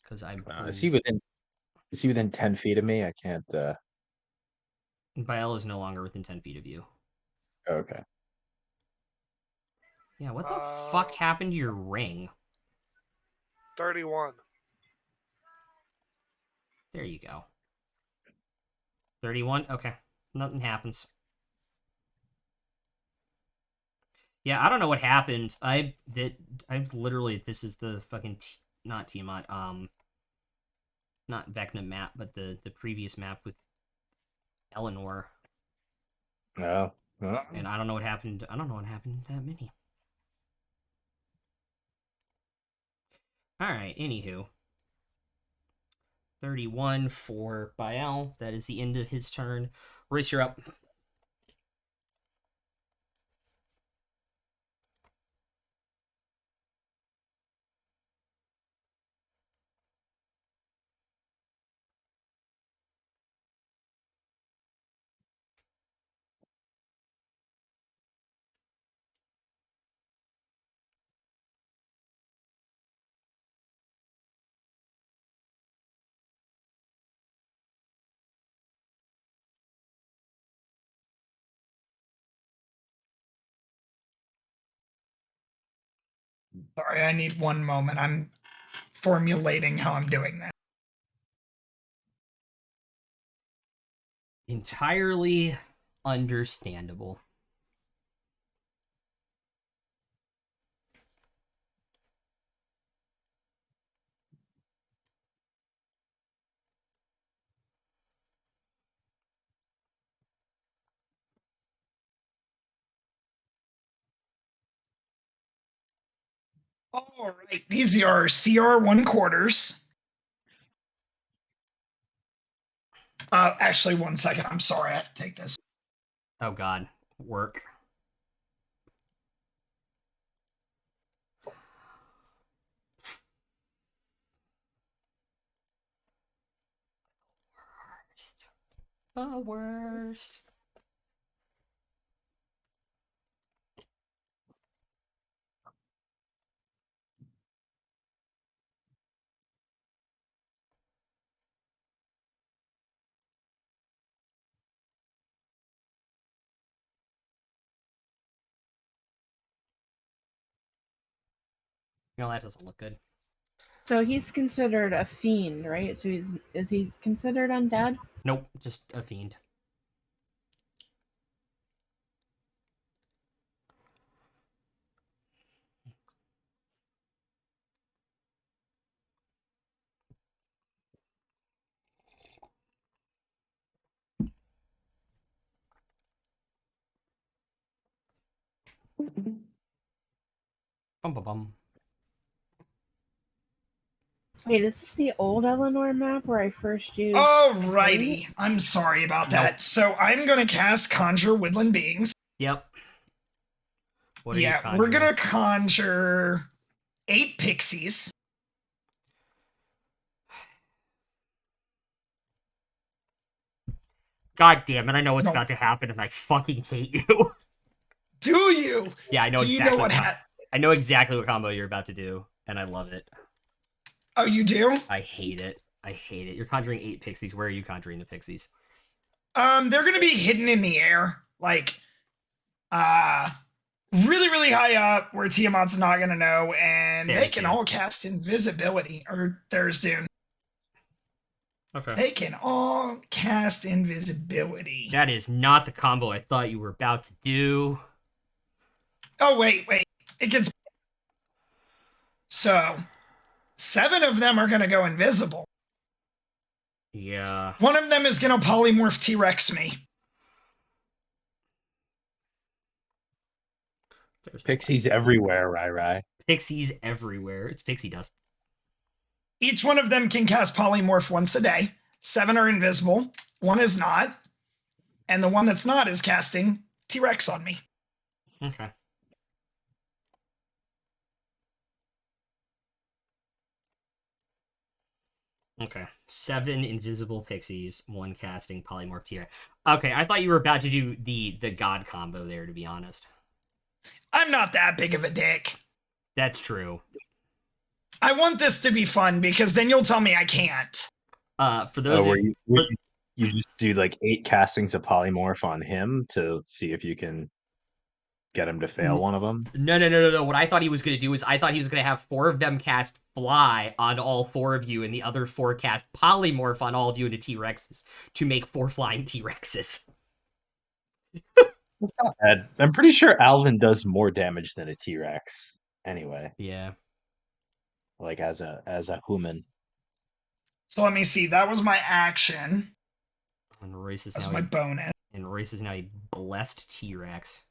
Because Is he within 10 feet of me? I can't. Bael is no longer within 10 feet of you. Okay. Yeah, what the fuck happened to your ring? 31. There you go. 31? Okay. Nothing happens. Yeah, I don't know what happened. I've literally, this is the fucking, not Tiamat, not Vecna map, but the previous map with Eleanor. No. And I don't know what happened. I don't know what happened to that many. Alright, anywho. 31 for Bael. That is the end of his turn. Royce, you're up. Sorry, I need one moment. I'm formulating how I'm doing that. Entirely understandable. All right, these are CR 1/4. Actually, 1 second. I'm sorry, I have to take this. Oh god, work. Worst. The worst. No, that doesn't look good. So he's considered a fiend, right? So is he considered undead? Nope, just a fiend. Bum bum bum. Wait, is this the old Eleanor map where I first used? Alrighty, I'm sorry about that. Nope. So I'm gonna cast Conjure Woodland Beings. Yep. What are you Yeah, conjuring? we're gonna conjure 8 pixies. God damn it! I know what's No. about to happen, and I fucking hate you. Do you? Yeah, I know Do exactly. you know what I know exactly what combo you're about to do, and I love it. Oh, you do? I hate it. I hate it. You're conjuring 8 pixies. Where are you conjuring the pixies? They're gonna be hidden in the air, like, really, really high up where Tiamat's not gonna know, and they can There's all cast invisibility. Or there's Dune. Okay. They can all cast invisibility. That is not the combo I thought you were about to do. Oh, wait. It gets. So, 7 of them are gonna go invisible. Yeah. One of them is gonna polymorph T-Rex me. There's Pixies everywhere, Rai. pixies everywhere. It's pixie dust. Each one of them can cast polymorph once a day. 7 are invisible. 1 is not. And the one that's not is casting T-Rex on me. Okay. Okay. 7 invisible pixies, 1 casting polymorph T-Rex. Okay, I thought you were about to do the god combo there, to be honest. I'm not that big of a dick. That's true. I want this to be fun because then you'll tell me I can't. For those where you just do like 8 castings of polymorph on him to see if you can get him to fail one of them. No. What I thought he was going to do is I thought he was going to have 4 of them cast fly on all 4 of you, and the other 4 cast polymorph on all of you into T-Rexes to make 4 flying T-Rexes. That's not bad. I'm pretty sure Alvin does more damage than a T-Rex. Anyway, Yeah. like as a human. So let me see. That was my action. And Royce is That's now my bonus. a blessed T-Rex.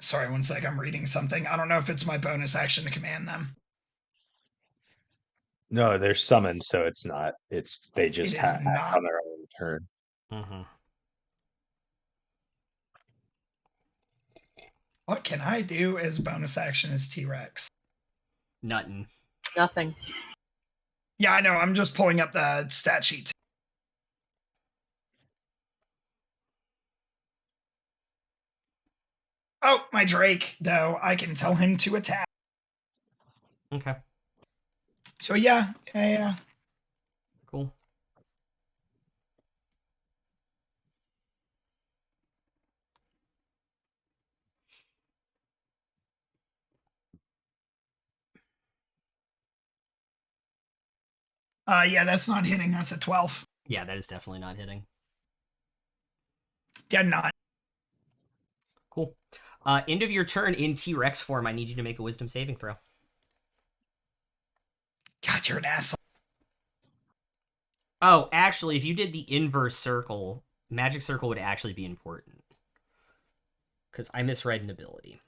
Sorry, 1 sec. I'm reading something. I don't know if it's my bonus action to command them. No, they're summoned, so it's not. They just It is act not. on their own turn. Mm-hmm. What can I do as bonus action as T-Rex? Nuttin'. Nothing. Yeah, I know. I'm just pulling up the stat sheet. Oh, my Drake, though. I can tell him to attack. Okay. So yeah. Cool. Yeah, that's not hitting. That's a 12. Yeah, that is definitely not hitting. Yeah, not. Cool. End of your turn in T-Rex form. I need you to make a Wisdom saving throw. God, you're an asshole. Oh, actually, if you did the inverse circle, Magic Circle would actually be important. Because I misread an ability.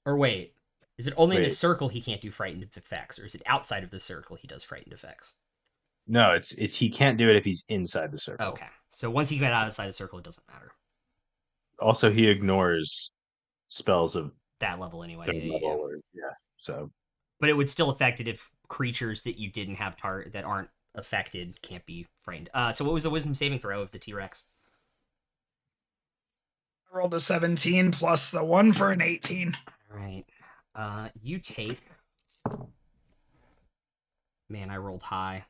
Or wait, is it only in the Wait. circle he can't do frightened effects, or is it outside of the circle he does frightened effects? No, it's he can't do it if he's inside the circle. Okay, so once he got outside the circle, it doesn't matter. Also, he ignores spells of That level anyway. third Yeah. level. So But it would still affect it if creatures that you didn't have that aren't affected can't be frightened. So what was the wisdom saving throw of the T-Rex? I rolled a 17 plus the 1 for an 18. All right. You take. Man, I rolled high.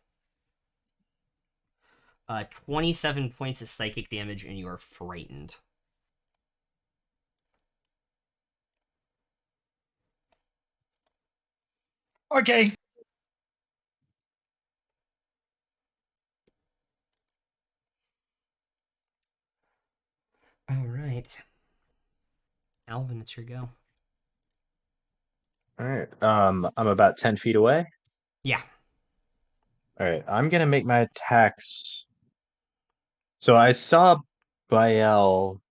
27 points of psychic damage, and you are frightened. Okay. All right. Alvin, it's your go. all right. I'm about 10 feet away. Yeah. All right. I'm gonna make my attacks. So I saw Bael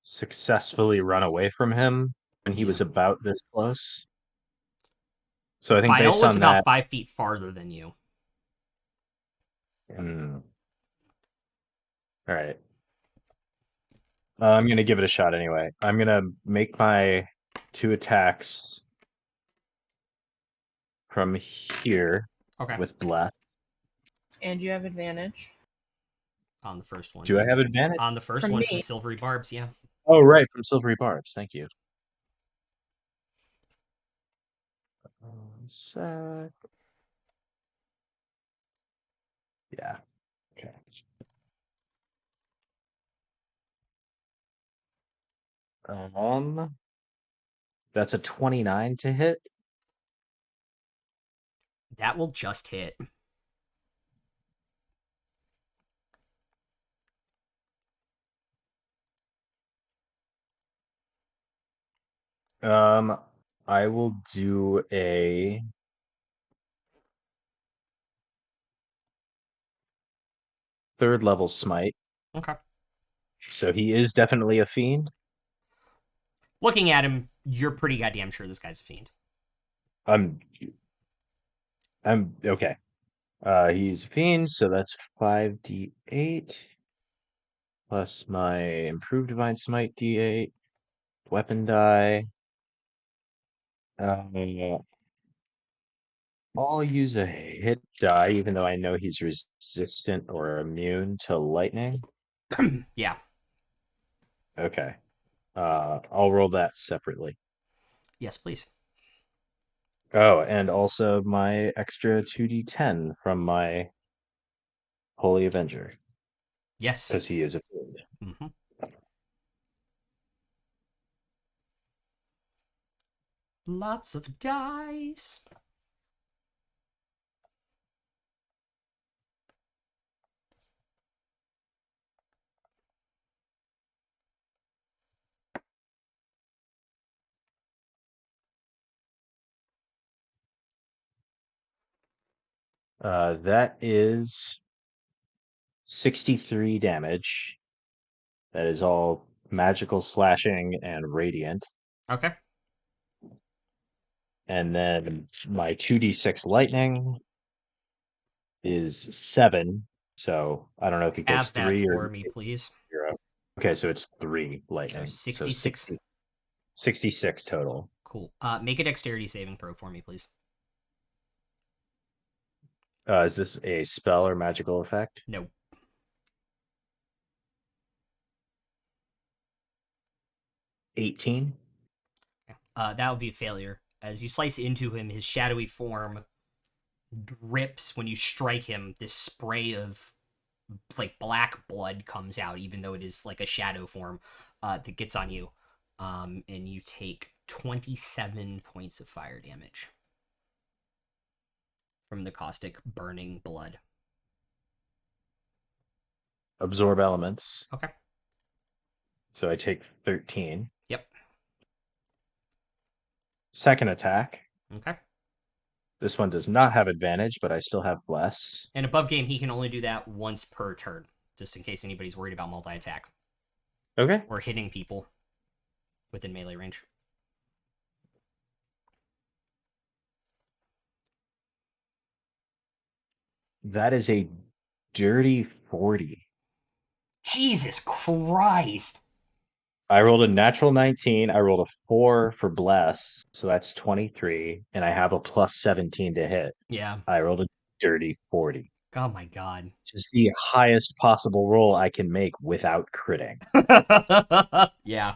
successfully run away from him when he Yeah. was about this close. So I think Bael based was on about that. 5 feet farther than you. All right. I'm gonna give it a shot anyway. I'm gonna make my 2 attacks from here Okay. with blast. And you have advantage. On the first one. Do I have advantage? On the first From one from me. Silvery Barbs, yeah. Oh, right, from Silvery Barbs. Thank you. One sec. Yeah. Okay. That's a 29 to hit. That will just hit. I will do a third level smite. Okay. So he is definitely a fiend. Looking at him, you're pretty goddamn sure this guy's a fiend. I'm okay. He's a fiend, so that's 5d8 plus my improved divine smite d8 weapon die. I'll use a hit die, even though I know he's resistant or immune to lightning. Yeah. Okay. I'll roll that separately. Yes, please. Oh, and also my extra 2d10 from my Holy Avenger, Yes. because he is a fiend. Mm-hmm. Lots of dice. That is 63 damage. That is all magical slashing and radiant. Okay. And then my 2d6 lightning is 7. So I don't know if he takes Have that 3 or for me, please. 0. Okay, so it's 3 lightning. So 66. 66 total. Cool. Make a dexterity saving throw for me, please. Is this a spell or magical effect? No. 18. That would be a failure. As you slice into him, his shadowy form drips when you strike him. This spray of like black blood comes out, even though it is like a shadow form that gets on you. And you take 27 points of fire damage from the caustic burning blood. Absorb elements. Okay. So I take 13. Yep. Second attack. Okay. This one does not have advantage, but I still have bless. And above game, he can only do that once per turn, just in case anybody's worried about multi-attack Okay. or hitting people. within melee range. That is a dirty 40. Jesus Christ! I rolled a natural 19. I rolled a 4 for bless, so that's 23, and I have a plus 17 to hit. Yeah. I rolled a dirty 40. Oh my god. Which is the highest possible roll I can make without critting. Yeah.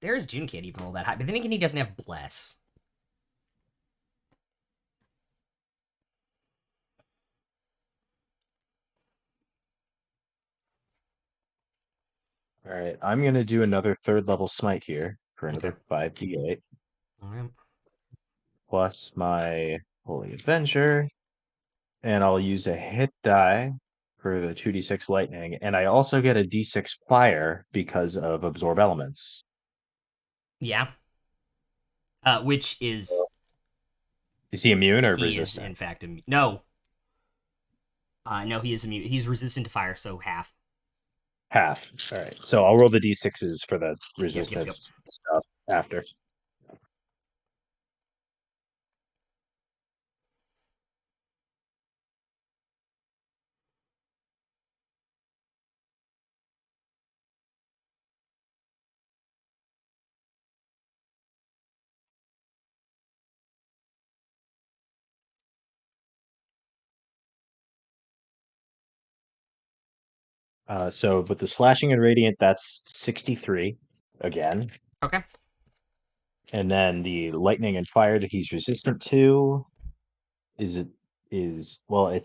There's June can't even roll that high, but then again, he doesn't have bless. All right, I'm gonna do another third level smite here for another Okay. 5d8 All right. plus my Holy Avenger, and I'll use a hit die for the 2d6 lightning, and I also get a d6 fire because of absorb elements. Yeah. Which is Is he immune or he resistant? is in fact immune. No. No, he is immune. He's resistant to fire, so half. Half. All right, so I'll roll the d6s for the resistive yep. stuff after. So with the slashing and radiant, that's 63 again. Okay. And then the lightning and fire that he's resistant to it's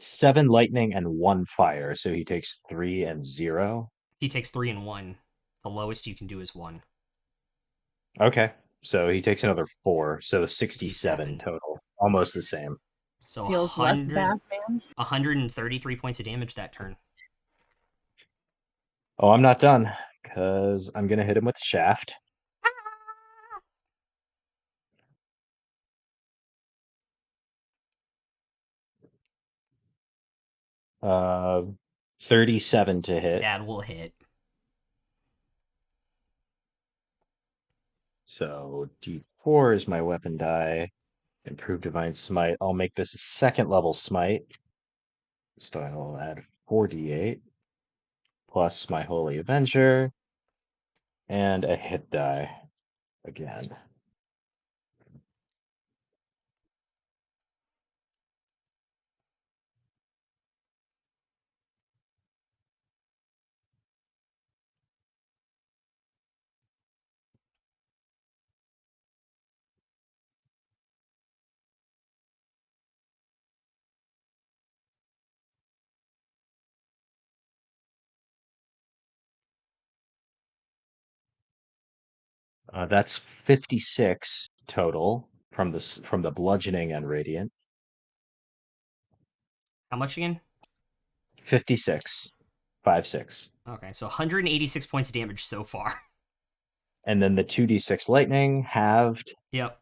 7 lightning and 1 fire, so he takes 3 and 0. He takes 3 and 1. The lowest you can do is 1. Okay. So he takes another 4, so 67 67. total. Almost the same. So Feels less bad, man. 133 points of damage that turn. Oh, I'm not done because I'm gonna hit him with the shaft. 37 to hit. That will hit. So D4 is my weapon die. Improved Divine Smite. I'll make this a second level smite. So I'll add 4d8 plus my Holy Avenger and a hit die again. That's 56 total from the bludgeoning and radiant. How much again? 56. 5-6. Okay, so 186 points of damage so far. And then the 2d6 lightning halved. Yep.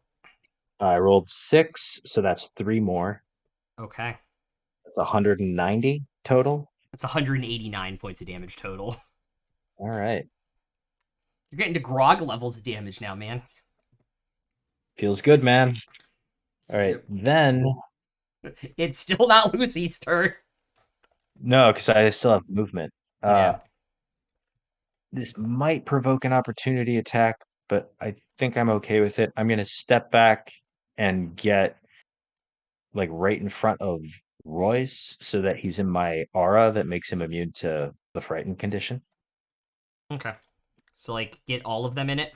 I rolled 6, so that's 3 more. Okay. That's 190 total. That's 189 points of damage total. All right. You're getting to grog levels of damage now, man. Feels good, man. All right. Yep. Then It's still not Lucy's turn. no, because I still have movement. Yeah. This might provoke an opportunity attack, but I think I'm okay with it. I'm gonna step back and get like right in front of Royce so that he's in my aura that makes him immune to the frightened condition. Okay. So, like, get all of them in it?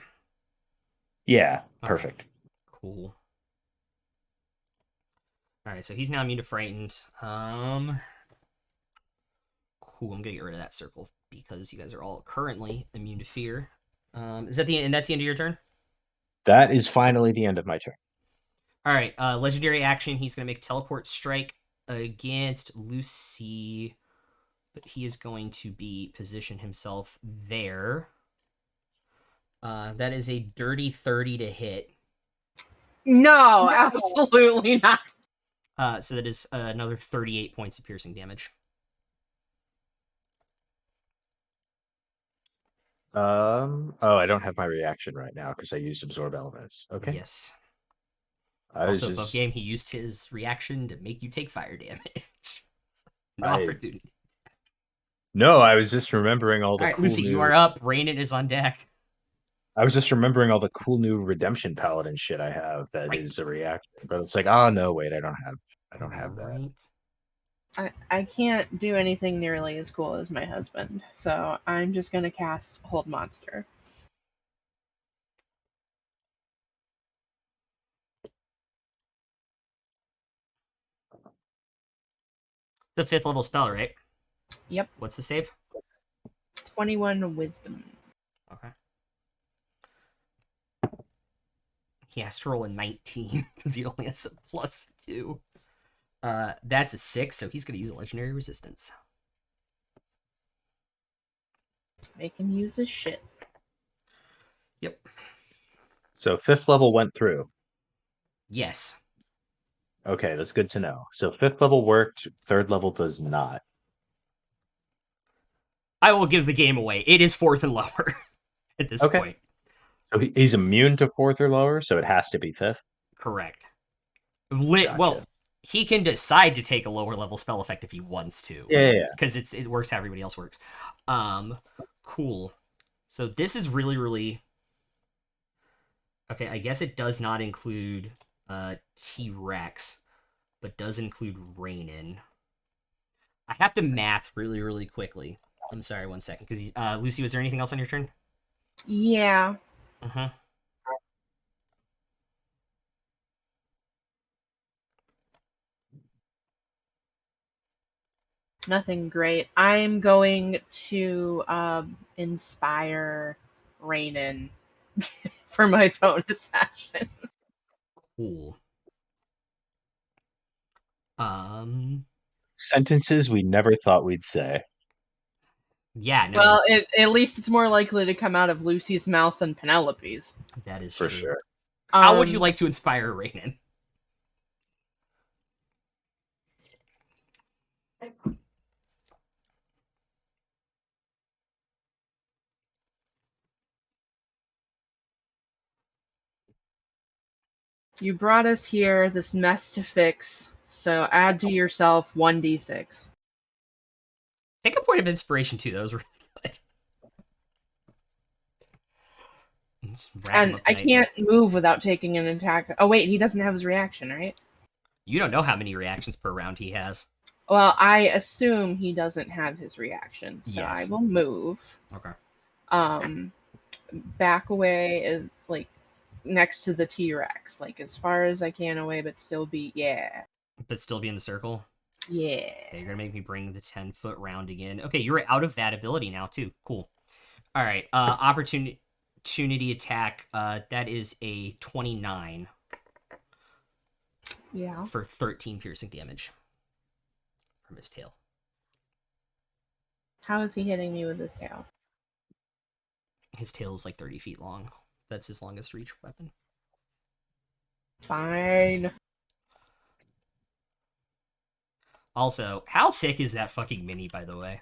Yeah, Okay. perfect. Cool. Alright, so he's now immune to frightened. Cool, I'm gonna get rid of that circle because you guys are all currently immune to fear. Is that and that's the end of your turn? That is finally the end of my turn. Alright, legendary action, he's gonna make a teleport strike against Lucy, but he is going to position himself there. That is a dirty 30 to hit. No, absolutely not. So that is another 38 points of piercing damage. Oh, I don't have my reaction right now because I used absorb elements. Okay. Yes. I was Also, above just game, he used his reaction to make you take fire damage. No I opportunity. no, I was just remembering all All the right, cool Lucy, you new. are up. Rainin is on deck. I was just remembering all the cool new redemption paladin shit I have that Right. is a reaction, but it's like, oh no, wait, I don't have that. Right. I can't do anything nearly as cool as my husband, so I'm just gonna cast Hold Monster. It's a 5th level spell, right? Yep, What's the save? 21 Wisdom. Okay. He has to roll a 19 because he only has a +2. That's a 6, so he's going to use a legendary resistance. Make him use his shit. Yep. So 5th level went through. Yes. Okay, that's good to know. So 5th level worked, 3rd level does not. I will give the game away. It is 4th and lower at this Okay. point. So he's immune to 4th or lower, so it has to be 5th. Correct. Gotcha. Well, he can decide to take a lower level spell effect if he wants to. Yeah. Because it works how everybody else works. Cool. So this is really, really... Okay, I guess it does not include T-Rex, but does include Rainin. I have to math really, really quickly. I'm sorry, 1 second. Because Lucy, was there anything else on your turn? Yeah. Uh-huh. Nothing great. I'm going to inspire Rainin for my bonus action. Cool. Sentences we never thought we'd say. Yeah, no. Well, at least it's more likely to come out of Lucy's mouth than Penelope's. That is For true. sure. How would you like to inspire Rainin? You brought us here, this mess to fix, so add to yourself 1d6. Take a point of inspiration, too. That was really good. And I can't move without taking an attack. Oh, wait, he doesn't have his reaction, right? You don't know how many reactions per round he has. Well, I assume he doesn't have his reaction, so Yes. I will move. Okay. Back away, like, next to the T-Rex. Like, as far as I can away, but still be, But still be in the circle? Yeah. Okay, you're gonna make me bring the 10-foot round again. Okay, you're out of that ability now, too. Cool. Alright, opportunity attack. That is a 29. Yeah. For 13 piercing damage. From his tail. How is he hitting me with his tail? His tail is like 30 feet long. That's his longest reach weapon. Fine. Also, how sick is that fucking mini, by the way?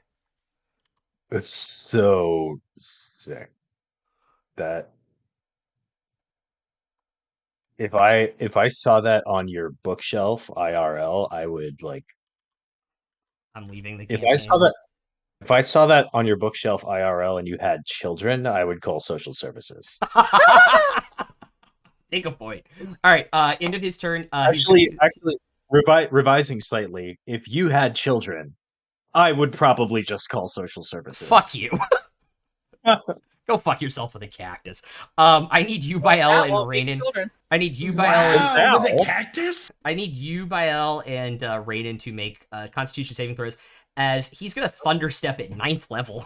It's so sick. That if I saw that on your bookshelf IRL, I would like I'm leaving the if campaign. if I saw that on your bookshelf IRL and you had children, I would call social services. Take a point. All right, end of his turn. Actually, revising slightly, if you had children, I would probably just call social services. Fuck you. Go fuck yourself with a cactus. I need you, Bael, and Rainin. I need you, Bael, Wow, with a cactus? I need you, Bael, and Rainin to make Constitution saving throws, as he's gonna thunderstep at 9th level.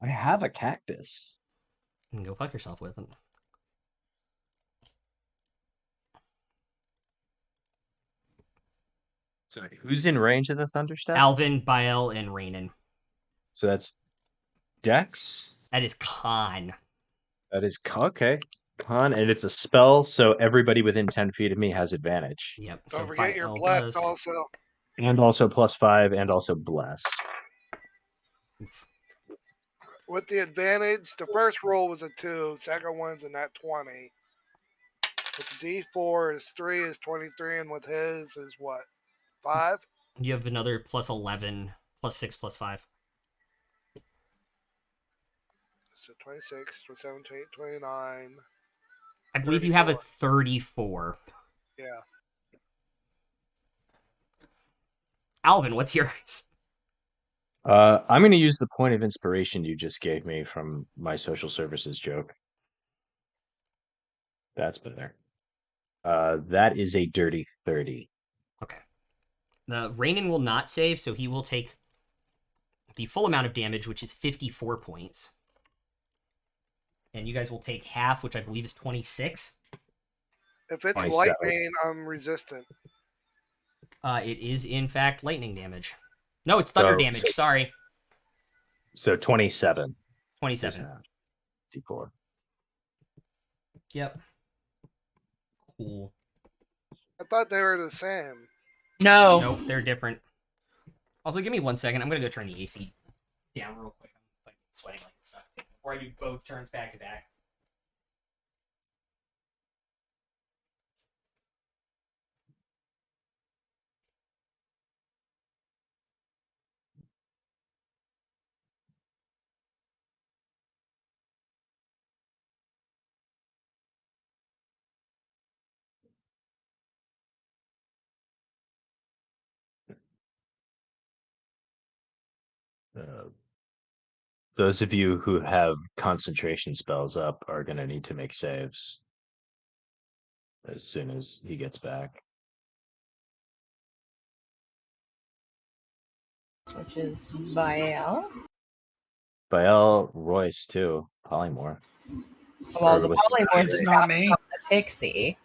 I have a cactus. And go fuck yourself with it. So who's in range of the thunderstep? Alvin, Bael, and Rainin. So that's Dex. That is Con. That is okay. Con, and it's a spell, so everybody within 10 feet of me has advantage. Yep. Don't So forget your Bael blessed does. also. And also +5, and also bless. Oof. With the advantage, the first roll was a 2, second one's a nat 20. With the D4 is 3 is 23, and with his is what? 5? You have another plus 11, plus 6, plus 5. So 26, 27, 28, 29. I believe you have a 34. 34. Yeah. Alvin, what's yours? I'm going to use the point of inspiration you just gave me from my social services joke. That's better. That is a dirty 30. Okay. Rainan will not save, so he will take the full amount of damage, which is 54 points. And you guys will take half, which I believe is 26. If it's 27. lightning, I'm resistant. It is, in fact, lightning damage. No, it's thunder damage. Sorry. So 27. 27. D4. Yep. Cool. I thought they were the same. No. Nope, they're different. Also, give me 1 second. I'm going to go turn the AC down real quick. I'm like sweating like it's stuck. Before I do both turns back to back. Those of you who have concentration spells up are going to need to make saves as soon as he gets back. Which is Bael. Bael, Royce, too. Polymorph. Well, Or the was it- polymorph It's is not cast me. from the pixie.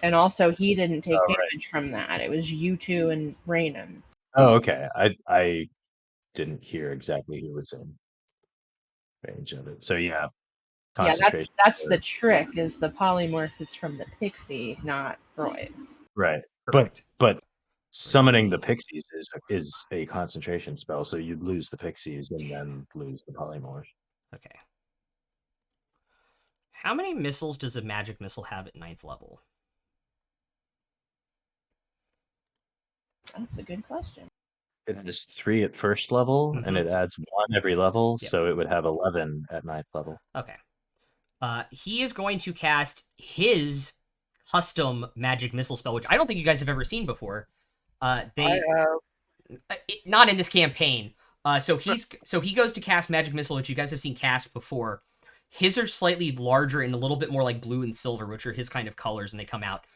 And also, he didn't take Oh, right. damage from that. It was you two and Rainan. Oh, okay. I didn't hear exactly who was in range of it. So yeah, Yeah, concentration. that's the trick. Is the polymorph is from the pixie, not Royce. Right. Correct. But summoning the pixies is a concentration spell, so you'd lose the pixies and then lose the polymorph. Okay. How many missiles does a magic missile have at 9th level? That's a good question. It has 3 at first level, and Mhm. it adds 1 every level, Yep. so it would have 11 at 9th level. Okay. He is going to cast his custom magic missile spell, which I don't think you guys have ever seen before. I have. Not in this campaign. So he goes to cast magic missile, which you guys have seen cast before. His are slightly larger and a little bit more like blue and silver, which are his kind of colors, and they come out.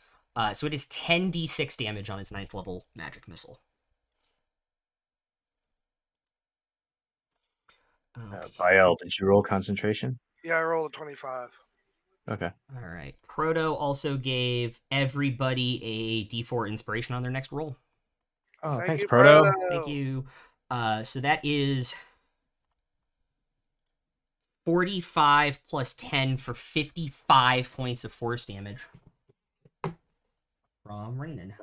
So it is 10d6 damage on his 9th level magic missile. Okay. Bael, did you roll concentration? Yeah, I rolled a 25. Okay. All right. Proto also gave everybody a d4 inspiration on their next roll. Oh, Thank thanks, you, Proto. Thank you. So that is 45 plus 10 for 55 points of force damage from Rainan.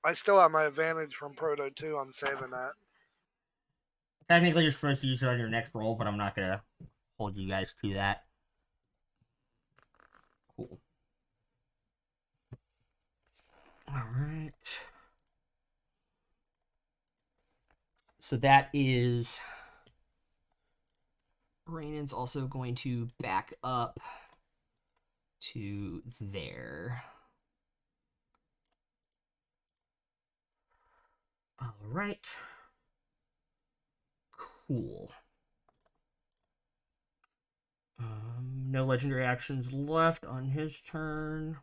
I still have my advantage from Proto 2. I'm saving that. Technically, you're supposed to use it on your next roll, but I'm not going to hold you guys to that. Cool. All right. So that is... Rainan's also going to back up to there. All right. Cool. No legendary actions left on his turn.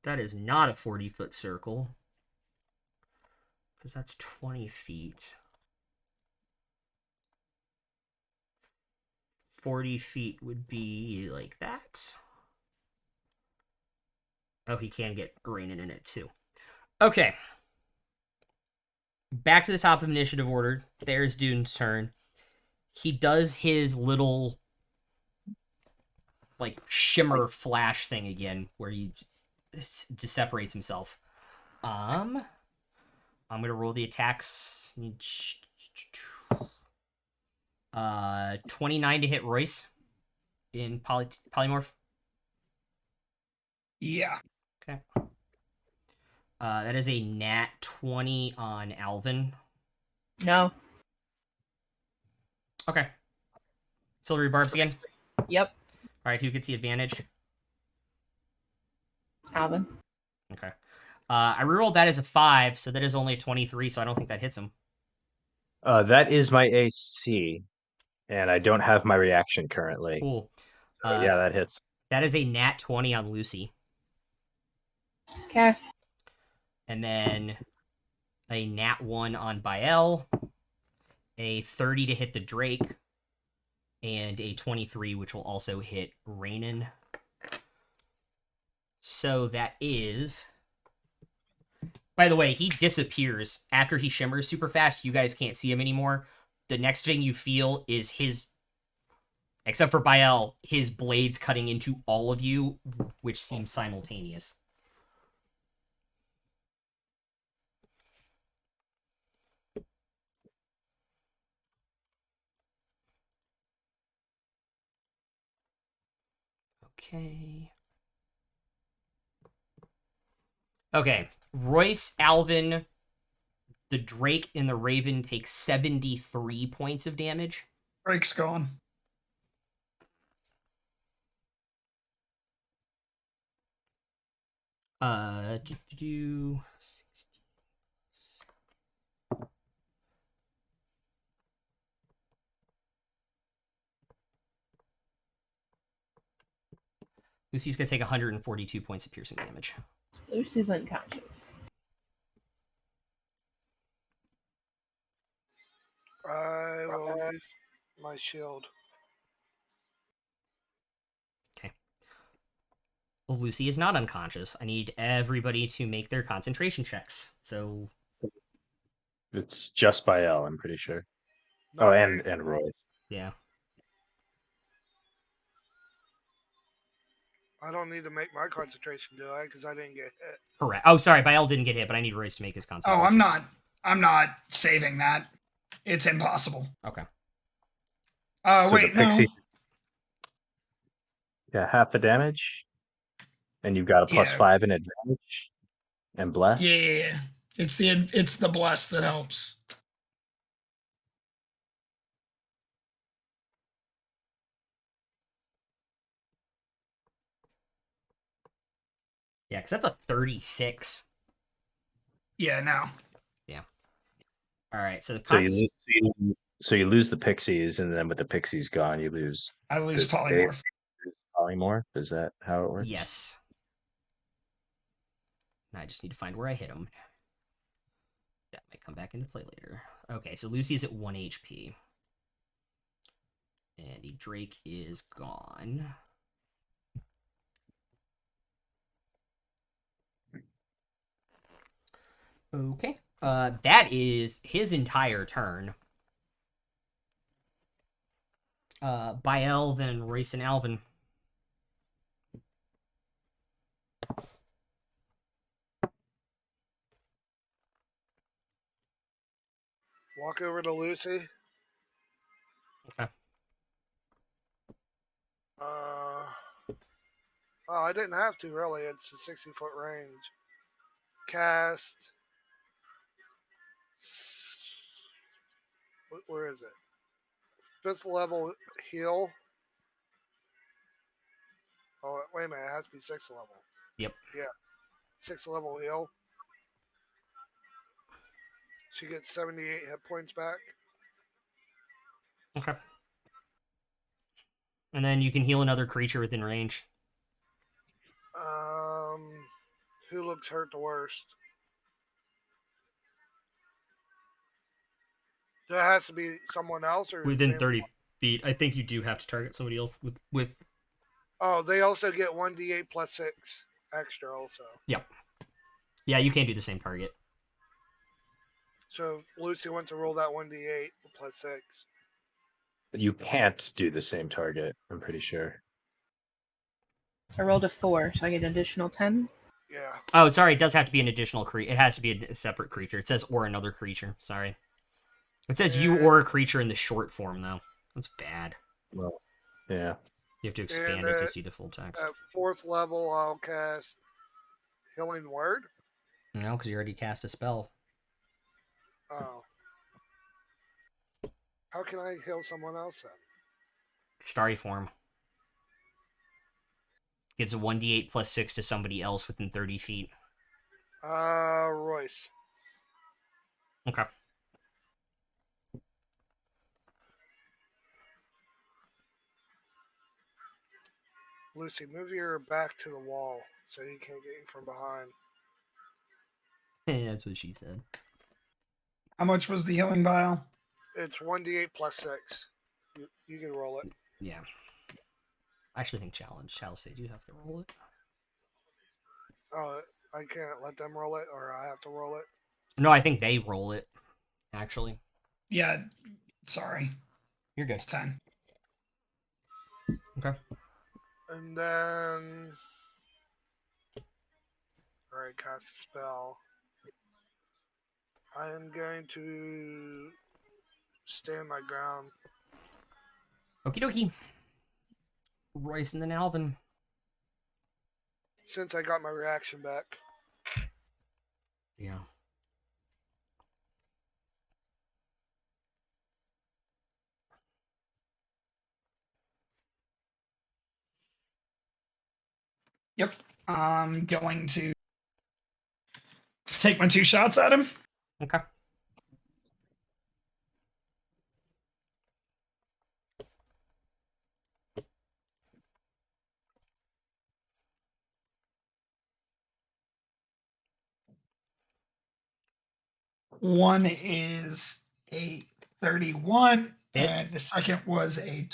That is not a 40-foot circle, because that's 20 feet. 40 feet would be like that. Oh, he can get Rainan in it, too. Okay. Back to the top of initiative order. There's Dune's turn. He does his little, like, shimmer flash thing again, where he separates himself. I'm going to roll the attacks. 29 to hit Royce in polymorph. Yeah. Okay. That is a nat 20 on Alvin. No. Okay. Silvery barbs again. Yep. All right, who gets the advantage? Alvin. Okay. I rerolled that as a 5, so that is only a 23, so I don't think that hits him. That is my AC, and I don't have my reaction currently. Cool. So, yeah, that hits. That is a nat 20 on Lucy. Okay. And then a nat 1 on Bael, a 30 to hit the Drake, and a 23, which will also hit Rainan. So that is... By the way, he disappears after he shimmers super fast. You guys can't see him anymore. The next thing you feel is his... Except for Bael, his blades cutting into all of you, which seems simultaneous. Okay. Okay. Royce, Alvin, the Drake, and the Raven take 73 points of damage. Drake's gone. Do 60. Lucy's gonna take 142 points of piercing damage. Lucy's unconscious. I will use my shield. Okay. Lucy is not unconscious. I need everybody to make their concentration checks. So It's just by L, I'm pretty sure. Not and Roy. yeah. I don't need to make my concentration, do I? Because I didn't get hit. Correct. Oh, sorry, Bael didn't get hit, but I need Royce to make his concentration. Oh, I'm not saving that. It's impossible. Okay. So Wait, the pixie, no. yeah, half the damage, and you've got a Yeah. +5 in advantage, and bless. Yeah. It's the bless that helps. Yeah, because that's a 36. Yeah, no. All right, so the So you lose the pixies, and then with the pixies gone, you lose I lose the polymorph. polymorph. Is that how it works? Yes. I just need to find where I hit him. That might come back into play later. Okay, so Lucy's at 1 HP. And the Drake is gone. Okay. That is his entire turn. Bael, then Royce and Alvin. Walk over to Lucy. Okay. Oh, I didn't have to, really. It's a 60-foot range. Cast. Where is it? 5th level heal. Oh, wait a minute. It has to be 6th level. Yep. Yeah. 6th level heal. She gets 78 hit points back. Okay. And then you can heal another creature within range. Who looks hurt the worst? There has to be someone else, or Within 30 feet. I think you do have to target somebody else with... Oh, they also get 1d8 plus 6 extra also. Yep. Yeah, you can't do the same target. So Lucy wants to roll that 1d8 plus 6. You can't do the same target, I'm pretty sure. I rolled a 4, so I get an additional 10. Yeah. Oh, sorry, it does have to be an additional creature. It has to be a separate creature. It says or another creature. Sorry. It says you or a creature in the short form, though. That's bad. Well, yeah. You have to expand And, it to see the full text. At 4th level, I'll cast Healing Word. No, because you already cast a spell. Oh. How can I heal someone else then? Starry form. Gives a 1d8 plus 6 to somebody else within 30 feet. Royce. Okay. Lucy, move your back to the wall so he can't get you from behind. That's what she said. How much was the healing vial? It's 1d8 plus 6. You can roll it. Yeah. I actually think challenge. Say, do you have to roll it? Oh, I can't let them roll it, or I have to roll it. No, I think they roll it, actually. Yeah, sorry. You're good. It's 10. Okay. And then... Alright, cast a spell. I am going to stand my ground. Okie dokie. Royce and then Alvin. Since I got my reaction back. Yeah. Yep. I'm going to take my 2 shots at him. Okay. One is a 31, Hit. and the second was a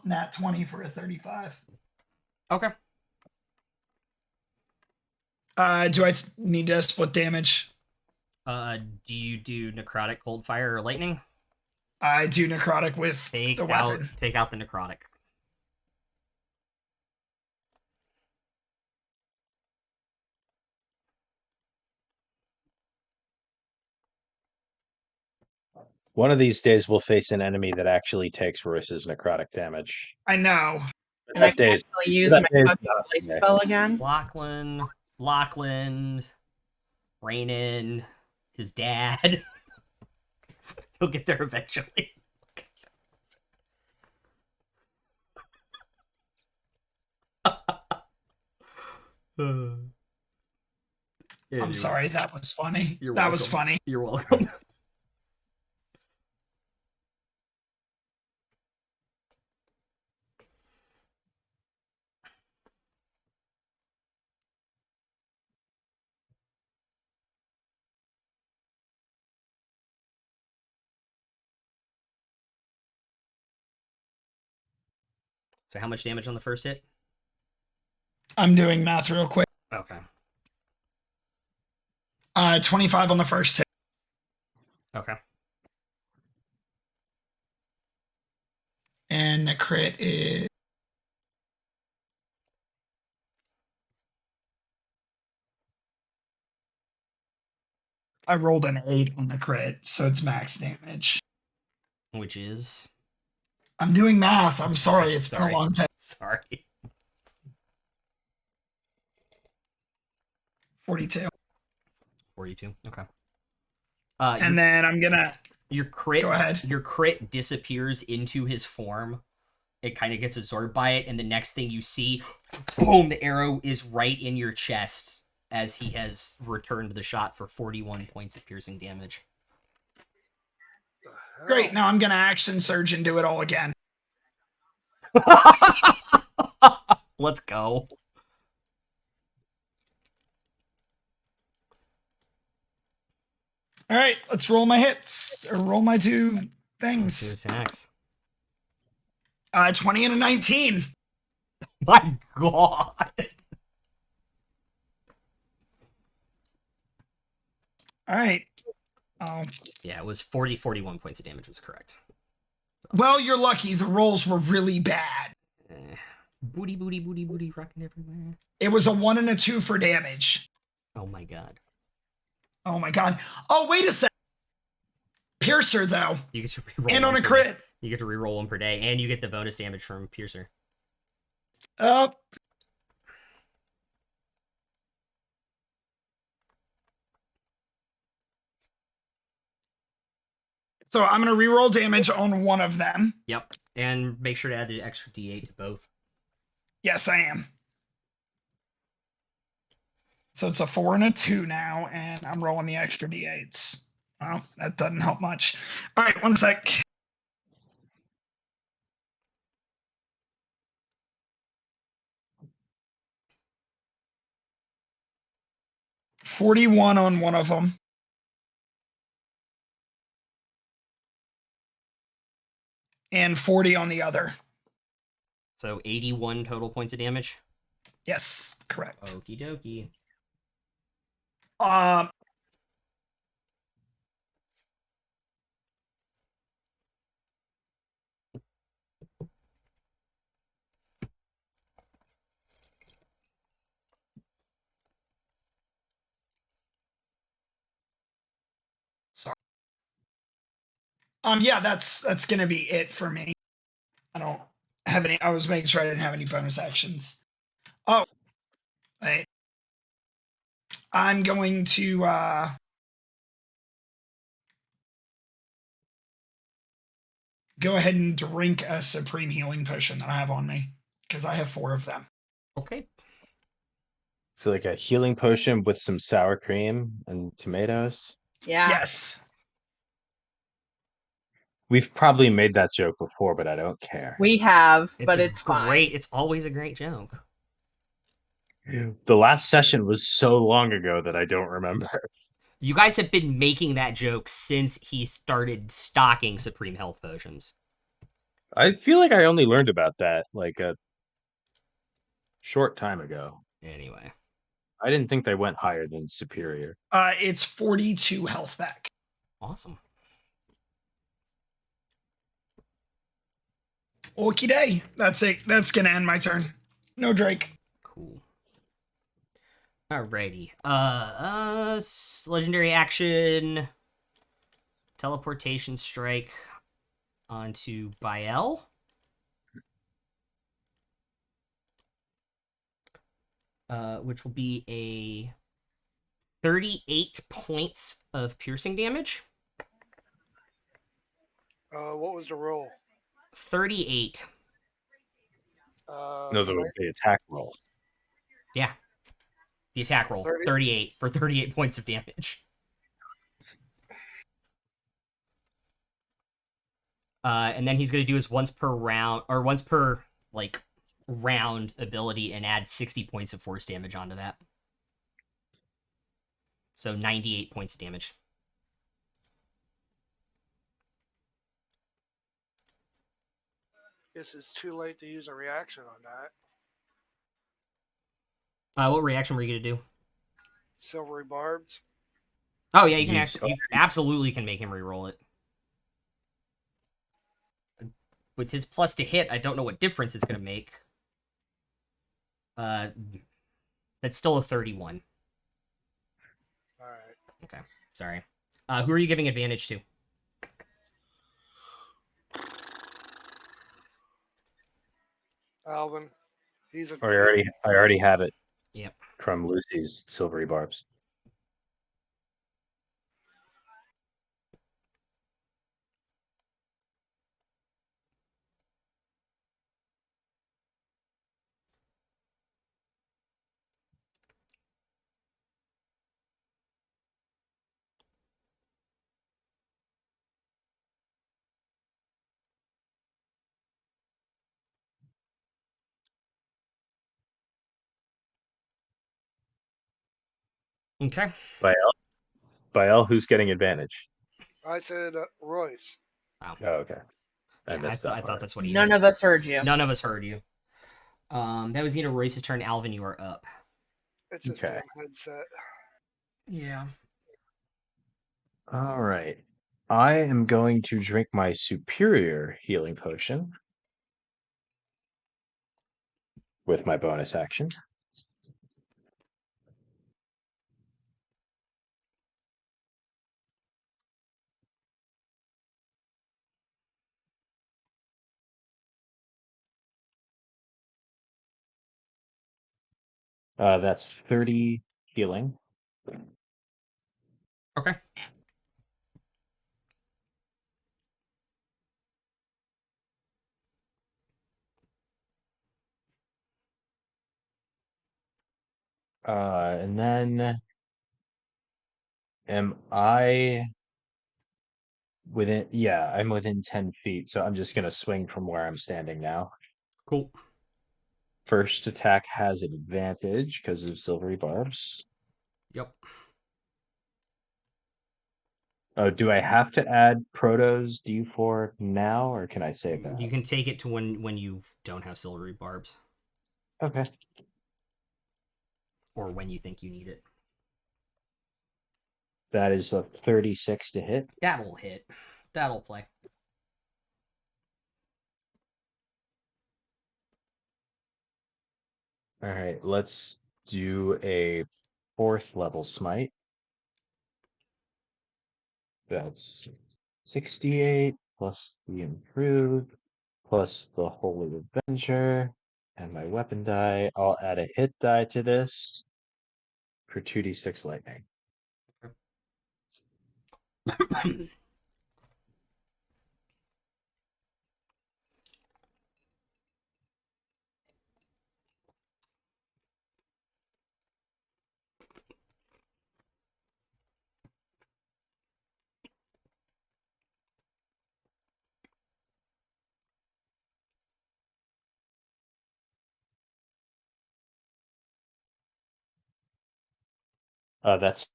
nat 20 for a 35. Okay. Do I need to split damage? Do you do necrotic, cold fire, or lightning? I do necrotic with Take the out weapon. the necrotic. One of these days we'll face an enemy that actually takes Royce's necrotic damage. I know. But And I that can day's actually use that my day's weapon not blade today. spell again. Lachlan, Rainan, his dad. He'll get there eventually. I'm sorry, that was funny. You're That was welcome. funny. You're welcome. So how much damage on the first hit? I'm doing math real quick. Okay. 25 on the first hit. Okay. And the crit is... I rolled an 8 on the crit, so it's max damage. Which is? I'm doing math. I'm sorry. It's been a long time. Sorry. 42. 42. Okay. And then I'm gonna... Your crit. Go ahead. Your crit disappears into his form. It kind of gets absorbed by it, and the next thing you see, boom! The arrow is right in your chest as he has returned the shot for 41 points of piercing damage. Great. Now I'm gonna action surge and do it all again. Let's go. All right, let's roll my hits or roll my 2 things. 2 attacks. 20 and a 19. My God. All right. Yeah, it was 41 points of damage was correct. Well, you're lucky. The rolls were really bad. Booty, rocking everywhere. It was a 1 and a 2 for damage. Oh my God. Oh my God. Oh, wait a sec. Piercer, though. You get to reroll And on one a for crit. You get to reroll one per day, and you get the bonus damage from Piercer. Oh. So I'm going to reroll damage on one of them. Yep. And make sure to add the extra D8 to both. Yes, I am. So it's a 4 and a 2 now, and I'm rolling the extra D8s. Well, that doesn't help much. All right, one sec. 41 on one of them. And 40 on the other. So 81 total points of damage. Yes, correct. Okie dokie. Sorry. Yeah, that's gonna be it for me. I don't have any. I was making sure I didn't have any bonus actions. Oh, wait. I'm going to go ahead and drink a supreme healing potion that I have on me because I have 4 of them. Okay. So like a healing potion with some sour cream and tomatoes. Yeah. Yes. We've probably made that joke before, but I don't care. We have, It's but a it's great. fine. It's always a great joke. The last session was so long ago that I don't remember. You guys have been making that joke since he started stocking Supreme Health Potions. I feel like I only learned about that like a short time ago. Anyway. I didn't think they went higher than superior. It's 42 health back. Awesome. Okie day. That's it. That's gonna end my turn. No Drake. Cool. Alrighty. Legendary action. Teleportation strike onto Bael. Which will be a 38 points of piercing damage. What was the roll? 38. No, the attack roll. Yeah. The attack roll. 30? 38 for 38 points of damage. And then he's going to do his once per round round ability and add 60 points of force damage onto that. So 98 points of damage. Guess it's too late to use a reaction on that. What reaction were you going to do? Silvery barbs. Oh yeah, you absolutely can make him reroll it. With his plus to hit, I don't know what difference it's going to make. That's still a 31. All right. Okay, sorry. Who are you giving advantage to? Alvin. He's a. I already have it. Yep. From Lucy's silvery barbs. Okay. Bael, who's getting advantage? I said Royce. Wow. Oh, okay. I Yeah, missed that I thought part. that's what he. None of us heard you. None of us heard you. That was either Royce's turn. Alvin, you are up. It's his Okay. damn headset. Yeah. All right. I am going to drink my superior healing potion with my bonus action. That's 30 healing. Okay. And then am I within? Yeah, I'm within 10 feet, so I'm just gonna swing from where I'm standing now. Cool. First attack has an advantage because of silvery barbs. Yep. Oh, do I have to add Proto's D4 now, or can I save that? You can take it to when you don't have silvery barbs, Okay. or when you think you need it. That is a 36 to hit. That'll hit. That'll play. All right, let's do a 4th level smite. That's 68 plus the improved plus the holy adventure and my weapon die. I'll add a hit die to this for 2d6 lightning. That's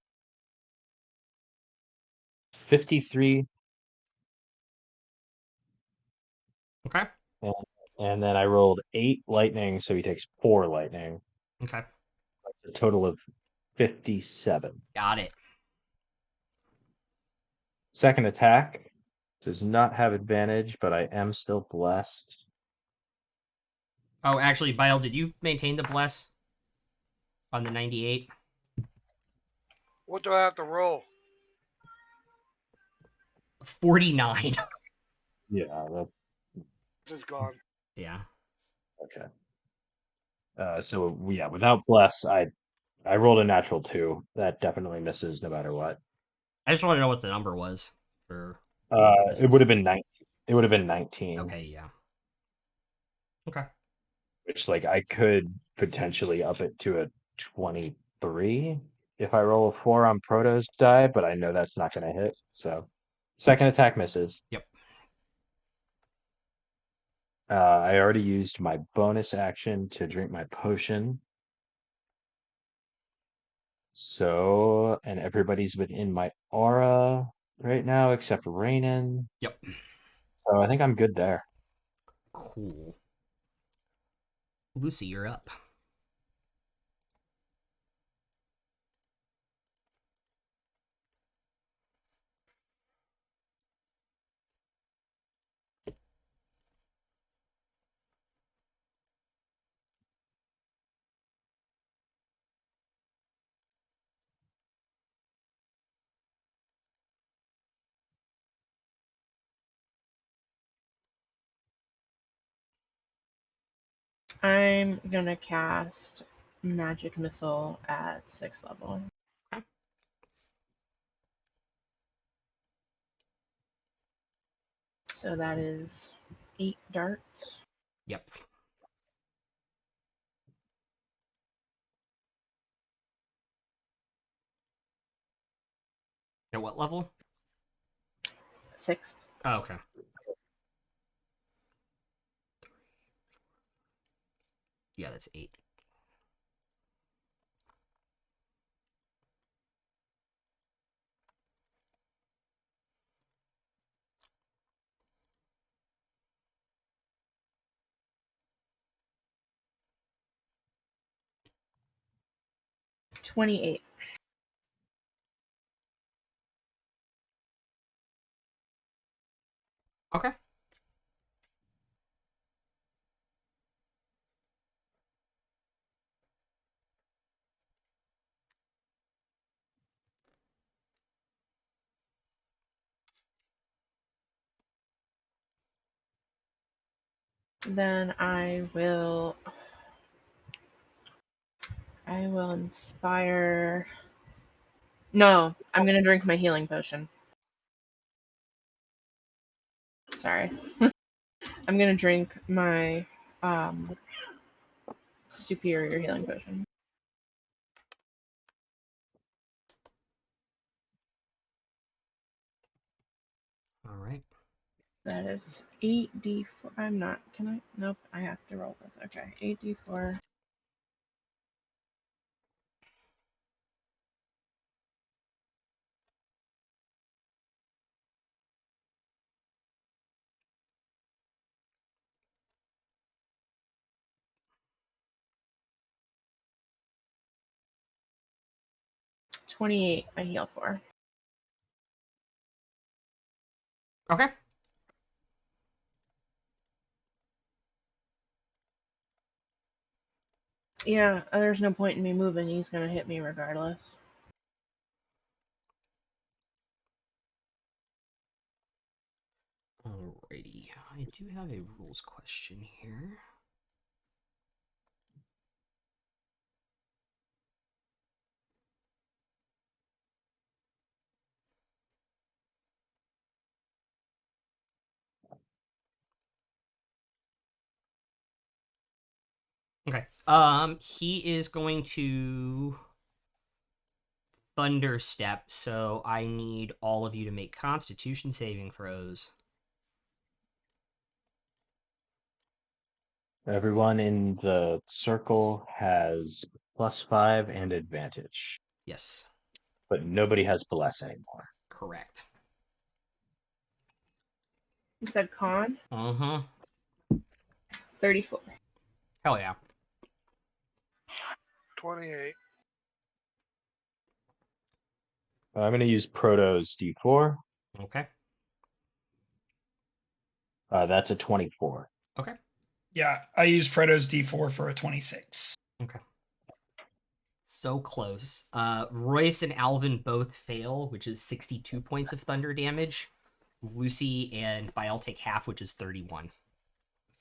53. Okay. And, and then I rolled 8 lightning, so he takes 4 lightning. Okay. That's a total of 57. Got it. Second attack does not have advantage, but I am still blessed. Oh, actually, Bile, did you maintain the bless on the 98? What do I have to roll? 49. Yeah, that, This is gone. Yeah. okay. So yeah, without bless, I rolled a natural 2. That definitely misses no matter what. I just want to know what the number was for It would purposes. have been 19. It would have been 19. Okay, yeah. Okay. Which like I could potentially up it to a 23 if I roll a 4 on Proto's die, but I know that's not going to hit. So second attack misses. Yep. I already used my bonus action to drink my potion. So, and everybody's within my aura right now except Rainan. Yep. So I think I'm good there. Cool. Lucy, you're up. I'm gonna cast Magic Missile at 6th level. Okay. So that is 8 darts. Yep. At what level? 6th. Oh, okay. Yeah, that's 8. $28. Okay. Then I will I will inspire. No, I'm gonna drink my healing potion. Sorry. I'm gonna drink my superior healing potion. All right. That is 8d4. I'm not. Can I? Nope. I have to roll this. Okay. 8d4. $28 I heal for. Okay. Yeah, there's no point in me moving. He's gonna hit me regardless. Alrighty. I do have a rules question here. Okay. He is going to thunder step, so I need all of you to make Constitution saving throws. Everyone in the circle has +5 and advantage, Yes, but nobody has bless anymore. correct. You said con? Uh huh. 34. Hell yeah. 28. I'm going to use Proto's D4. Okay. That's a 24. Okay. Yeah, I use Proto's D4 for a 26. Okay. So close. Royce and Alvin both fail, which is 62 points of thunder damage. Lucy and Bael take half, which is 31.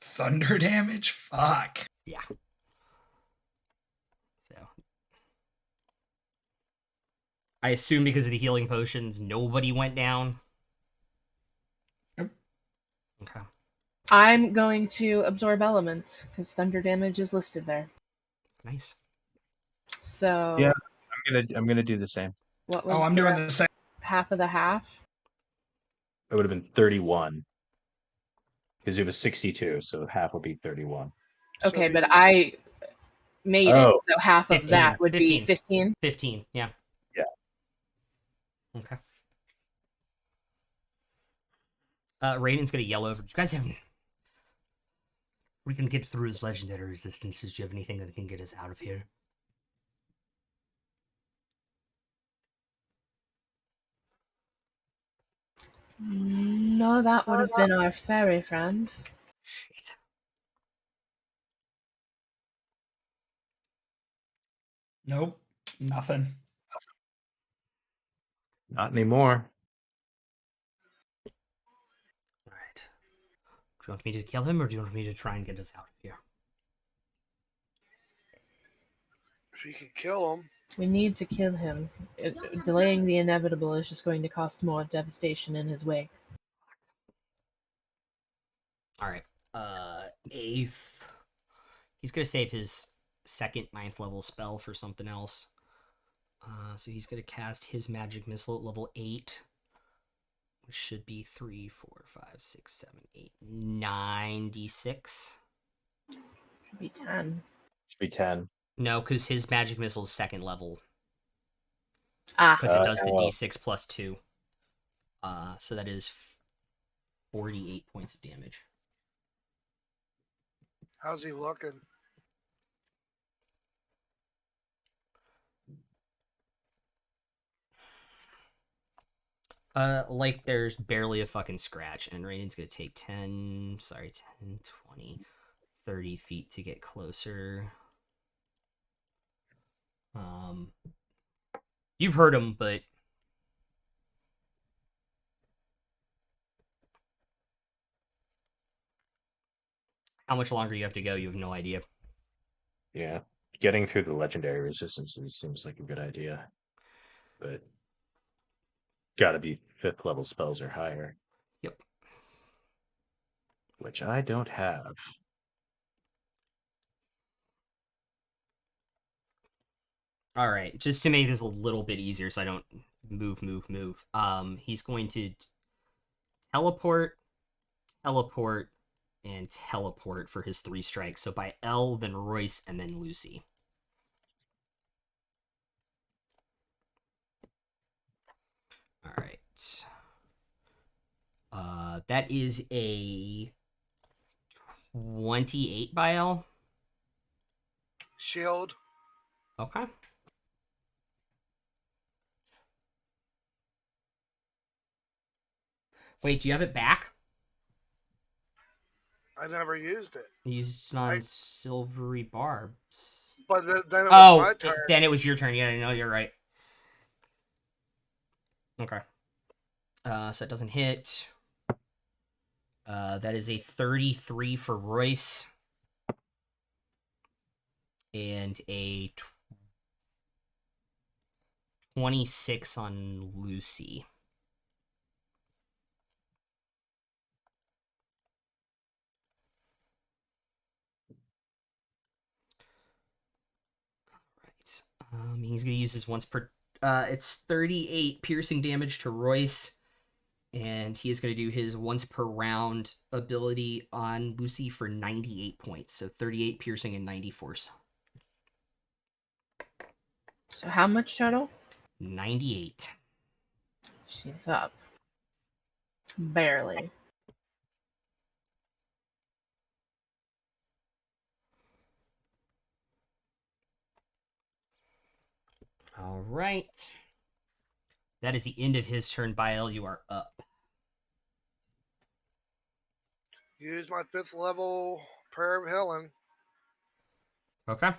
Thunder damage? Fuck. Yeah. So I assume because of the healing potions, nobody went down. Nope. Okay. I'm going to absorb elements because thunder damage is listed there. Nice. So Yeah. I'm gonna do the same. what was Oh, I'm the doing the same. half of the half? It would have been 31 because it was 62, so half will be 31. Okay, So but you- I made Oh. it, so half of 15, that would be 15. 15. 15, yeah. Yeah. Okay. Raiden's gonna yell over. You guys have. We can get through his legendary resistances. Do you have anything that can get us out of here? No, that would have been our fairy friend. Shit. Nope, nothing. Not anymore. Alright. Do you want me to kill him, or do you want me to try and get us out of here? if you can kill him, We need to kill him. Delaying the inevitable is just going to cost more devastation in his wake. Alright. 8th. He's gonna save his second 9th level spell for something else. So he's gonna cast his magic missile at level 8. Which should be 3, 4, 5, 6, 7, 8, 9 d6. Should be 10. Should be 10. No, because his magic missile is 2nd level. Ah, Because it does the Oh. d6 plus 2. So that is 48 points of damage. how's he looking? Like there's barely a fucking scratch, and Raiden's gonna take 10, 20, 30 feet to get closer. You've heard him, but how much longer you have to go, you have no idea. Yeah. getting through the legendary resistances seems like a good idea. But gotta be 5th level spells or higher. Yep. Which I don't have. All right, just to make this a little bit easier, so I don't move. He's going to teleport, teleport, and teleport for his 3 strikes. So by L, then Royce, and then Lucy. All right. That is a 28 by L. Shield. Okay. Wait, do you have it back? I never used it. You used it on Silvery Barbs. But then it was my turn. Then it was your turn. Yeah, no, you're right. Okay. So it doesn't hit. That is a 33 for Royce. And a 26 on Lucy. Right. He's going to use his once per... it's 38 piercing damage to Royce. And he is going to do his once per round ability on Lucy for 98 points. So 38 piercing and 90 force. So how much total? 98. She's up. Barely. All right. That is the end of his turn. Bael, you are up. Use my 5th level Prayer of Healing. Okay.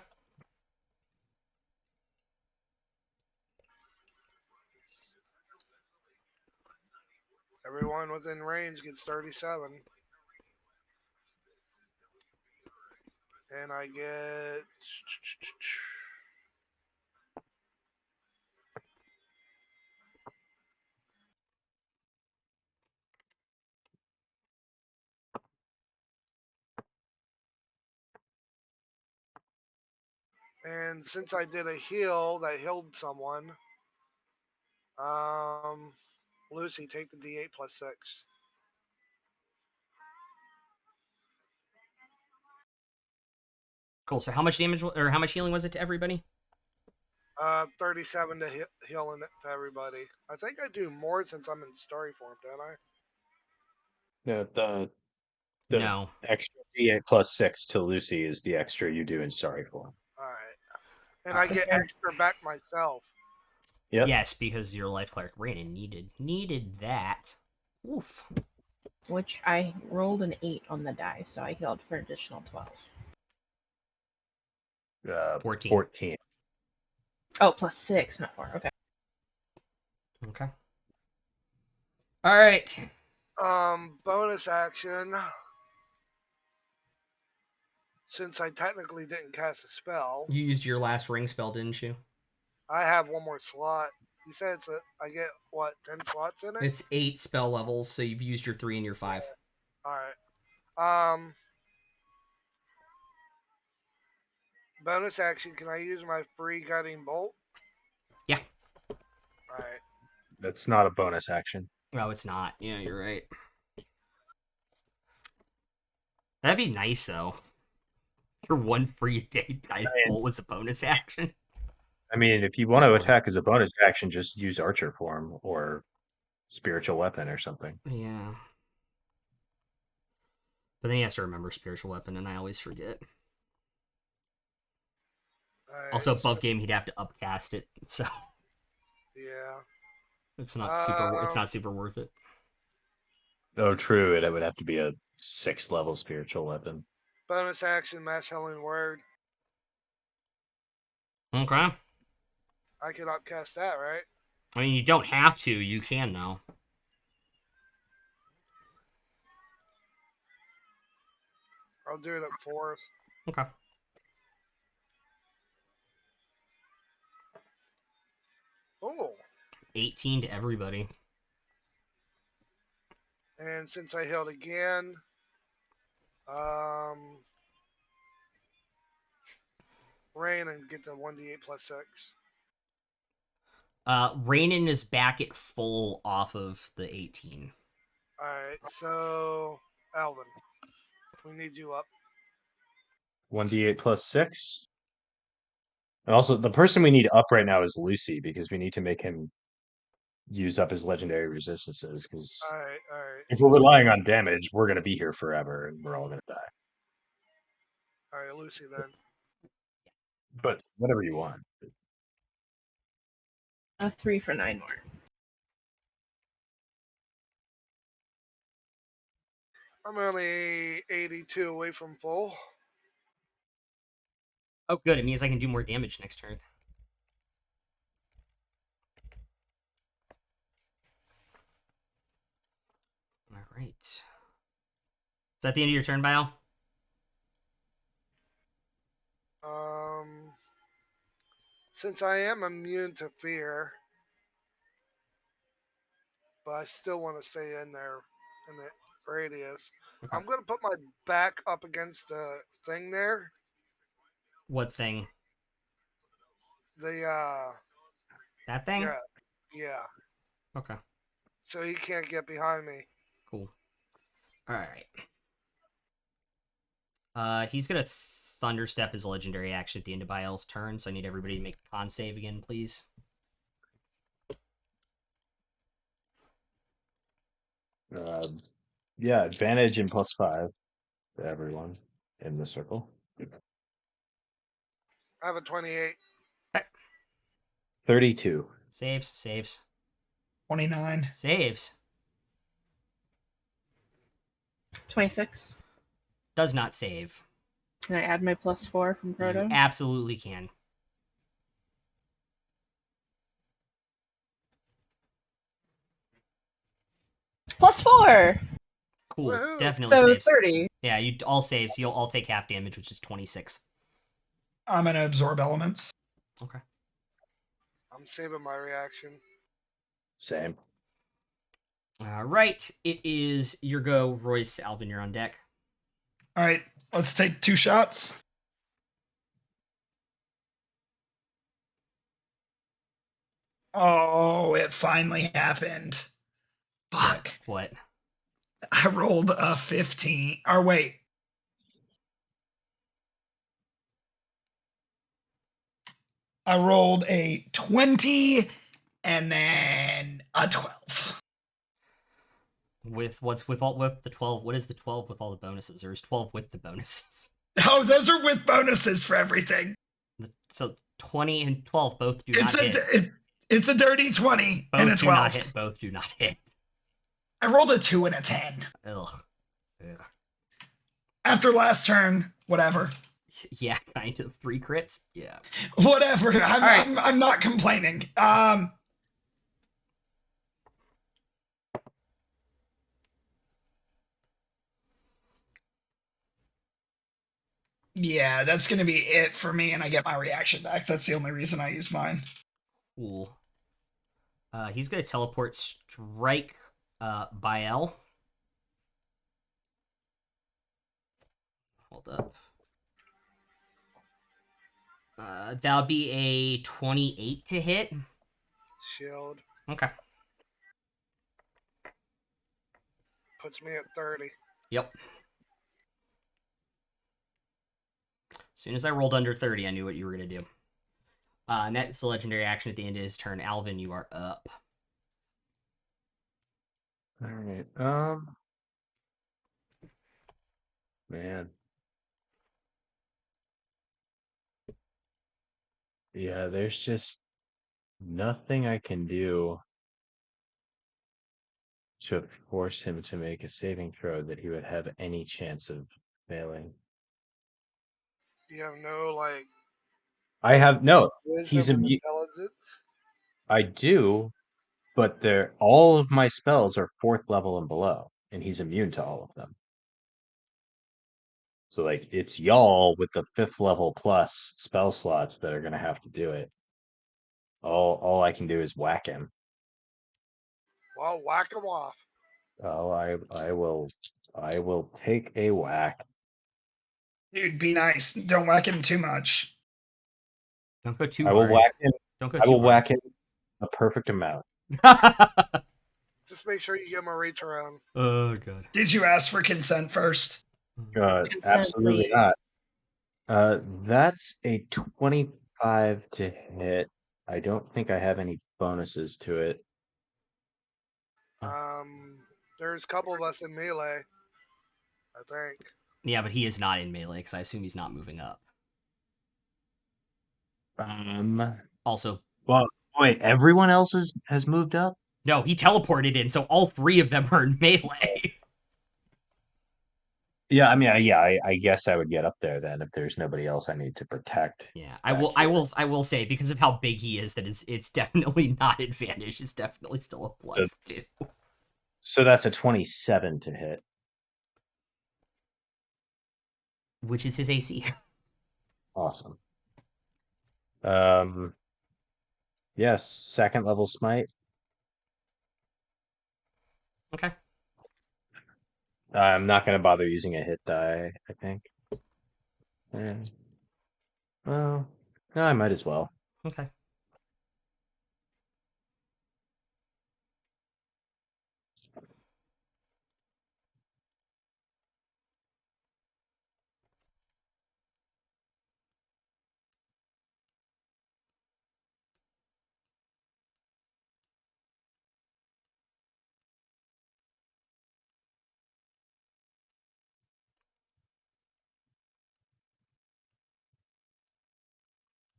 Everyone within range gets 37. And I get... And since I did a heal that healed someone, Lucy, take the D8 plus 6. Cool. So how much damage or how much healing was it to everybody? 37 to healing to everybody. I think I do more since I'm in story form, don't I? No, the No. extra D8 plus 6 to Lucy is the extra you do in Starry form. Alright. And I get extra back myself. Yep. Yes, because your life cleric Raiden needed that. Oof. Which I rolled an 8 on the die, so I healed for an additional 12. 14. Oh, plus 6, not 4. Okay. Okay. All right. Bonus action. Since I technically didn't cast a spell, You used your last ring spell, didn't you? I have one more slot. You said I get what, 10 slots in it? It's 8 spell levels, so you've used your 3 and your 5. Alright. Bonus action, can I use my free guiding bolt? Yeah. Alright. That's not a bonus action. No, it's not. Yeah, you're right. That'd be nice, though. For one free day, guiding bolt was a bonus action. I mean, if you want to attack as a bonus action, just use Archer form or Spiritual Weapon or something. Yeah. But then he has to remember Spiritual Weapon, and I always forget. Also, above game, he'd have to upcast it, so Yeah. it's not super worth it. Oh, true. It would have to be a 6th level Spiritual Weapon. Bonus action, Mass Healing Word. Okay. I could upcast that, right? I mean, you don't have to. You can, though. I'll do it at 4th. Okay. Oh, 18 to everybody. and since I healed again, rain and get the 1d8 plus 6. Rainan is back at full off of the 18. Alright, so Alvin, we need you up. 1d8 plus 6. And also, the person we need up right now is Lucy, because we need to make him use up his legendary resistances, because Alright. if we're relying on damage, we're going to be here forever, and we're all going to die. Alright, Lucy then. But whatever you want. 3 for 9 more. I'm only 82 away from full. Oh, good. It means I can do more damage next turn. All right. Is that the end of your turn, Bio? Since I am immune to fear, but I still want to stay in there in the radius. Okay. I'm gonna put my back up against the thing there. What thing? The That thing? yeah. Okay. So he can't get behind me. Cool. All right. He's gonna thunderstep his legendary action at the end of Biel's turn, so I need everybody to make a con save again, please. Yeah, advantage and +5 to everyone in the circle. I have a 28. 32. Saves. 29. Saves. 26. Does not save. Can I add my +4 from Proto? You absolutely can. +4! Cool. Woohoo! Definitely So saves. 30. Yeah, you all saves. You'll all take half damage, which is 26. I'm going to absorb elements. Okay. I'm saving my reaction. Same. All right. It is your go, Royce. Alvin, you're on deck. All right, let's take 2 shots. Oh, it finally happened. Fuck. What? I rolled a 15. Or wait. I rolled a 20 and then a 12. With the 12? What is the 12 with all the bonuses? Or is 12 with the bonuses? Oh, those are with bonuses for everything. So 20 and 12 both do It's not a hit. it's a dirty 20 Both and a do 12. not hit. Both do not hit. I rolled a 2 and a 10. Ugh. After last turn, whatever. Yeah, kind of. 3 crits? Yeah. Whatever. right. I'm not complaining. Yeah, that's going to be it for me, and I get my reaction back. That's the only reason I use mine. Cool. He's going to teleport strike Bael. Hold up. That'll be a 28 to hit. Shield Okay. puts me at 30. Yep. As soon as I rolled under 30, I knew what you were going to do. And that's the legendary action at the end of his turn. Alvin, you are up. All right. Man. Yeah, there's just nothing I can do to force him to make a saving throw that he would have any chance of failing. You have no like I have no. wisdom He's or immune. intelligence. I do, but all of my spells are 4th level and below, and he's immune to all of them. So like it's y'all with the 5th level plus spell slots that are gonna have to do it. All I can do is whack him. Well, whack him off. Oh, I will take a whack. Dude, be nice. Don't whack him too much. Don't go too I will hard. whack him. Don't go I too will hard. whack him a perfect amount. Just make sure you give him a reach around. Oh god. Did you ask for consent first? Consent, Absolutely please. not. That's a 25 to hit. I don't think I have any bonuses to it. There's a couple of us in melee, I think. Yeah, but he is not in melee because I assume he's not moving up. Also, Well, wait, everyone else has moved up? no, he teleported in, so all 3 of them are in melee. Yeah, I mean, I guess I would get up there then if there's nobody else I need to protect. Yeah, back I here. will say because of how big he is that it's definitely not advantage. It's definitely still a +2. So that's a 27 to hit. Which is his AC. Awesome. Yes, second level smite. Okay. I'm not gonna bother using a hit die, I think. Yeah. Well, no, I might as well. Okay.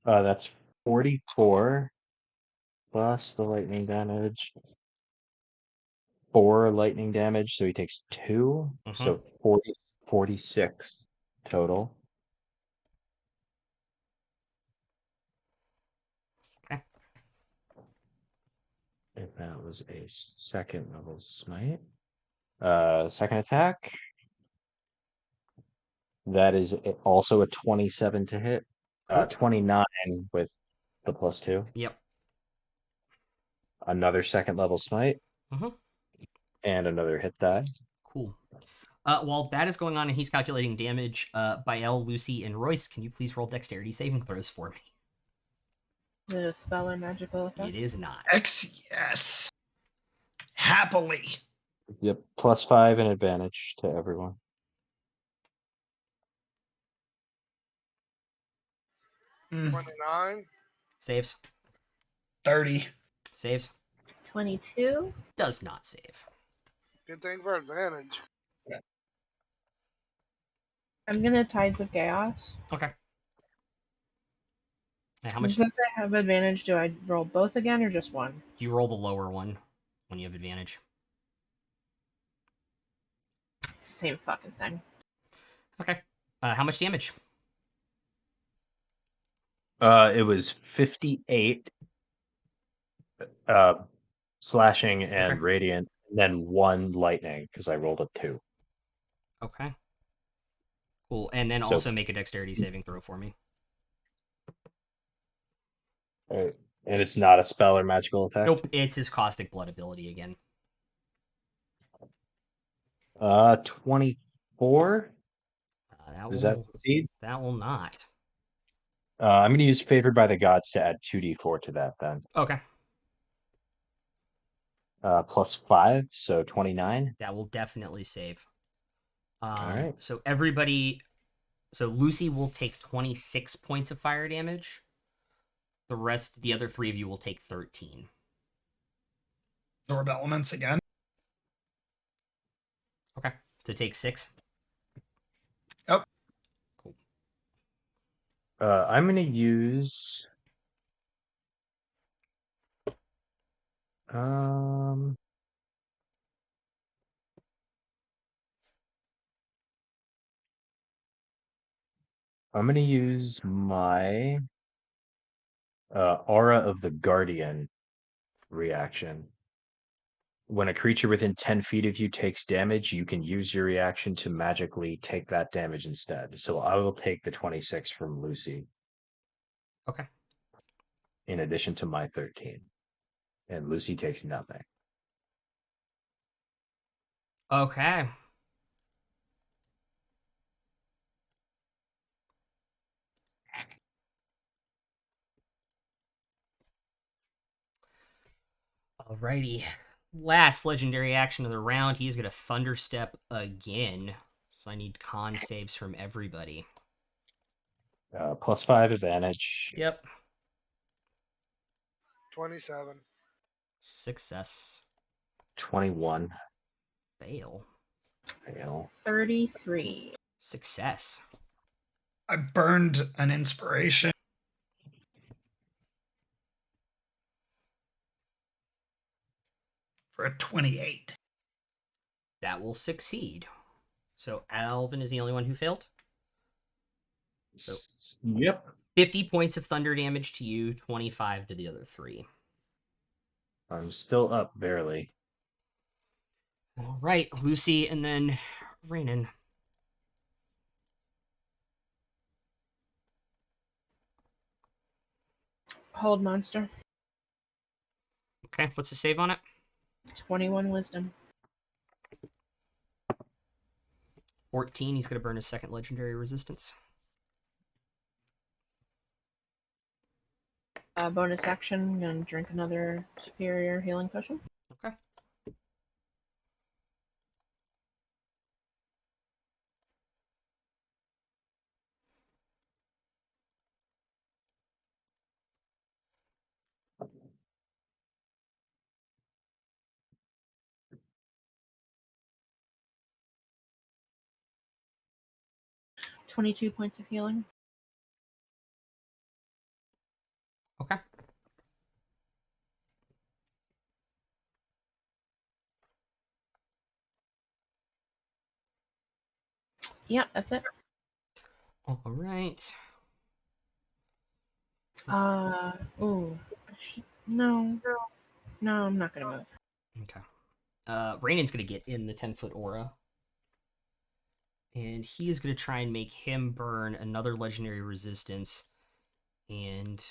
That's 44 plus the lightning damage. 4 lightning damage, so he takes 2. Mhm. So 46 total. Okay. If that was a second level smite. Second attack. That is also a 27 to hit. Cool. 29 with the +2. Yep. Another second level smite. Mhm. And another hit die. Cool. While that is going on and he's calculating damage, Bael, Lucy, and Royce, can you please roll dexterity saving throws for me? Is it a spell or magical effect? It is not. Yes. Happily. Yep, +5 and advantage to everyone. Mm, 29. Saves. 30. Saves. 22. Does not save. Good thing for advantage. I'm gonna Tides of Chaos. Okay. And how And much since I have advantage, do I roll both again or just one? you roll the lower one when you have advantage? It's the same fucking thing. Okay. How much damage? It was 58 slashing and Okay. radiant, and then 1 lightning because I rolled a 2. Okay. Cool. And then So- also make a dexterity saving throw for me. And it's not a spell or magical effect. Nope, it's his caustic blood ability again. 24. Does that succeed? That will not. I'm going to use favored by the gods to add 2d4 to that then. Okay. +5, so 29. That will definitely save. Alright. So everybody. So Lucy will take 26 points of fire damage. The other 3 of you will take 13. Absorb elements again. Okay. To take 6. Yep. Cool. I'm going to use. I'm going to use my Aura of the Guardian reaction. When a creature within 10 feet of you takes damage, you can use your reaction to magically take that damage instead. So I will take the 26 from Lucy. Okay. in addition to my 13. And Lucy takes nothing. Okay. Alrighty. Last legendary action of the round. He's going to Thunder Step again. So I need con saves from everybody. +5 advantage. Yep. 27. Success. 21. Fail. Fail. 33. Success. I burned an inspiration for a 28. That will succeed. So Alvin is the only one who failed. So Yep. 50 points of thunder damage to you, 25 to the other three. I'm still up barely. All right, Lucy, and then Rainan. Hold monster. Okay, what's the save on it? 21 wisdom. 14. He's going to burn his second legendary resistance. Bonus action, gonna drink another superior healing potion. Okay. $22 points of healing. Okay. Yep, that's it. All right. Ooh. No. No, I'm not gonna move. Okay. Rainan's going to get in the 10-foot aura. And he is going to try and make him burn another legendary resistance. And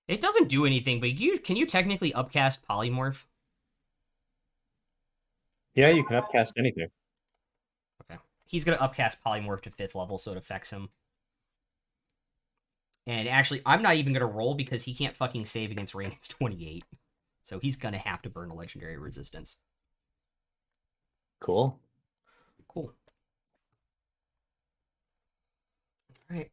it doesn't do anything, but can you technically upcast polymorph? Yeah, you can upcast anything. Okay. He's going to upcast polymorph to 5th level, so it affects him. And actually, I'm not even going to roll because he can't fucking save against Rainan's 28. So he's going to have to burn a legendary resistance. Cool. Cool. All right.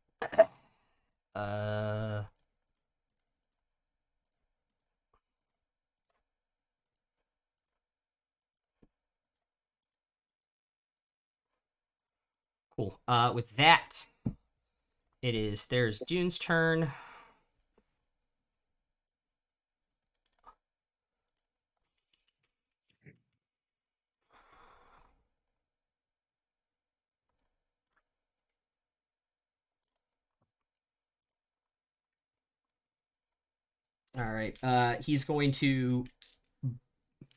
Cool. With that, there's June's turn. All right. He's going to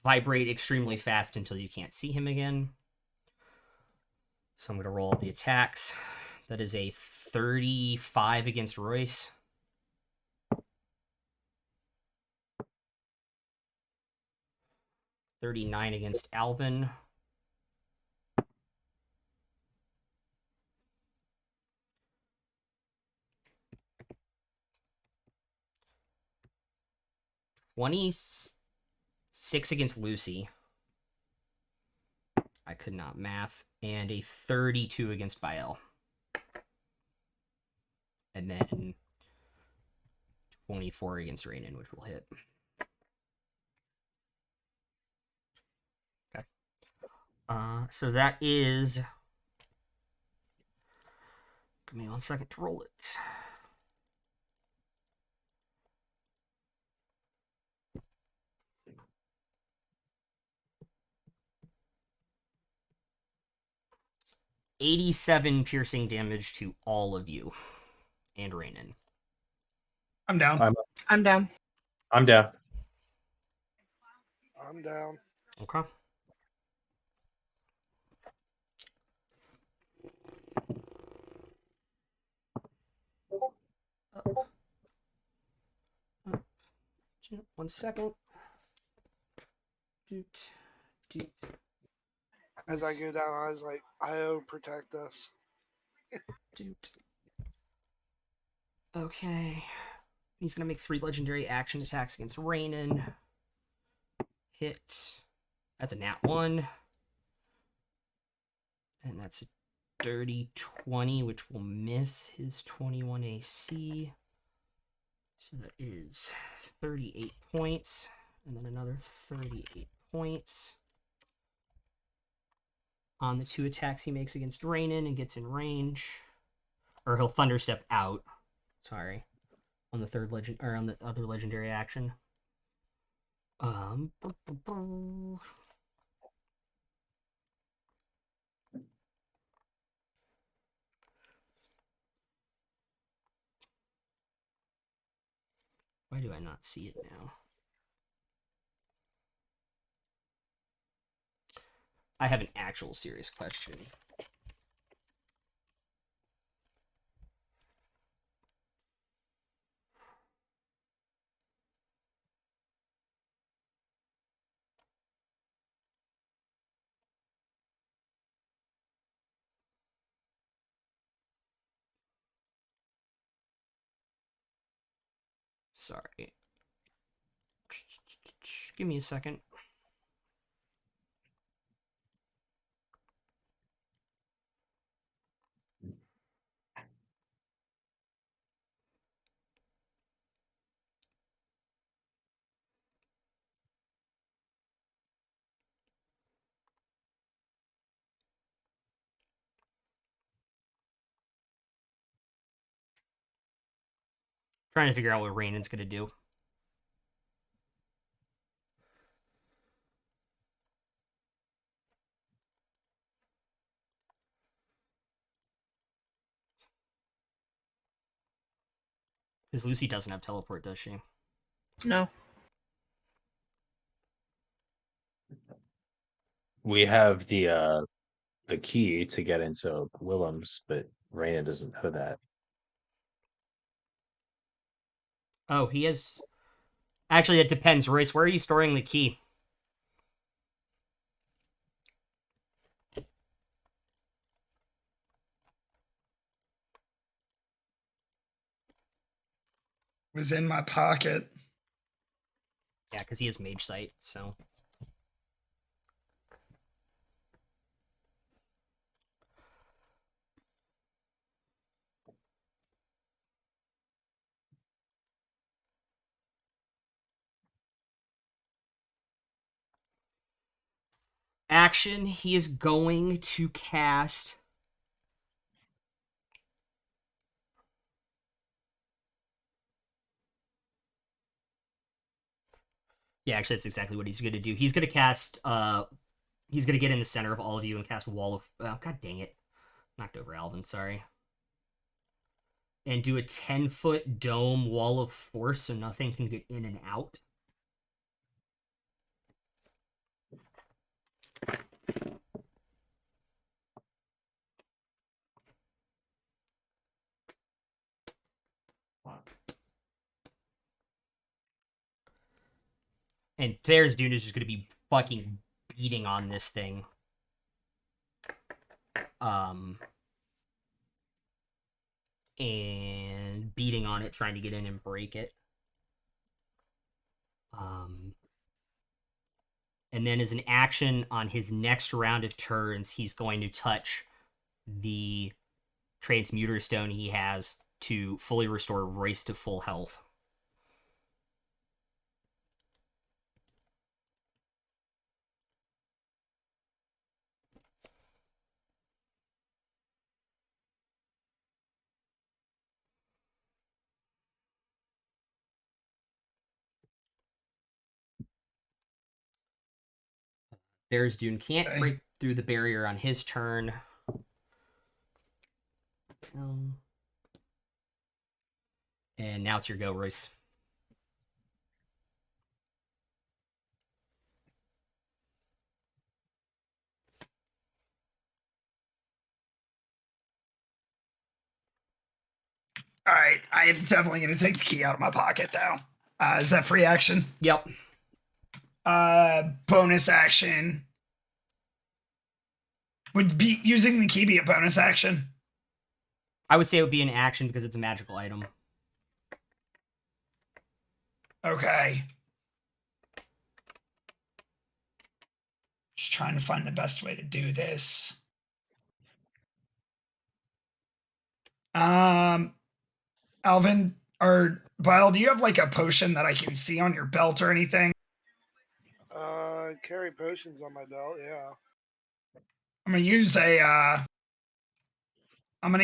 vibrate extremely fast until you can't see him again. So I'm going to roll up the attacks. That is a 35 against Royce. $39 against Alvin. $26 against Lucy. I could not math. And a 32 against Bael. And then 24 against Rainan, which will hit. Okay. So that is... Give me 1 second to roll it. $87 piercing damage to all of you. And Rainan. I'm down. I'm I'm down. I'm down. I'm down. Okay. One second. Doot, doot, As I go down, I was like, "Io, protect us." doot. Okay. He's gonna make 3 legendary action attacks against Rainin. Hit. That's a nat 1. And that's a dirty 20, which will miss his 21 AC. So that is 38 points. And then another 38 points on the 2 attacks he makes against Rainin and gets in range. Or he'll Thunderstep out. Sorry. On the third legend, or on the other legendary action. Why do I not see it now? I have an actual serious question. Sorry. Give me a second. Trying to figure out what Rainin's gonna do. Because Lucy doesn't have teleport, does she? No. We have the key to get into Willem's, but Raina doesn't know that. Oh, he is. Actually, it depends. Royce, where are you storing the key? Was in my pocket. Yeah, because he has Mage Sight, so. Action, he is going to cast. Yeah, actually, that's exactly what he's going to do. He's going to cast. He's going to get in the center of all of you and cast Wall of. Oh, God dang it. Knocked over Alvin, sorry. And do a 10-foot dome wall of force so nothing can get in and out. And There's Dune is just going to be fucking beating on this thing. And beating on it, trying to get in and break it. And then as an action on his next round of turns, he's going to touch the Transmuter Stone he has to fully restore Royce to full health. There's Dune can't break through the barrier on his turn. And now it's your go, Royce. All right, I am definitely going to take the key out of my pocket, though. Is that free action? Yep. Bonus action. Would be using the key be a bonus action? I would say it would be an action because it's a magical item. Okay. Just trying to find the best way to do this. Alvin or Bile, do you have like a potion that I can see on your belt or anything? Carry potions on my belt. Yeah. I'm gonna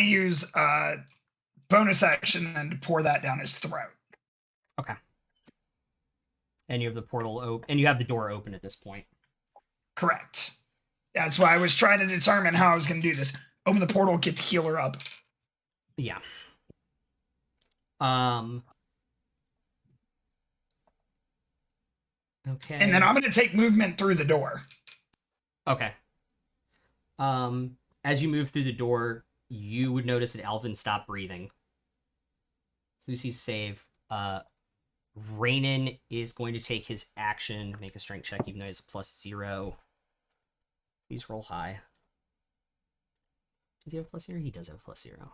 use a bonus action and to pour that down his throat. Okay. And you have the portal open, and you have the door open at this point. Correct. That's why I was trying to determine how I was gonna do this. Open the portal, get the healer up. Yeah. Okay. And then I'm gonna take movement through the door. Okay. As you move through the door, you would notice that Alvin stopped breathing. Lucy's save. Raynon is going to take his action, make a strength check, even though he's a +0. Please roll high. Does he have a +0? He does have a +0.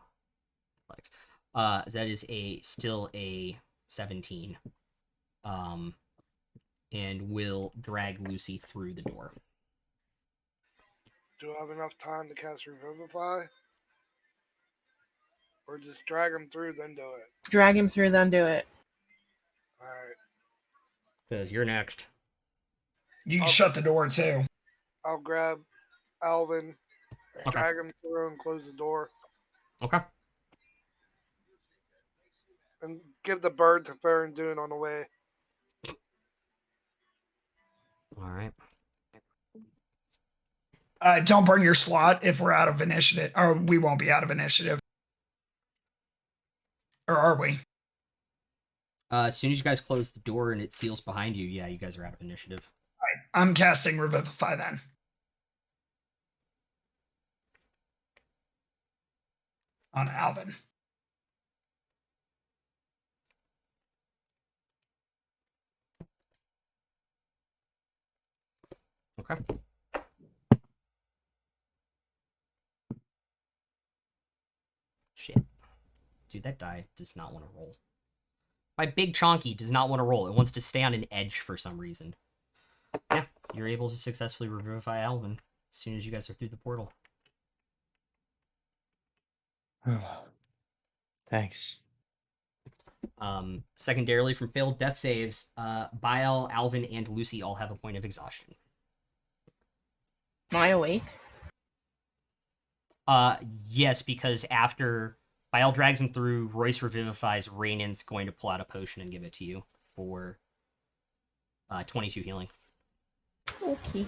Flex. That is still a 17. And will drag Lucy through the door. Do I have enough time to cast Revivify? Or just drag him through, then do it? Drag him through, then do it. Alright. Because you're next. You can shut the door too. I'll grab Alvin, Okay. drag him through, and close the door. Okay. And give the bird to Farron Dune on the way. All right. Don't burn your slot if we're out of initiative. Or we won't be out of initiative. Or are we? As soon as you guys close the door and it seals behind you, yeah, you guys are out of initiative. All right. I'm casting Revivify then. On Alvin. Okay. Shit. Dude, that die does not want to roll. My big chonky does not want to roll. It wants to stay on an edge for some reason. Yeah, you're able to successfully revivify Alvin as soon as you guys are through the portal. Thanks. Secondarily, from failed death saves, Bile, Alvin, and Lucy all have a point of exhaustion. Am I awake? Yes, because after Bile drags him through, Royce revivifies, Raynon's going to pull out a potion and give it to you for 22 healing. Okay.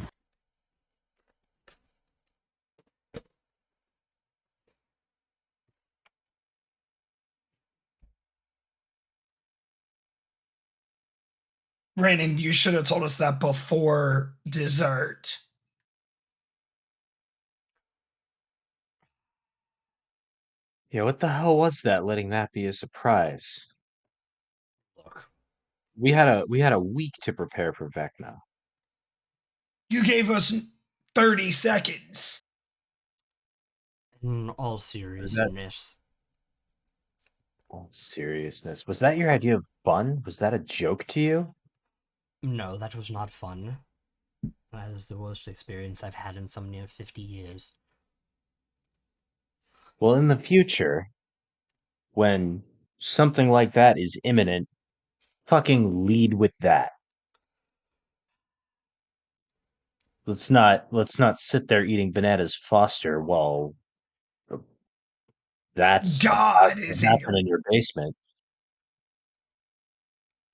Brandon, you should have told us that before dessert. Yeah, what the hell was that? Letting that be a surprise. Look. We had a week to prepare for Vecna. You gave us 30 seconds. In all seriousness. All seriousness, was that your idea of fun? Was that a joke to you? No, that was not fun. That is the worst experience I've had in some near 50 years. Well, in the future, when something like that is imminent, fucking lead with that. Let's not sit there eating bananas Foster while that's God about is to in happen your. in your basement.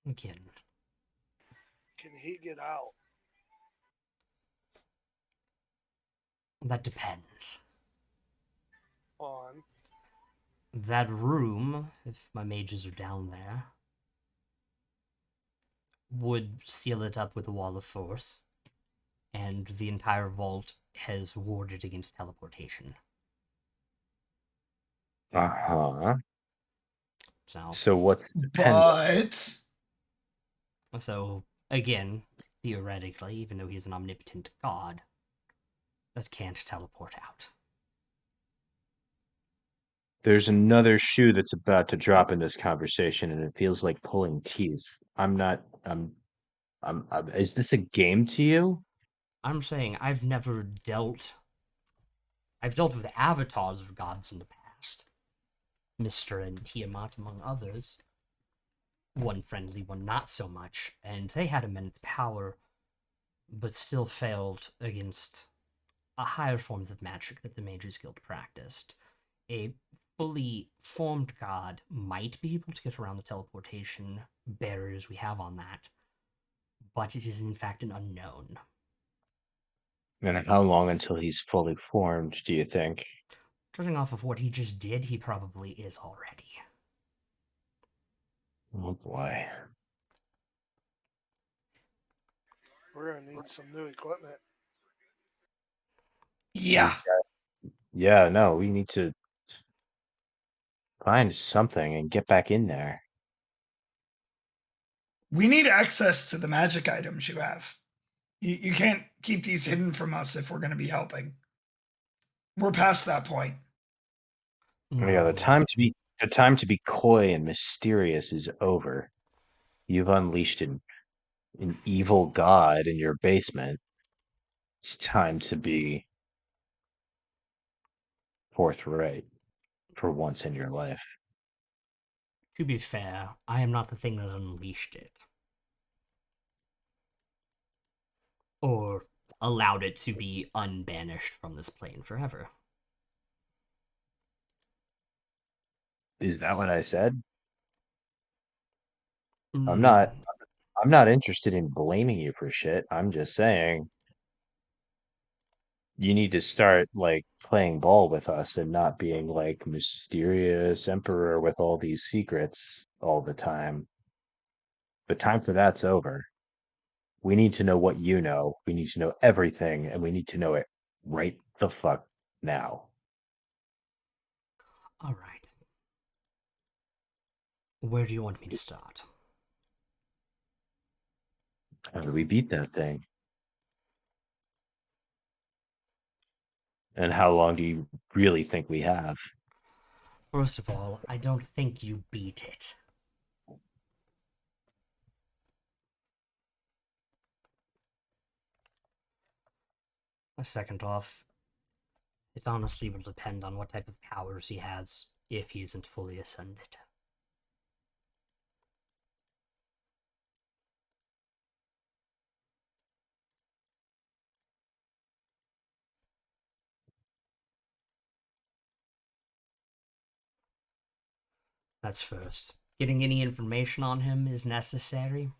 Again. Can he get out? That depends. On. That room, if my mages are down there, would seal it up with a wall of force, and the entire vault has warded against teleportation. Uh-huh. So what's But So again, theoretically, even though he's an omnipotent god, that can't teleport out. there's another shoe that's about to drop in this conversation, and it feels like pulling teeth. I'm not. Is this a game to you? I'm saying I've dealt with avatars of gods in the past. Mr. and Tiamat among others. One friendly, one not so much, and they had immense power, but still failed against higher forms of magic that the Mages Guild practiced. A fully formed god might be able to get around the teleportation barriers we have on that, but it is in fact an unknown. And how long until he's fully formed, do you think? Judging off of what he just did, he probably is already. Oh boy. We're gonna need some new equipment. yeah, Yeah, no, we need to find something and get back in there. we need access to the magic items you have. You can't keep these hidden from us if we're going to be helping. We're past that point. Yeah, the time to be coy and mysterious is over. You've unleashed an evil god in your basement. It's time to be forthright for once in your life. To be fair, I am not the thing that unleashed it. Or allowed it to be unbanished from this plane forever. Is that what I said? I'm Mm, not I'm not interested in blaming you for shit. I'm just saying you need to start like playing ball with us and not being like mysterious emperor with all these secrets all the time. The time for that's over. We need to know what you know. We need to know everything, and we need to know it right the fuck now. Alright. Where do you want me to start? How do we beat that thing? And how long do you really think we have? First of all, I don't think you beat it. Second off, it honestly will depend on what type of powers he has if he isn't fully ascended. That's first. Getting any information on him is necessary.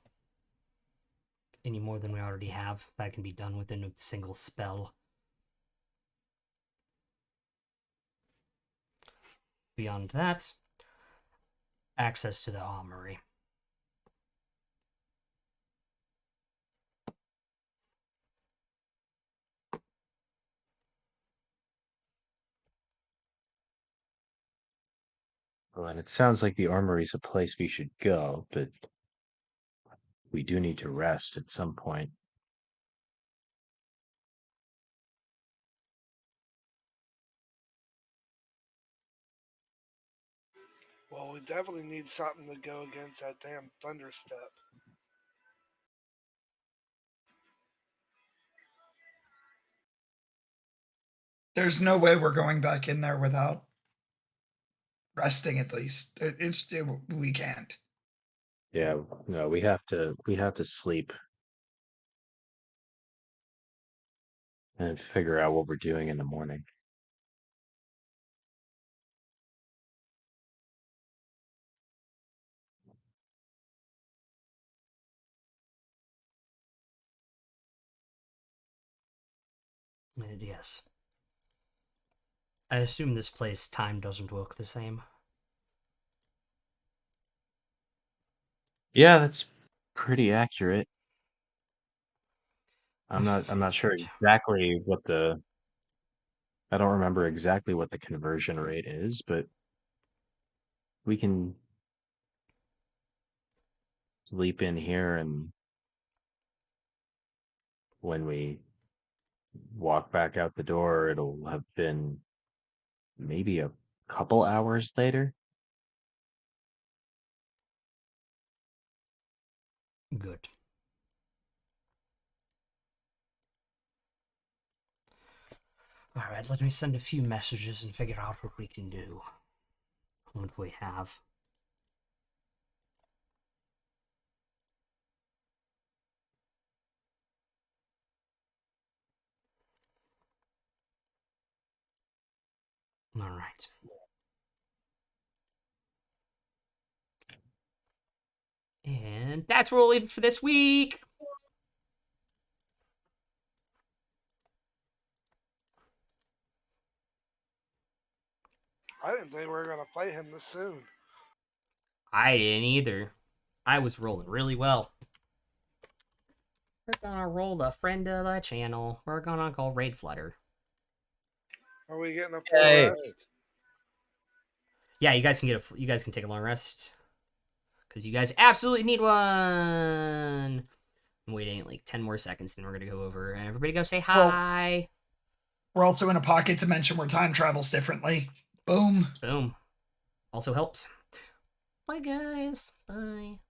Any more than we already have. That can be done within a single spell. Beyond that, access to the armory. Well, and it sounds like the armory's a place we should go, but we do need to rest at some point. Well, we definitely need something to go against that damn thunderstep. There's no way we're going back in there without resting at least. We can't. Yeah, no, we have to sleep and figure out what we're doing in the morning. Yes. I assume this place time doesn't work the same. Yeah, that's pretty accurate. I'm not sure Figured. exactly what the I don't remember exactly what the conversion rate is, but we can sleep in here, and when we walk back out the door, it'll have been maybe a couple hours later. Good. Alright, let me send a few messages and figure out what we can do. What we have. Alright. And that's where we'll leave it for this week. I didn't think we were gonna play him this soon. I didn't either. I was rolling really well. We're gonna roll the friend of the channel. We're gonna go raid Flutter. Are we getting a full Hey. rest? Yeah, you guys can take a long rest. Because you guys absolutely need one. I'm waiting like 10 more seconds, then we're gonna go over and everybody go say hi. We're also in a pocket dimension where time travels differently. Boom. Boom. Also helps. Bye guys. Bye.